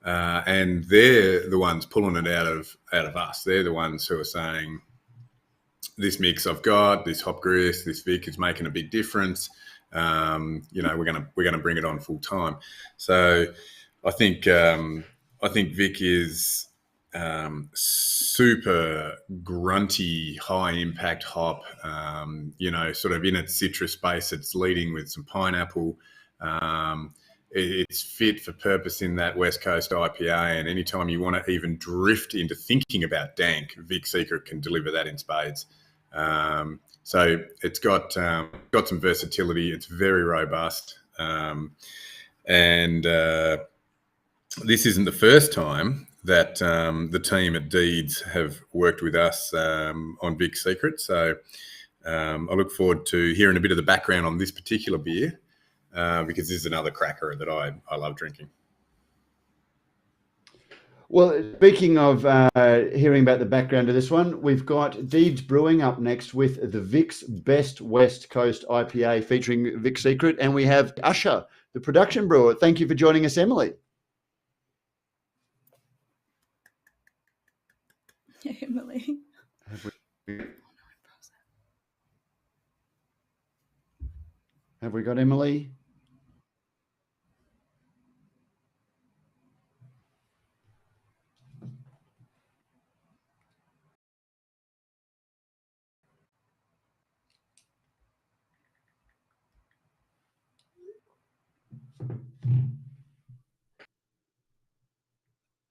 and they're the ones pulling it out of us. They're the ones who are saying, this mix I've got, this hop grist, this Vic is making a big difference. We're gonna bring it on full time. So I think Vic is super grunty, high impact hop. Sort of in its citrus space, it's leading with some pineapple. It's fit for purpose in that West Coast IPA, and anytime you want to even drift into thinking about dank, Vic Secret can deliver that in spades. So it's got some versatility. It's very robust, and this isn't the first time that the team at Deeds have worked with us on Vic Secret. So I look forward to hearing a bit of the background on this particular beer, because this is another cracker that I love drinking. Well, speaking of hearing about the background of this one, we've got Deeds Brewing up next with the Vic's Best West Coast IPA featuring Vic Secret, and we have Usher, the production brewer. Thank you for joining us, Emily. Emily. Have we got Emily?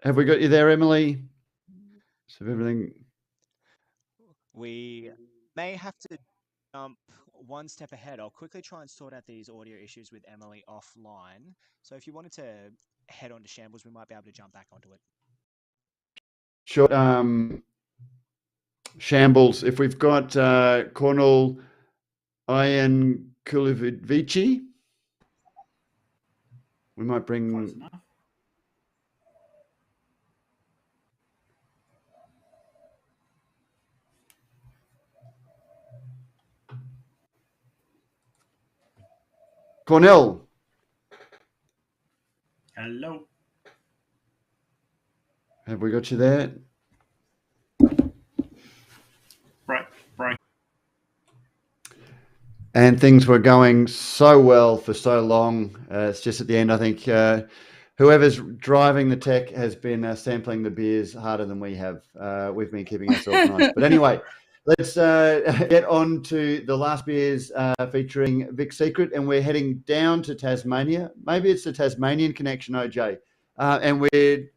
Have we got you there, Emily? So everything. We may have to jump one step ahead. I'll quickly try and sort out these audio issues with Emily offline. So if you wanted to head on to Shambles, we might be able to jump back onto it. Sure. Shambles. If we've got Cornel Ian Kulivici, we might bring. Cornel. Hello. Have we got you there? Right. And things were going so well for so long. It's just at the end, I think whoever's driving the tech has been sampling the beers harder than we have. We've been keeping ourselves nice. But anyway, let's get on to the last beers featuring Vic Secret, and we're heading down to Tasmania. Maybe it's the Tasmanian connection, OJ. And we're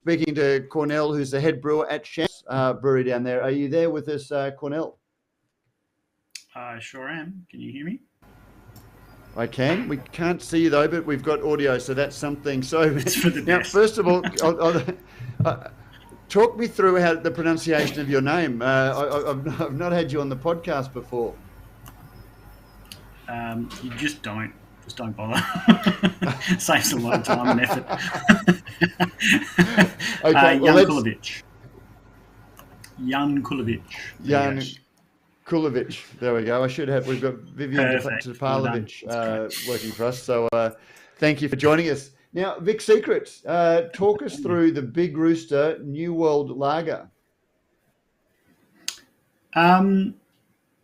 speaking to Cornel, who's the head brewer at Shams Brewery down there. Are you there with us, Cornel? I sure am. Can you hear me? I can. We can't see you though, but we've got audio, so that's something. So it's for the now, best. First of all, talk me through how the pronunciation of your name. I've not had you on the podcast before. You just don't bother. Saves a lot of time and effort. Okay, Jan Kulovic. Jan Kulovic. Jan Kulovic. There we go. We've got Vivian Topalovic working for us. So thank you for joining us. Now, Vic Secret, talk us through the Big Rooster New World Lager.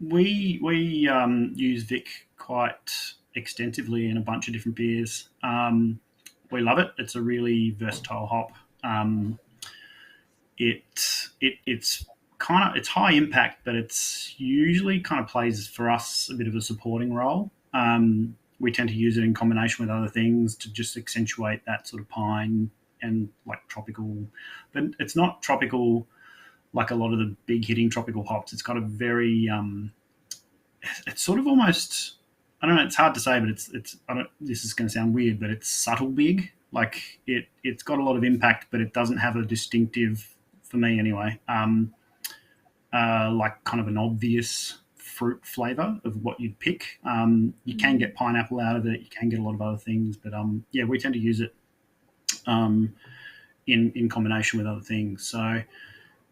We use Vic quite extensively in a bunch of different beers. we love it. It's a really versatile hop. It's high impact, but it's usually kind of plays for us a bit of a supporting role. We tend to use it in combination with other things to just accentuate that sort of pine and like tropical, but it's not tropical like a lot of the big hitting tropical hops. It's got a very, it's sort of almost, I don't know, it's hard to say, but this is going to sound weird, but it's subtle big. Like it's got a lot of impact, but it doesn't have a distinctive, for me anyway, like kind of an obvious fruit flavor of what you'd pick. You can get pineapple out of it. You can get a lot of other things, but yeah, we tend to use it in combination with other things. So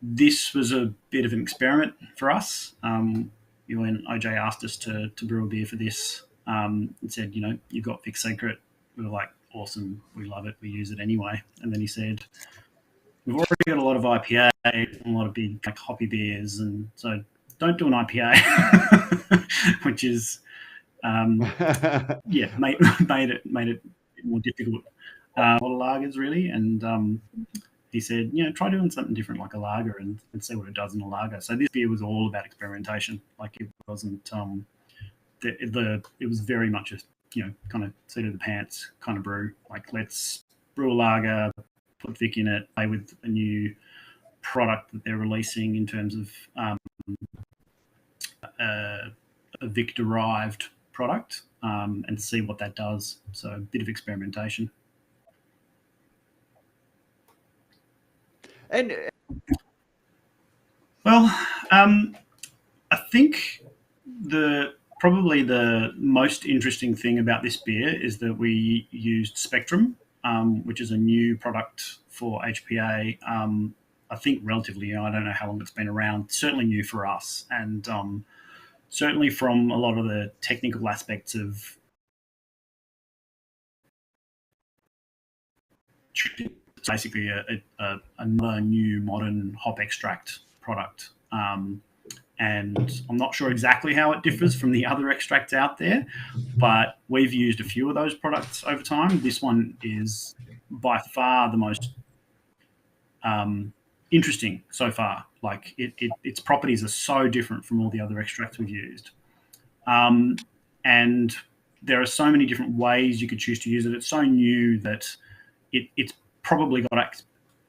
this was a bit of an experiment for us. When OJ asked us to brew a beer for this, and said, you've got Vic Secret. We were like, awesome, we love it, we use it anyway. And then he said, we've already got a lot of IPA and a lot of big like hoppy beers, and so don't do an IPA, which is made it more difficult. A lot of lagers really, and he said, try doing something different like a lager and see what it does in a lager. So this beer was all about experimentation. Like it wasn't it was very much a kind of seat of the pants kind of brew. Like let's brew a lager, put Vic in it, play with a new product that they're releasing in terms of a Vic derived product, and see what that does. So a bit of experimentation. And well, I think probably the most interesting thing about this beer is that we used Spectrum, which is a new product for HPA. I think relatively, I don't know how long it's been around, certainly new for us. And certainly from a lot of the technical aspects of basically another new modern hop extract product. And I'm not sure exactly how it differs from the other extracts out there, but we've used a few of those products over time. This one is by far the most interesting so far. Like its properties are so different from all the other extracts we've used. And there are so many different ways you could choose to use it. It's so new that it's probably got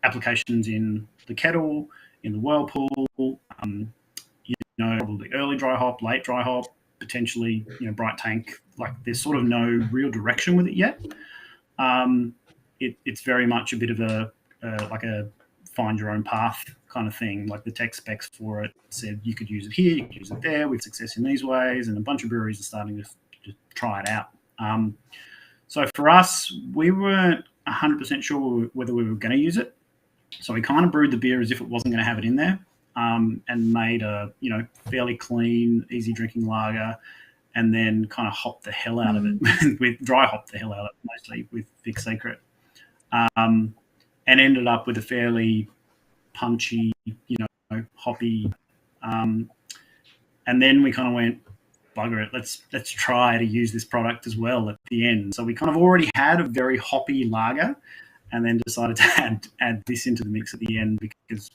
applications in the kettle, in the whirlpool, probably early dry hop, late dry hop, potentially, bright tank. Like there's sort of no real direction with it yet. It's very much a bit of a find your own path kind of thing. Like the tech specs for it said you could use it here, you could use it there with success in these ways, and a bunch of breweries are starting to try it out. So for us, we weren't 100% sure whether we were going to use it. So we kind of brewed the beer as if it wasn't going to have it in there, and made a fairly clean, easy drinking lager, and then kind of hopped the hell out of it with dry hopped the hell out of it mostly with Vic Secret, and ended up with a fairly punchy, hoppy, and then we kind of went, bugger it, let's try to use this product as well at the end. So we kind of already had a very hoppy lager, and then decided to add this into the mix at the end because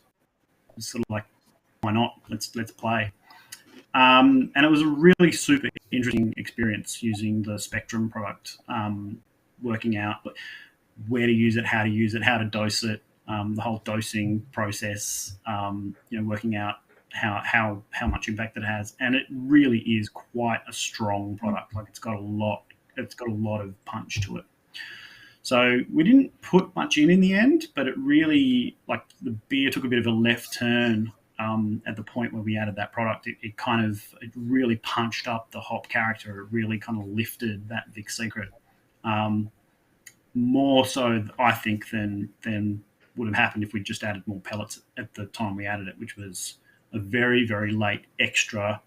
it's sort of like, why not? Let's play. And it was a really super interesting experience using the Spectrum product, working out where to use it, how to dose it, the whole dosing process, working out how much impact it has. And it really is quite a strong product. Like it's got a lot of punch to it. So we didn't put much in the end, but it really, like the beer took a bit of a left turn at the point where we added that product. It really punched up the hop character. It really kind of lifted that Vic Secret. More so, I think, than would have happened if we just added more pellets at the time we added it, which was a very, very late extra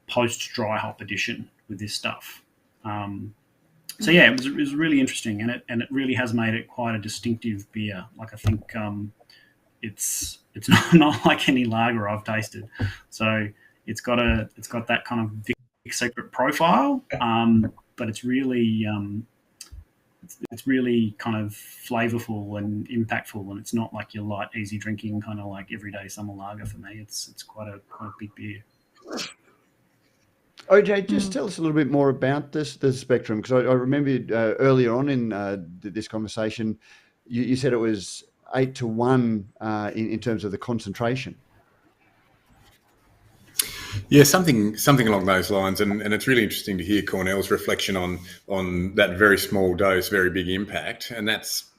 post-dry hop addition with this stuff. So yeah, it was really interesting, and it really has made it quite a distinctive beer. Like I think it's not like any lager I've tasted. So it's got that kind of Vic Secret profile, but it's really it's really kind of flavorful and impactful, and it's not like your light, easy drinking kind of like everyday summer lager for me. It's quite a big beer. OJ, just tell us a little bit more about the spectrum, because I remember earlier on in this conversation, you said it was 8-1 in terms of the concentration. Yeah, something along those lines, and it's really interesting to hear Cornell's reflection on that very small dose, very big impact, and that's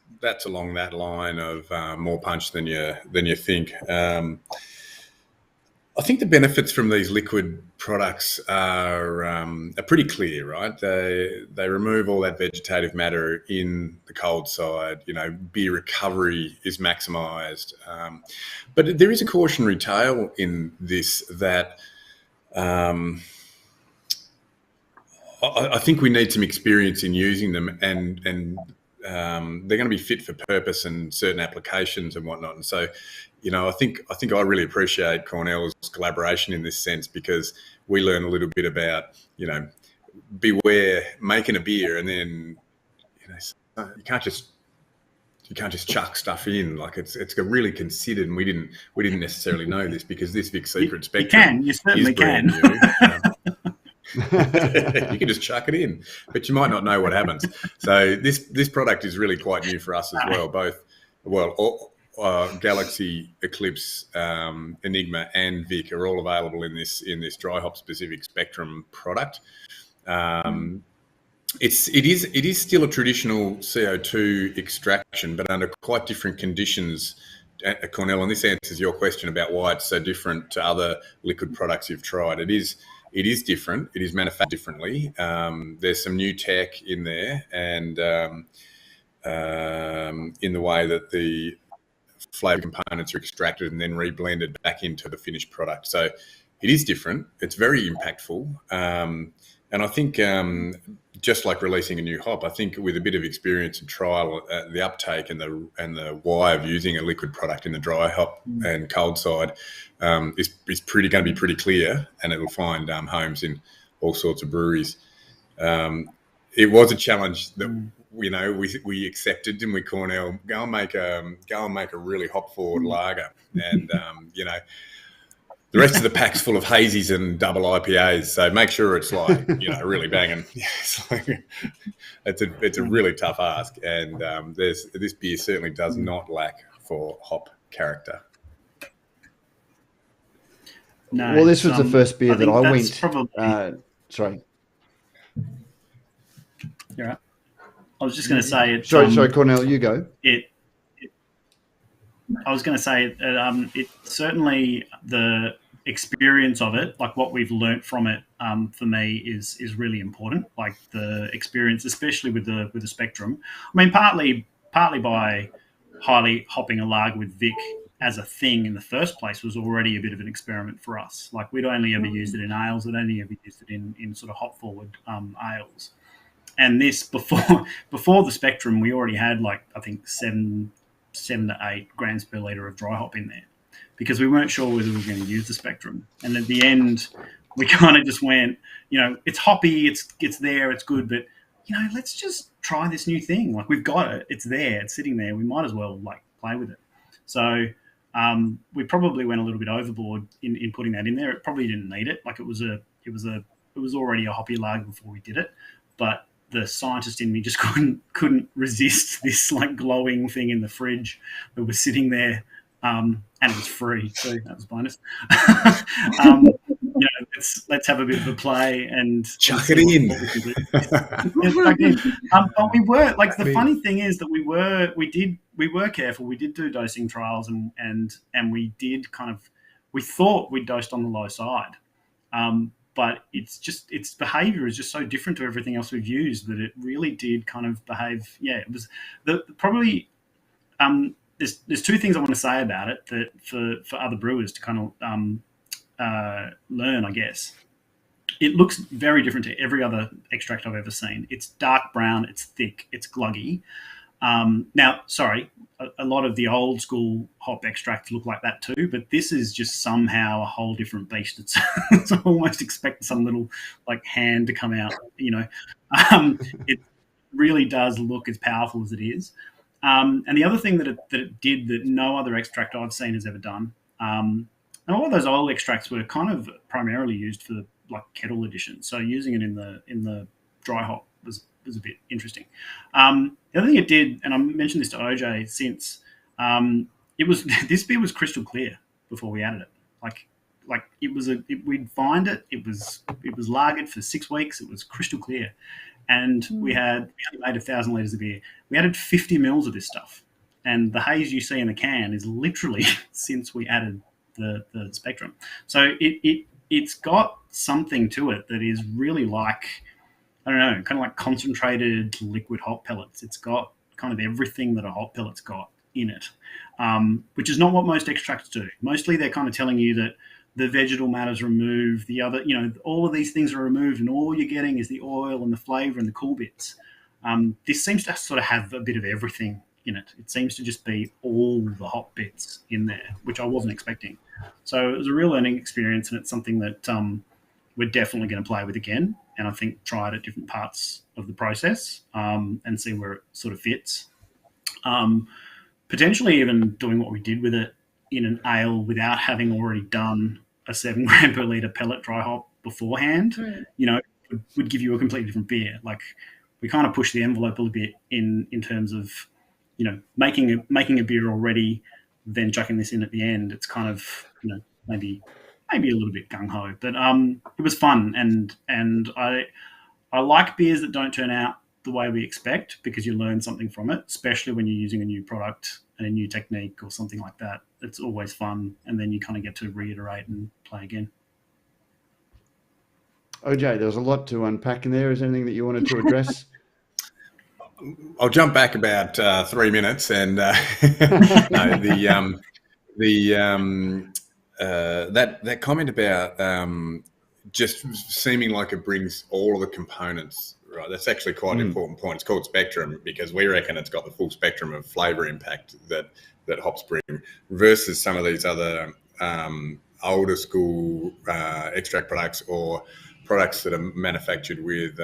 along that line of more punch than you think. I think the benefits from these liquid products are pretty clear, right? They remove all that vegetative matter in the cold side. Beer recovery is maximised, but there is a cautionary tale in this that I think we need some experience in using them, and they're going to be fit for purpose and certain applications and whatnot. And so, I think I really appreciate Cornell's collaboration in this sense, because we learn a little bit about, beware making a beer, and then, you can't just chuck stuff in. Like it's really considered, and we didn't necessarily know this, because this Vic Secret Spectrum you certainly is brand can. new. You can just chuck it in, but you might not know what happens. So this product is really quite new for us as well. Galaxy, Eclipse, Enigma, and Vic are all available in this dry hop specific spectrum product. It is still a traditional CO2 extraction, but under quite different conditions. Cornell, and this answers your question about why it's so different to other liquid products you've tried. It is different. It is manufactured differently. There's some new tech in there, and in the way that the flavour components are extracted and then reblended back into the finished product. So it is different. It's very impactful. And I think just like releasing a new hop, I think with a bit of experience and trial, the uptake and the why of using a liquid product in the dry hop and cold side is going to be pretty clear, and it will find homes in all sorts of breweries. It was a challenge that we accepted, didn't we, Cornell? Go and make a really hop forward lager, and the rest of the pack's full of hazies and double IPAs. So make sure it's like really banging. It's a really tough ask, and this beer certainly does not lack for hop character. No, well, this was the first beer that I went. Probably, sorry. You're right. I was just going to say it. Sorry, Cornell, you go. I was going to say it certainly, the experience of it, like what we've learnt from it, for me is really important. Like the experience, especially with the spectrum. I mean, partly by highly hopping a lager with Vic as a thing in the first place was already a bit of an experiment for us. Like we'd only ever used it in ales, we'd only ever used it in sort of hop forward ales. And this before the spectrum, we already had like I think 7 to 8 grams per litre of dry hop in there, because we weren't sure whether we were going to use the spectrum. And at the end, we kind of just went, it's hoppy, it's there, it's good, but let's just try this new thing. Like we've got it, it's there, it's sitting there. We might as well like play with it. So we probably went a little bit overboard in putting that in there. It probably didn't need it. Like it was already a hoppy lager before we did it, but the scientist in me just couldn't resist this like glowing thing in the fridge that was sitting there, and it was free, so that was a bonus. Let's have a bit of a play and chuck it in. But we were like, the funny thing is that we were careful. We did do dosing trials, and we did we thought we dosed on the low side. But its behaviour is just so different to everything else we've used that it really did kind of behave. Yeah, it was probably. There's 2 things I want to say about it that for other brewers to kind of learn, I guess. It looks very different to every other extract I've ever seen. It's dark brown, it's thick, it's gluggy. Now, sorry, a lot of the old school hop extracts look like that too, but this is just somehow a whole different beast. It's I almost expect some little like hand to come out, really does look as powerful as it is. And the other thing that it did that no other extract I've seen has ever done, and all of those oil extracts were kind of primarily used for like kettle addition. So using it in the dry hop was a bit interesting. The other thing it did, and I mentioned this to OJ since, this beer was crystal clear before we added it. Like we'd find it. It was lagered for 6 weeks. It was crystal clear, and we only made 1,000 liters of beer. We added 50 mils of this stuff, and the haze you see in the can is literally since we added the Spectrum. So it's got something to it that is really like, I don't know, kind of like concentrated liquid hop pellets. It's got kind of everything that a hop pellet's got in it, which is not what most extracts do. Mostly they're kind of telling you that the vegetal matter's removed, the other, all of these things are removed, and all you're getting is the oil and the flavour and the cool bits. This seems to sort of have a bit of everything in it. It seems to just be all the hop bits in there, which I wasn't expecting. So it was a real learning experience, and it's something that we're definitely going to play with again, and I think try it at different parts of the process and see where it sort of fits. Potentially even doing what we did with it in an ale without having already done a 7 gram per litre pellet dry hop beforehand, would give you a completely different beer. Like, we kind of push the envelope a little bit in terms of, making a beer already, then chucking this in at the end. It's kind of, maybe a little bit gung-ho, but it was fun. And I like beers that don't turn out the way we expect, because you learn something from it, especially when you're using a new product and a new technique or something like that. It's always fun, and then you kind of get to reiterate and play again. OJ, there was a lot to unpack in there. Is there anything that you wanted to address? I'll jump back about 3 minutes, and that comment about just seeming like it brings all of the components. Right, that's actually quite an important point. It's called Spectrum because we reckon it's got the full spectrum of flavour impact that hops bring, versus some of these other older school extract products or products that are manufactured with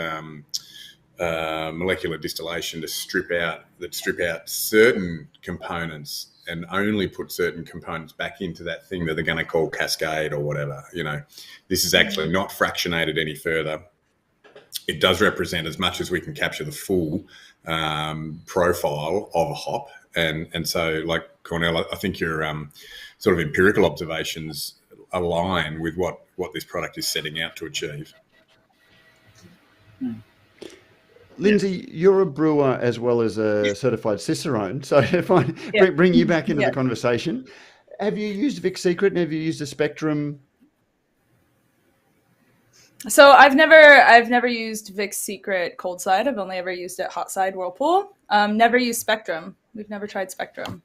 molecular distillation to strip out certain components and only put certain components back into that thing that they're going to call cascade or whatever. This is actually not fractionated any further. It does represent as much as we can capture the full profile of a hop. And so, like Cornell, I think your sort of empirical observations align with what this product is setting out to achieve. Lindsay, you're a brewer as well as a certified Cicerone. So if I bring you back into the conversation, have you used Vic Secret and have you used a Spectrum? So I've never used Vic's Secret cold side. I've only ever used it hot side Whirlpool. Never used Spectrum. We've never tried Spectrum.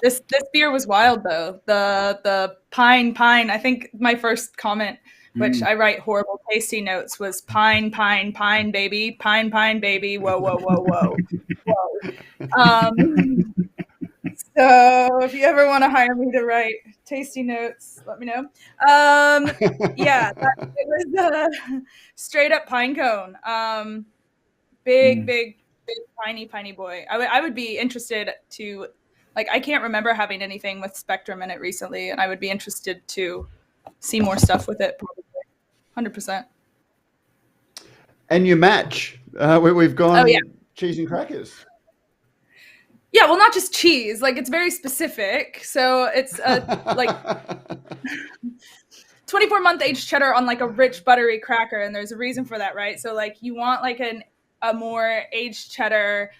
This beer was wild though. The pine. I think my first comment, which I write horrible tasty notes, was pine baby, pine baby. Whoa. So if you ever want to hire me to write tasty notes, let me know. It was straight up pine cone. Big piney boy. I would be interested to, like, I can't remember having anything with Spectrum in it recently, and I would be interested to see more stuff with it. Probably 100%. And your match, we've gone cheese and crackers. Yeah, well, not just cheese. Like, it's very specific. So it's like 24-month aged cheddar on like a rich buttery cracker, and there's a reason for that, right? So like you want like a more aged cheddar,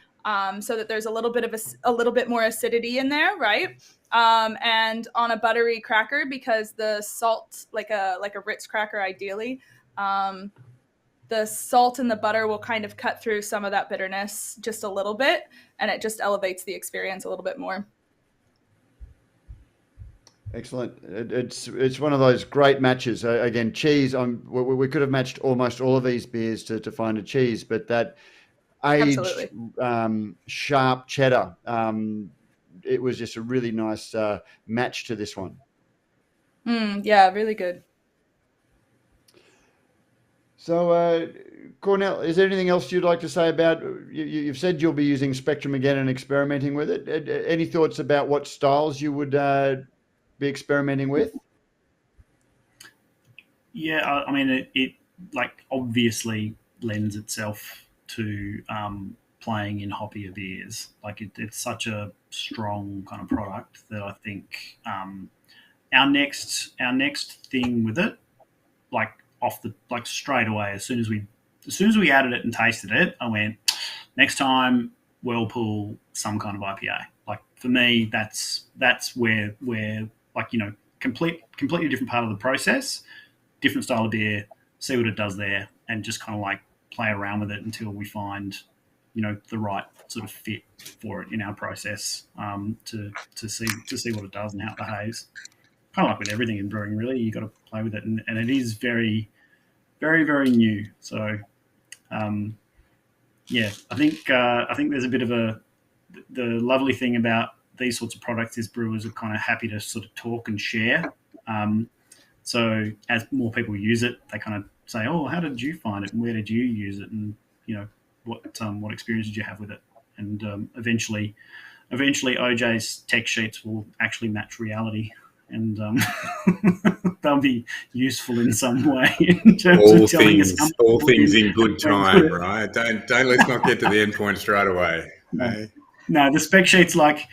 so that there's a little bit more acidity in there, right? And on a buttery cracker, because the salt, like a Ritz cracker, ideally, the salt and the butter will kind of cut through some of that bitterness just a little bit, and it just elevates the experience a little bit more. Excellent. It's one of those great matches. Again, cheese. We could have matched almost all of these beers to find a cheese, but that aged sharp cheddar, it was just a really nice match to this one. Yeah, really good. So, Cornell, is there anything else you'd like to say about? You've said you'll be using Spectrum again and experimenting with it. Any thoughts about what styles you would be experimenting with? Yeah, I mean, it like obviously lends itself to playing in hoppier beers. Like it's such a strong kind of product that I think our next thing with it, like straight away, as soon as we added it and tasted it, I went, next time Whirlpool some kind of IPA. Like for me, that's where like, you know, completely different part of the process, different style of beer, see what it does there, and just kind of like play around with it until we find, you know, the right sort of fit for it in our process, to see what it does and how it behaves. Kind of like with everything in brewing, really, you got to play with it, and it is very, very, very new. So, yeah, I think there's a bit of the lovely thing about these sorts of products is brewers are kind of happy to sort of talk and share. So as more people use it, they kind of say, "Oh, how did you find it? And where did you use it? And you know, what experience did you have with it?" And eventually, OJ's tech sheets will actually match reality, and they'll be useful in some way in terms of telling us all things in good time, right? Don't let's not get to the end point straight away. Hey? No, the spec sheet's like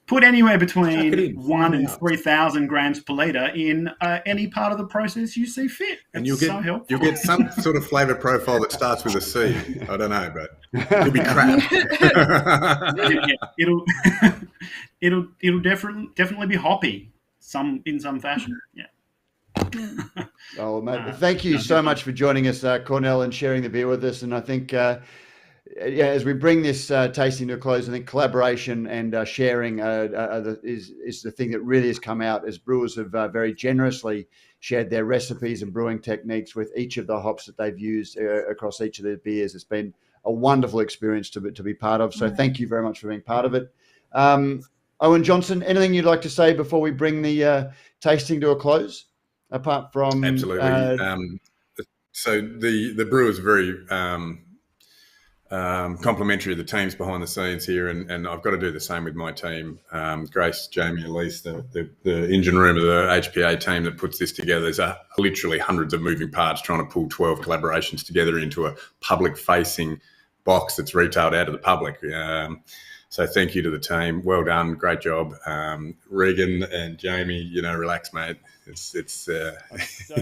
put anywhere between 1 and 3,000 grams per litre in any part of the process you see fit. And you'll get some sort of flavour profile that starts with a C. I don't know, but it'll be crap. Yeah, it'll definitely be hoppy, in some fashion. Yeah. Oh, mate, thank you so much for joining us, Cornell, and sharing the beer with us. And I think. Yeah, as we bring this tasting to a close, I think collaboration and sharing is the thing that really has come out, as brewers have very generously shared their recipes and brewing techniques with each of the hops that they've used across each of their beers. It's been a wonderful experience to be part of. So thank you very much for being part of it. Owen Johnson, anything you'd like to say before we bring the tasting to a close? Apart from absolutely. So the brewers are very complimentary of the teams behind the scenes here, and I've got to do the same with my team. Grace, Jamie, Elise, the engine room of the HPA team that puts this together. There's literally hundreds of moving parts trying to pull 12 collaborations together into a public-facing box that's retailed out to the public. So thank you to the team. Well done, great job, Regan and Jamie. You know, relax, mate. I'm so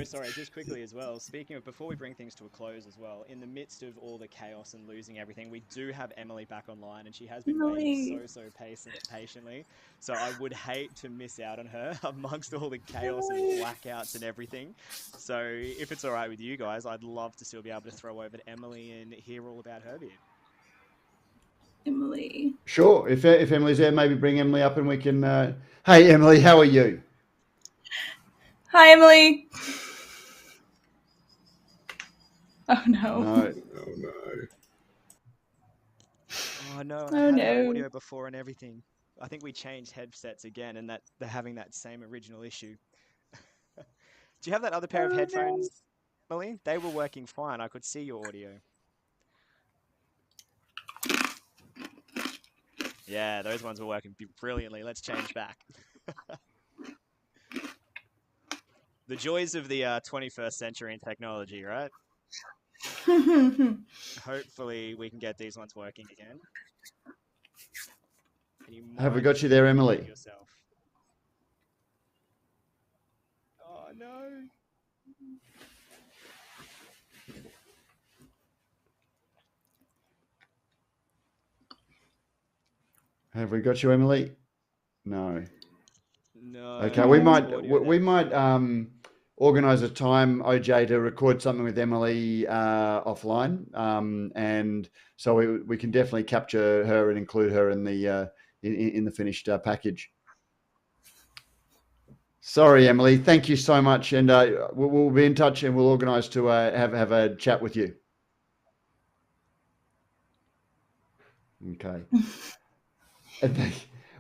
sorry. Just quickly as well. Speaking of, before we bring things to a close as well, in the midst of all the chaos and losing everything, we do have Emily back online, and she has been waiting so patiently. So I would hate to miss out on her amongst all the chaos and blackouts and everything. So if it's all right with you guys, I'd love to still be able to throw over to Emily and hear all about her beer. Emily. Sure. If Emily's there, maybe bring Emily up and we can. Hey, Emily, how are you? Hi, Emily. Oh no. No. Oh no. Oh no. Audio before and everything. I think we changed headsets again, and that they're having that same original issue. Do you have that other pair of headphones, Emily? They were working fine. I could see your audio. Yeah, those ones were working brilliantly. Let's change back. The joys of the 21st century in technology, right? Hopefully we can get these ones working again. Have we got you there, Emily? Yourself. Oh, no. Have we got you, Emily? No. No. Okay, we might organise a time, OJ, to record something with Emily offline, and so we can definitely capture her and include her in the finished package. Sorry, Emily. Thank you so much, and we'll be in touch, and we'll organise to have a chat with you. Okay.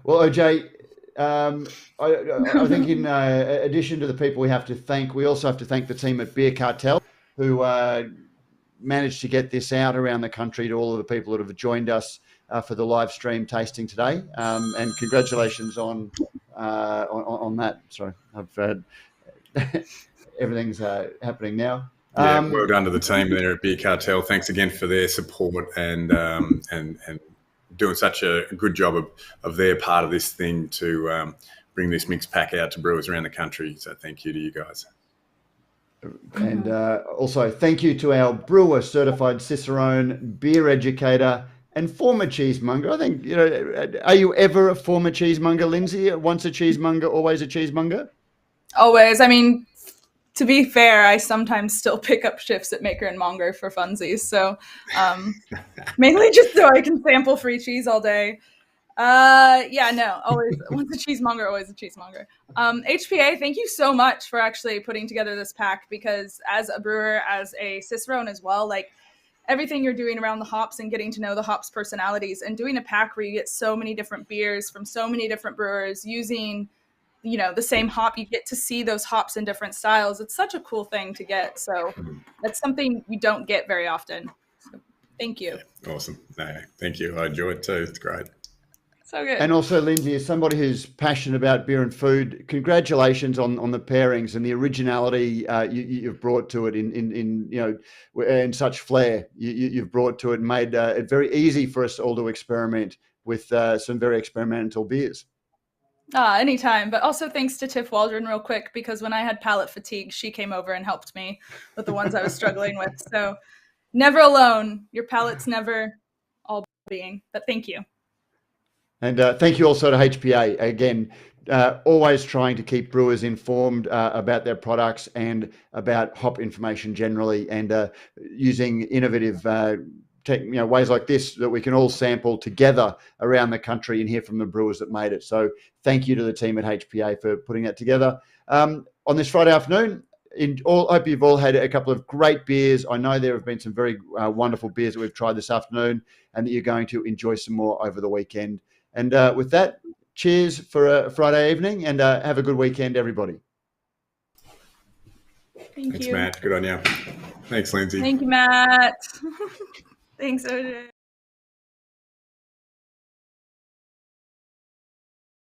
Well, OJ, I think in addition to the people we have to thank, we also have to thank the team at Beer Cartel. who managed to get this out around the country to all of the people that have joined us for the live stream tasting today. And congratulations on that. Sorry, I've everything's happening now. Yeah, well done to the team there at Beer Cartel. Thanks again for their support and doing such a good job of their part of this thing to bring this mixed pack out to brewers around the country. So thank you to you guys. And also thank you to our brewer certified Cicerone, beer educator, and former cheesemonger. I think, are you ever a former cheesemonger, Lindsay? Once a cheesemonger, always a cheesemonger? Always. I mean, to be fair, I sometimes still pick up shifts at Maker and Monger for funsies. So mainly just so I can sample free cheese all day. Always once a cheesemonger, always a cheesemonger. HPA, thank you so much for actually putting together this pack, because as a brewer, as a Cicerone as well, like everything you're doing around the hops and getting to know the hops personalities and doing a pack where you get so many different beers from so many different brewers using the same hop, you get to see those hops in different styles. It's such a cool thing to get. So that's something you don't get very often. So thank you. Yeah, awesome. No, thank you. I enjoy it too. It's great. So good. And also, Lindsay, as somebody who's passionate about beer and food, congratulations on the pairings and the originality you've brought to it in such flair. You've brought to it and made it very easy for us all to experiment with some very experimental beers. Anytime. But also thanks to Tiff Waldron real quick, because when I had palate fatigue, she came over and helped me with the ones I was struggling with. So never alone. Your palate's never all being. But thank you. And thank you also to HPA. Again, always trying to keep brewers informed about their products and about hop information generally, and using innovative ways like this that we can all sample together around the country and hear from the brewers that made it. So thank you to the team at HPA for putting that together. On this Friday afternoon, hope you've all had a couple of great beers. I know there have been some very wonderful beers that we've tried this afternoon, and that you're going to enjoy some more over the weekend. And with that, cheers for a Friday evening, and have a good weekend, everybody. Thanks, Matt. Good on you. Thanks, Lindsay. Thank you, Matt. Thanks, OJ.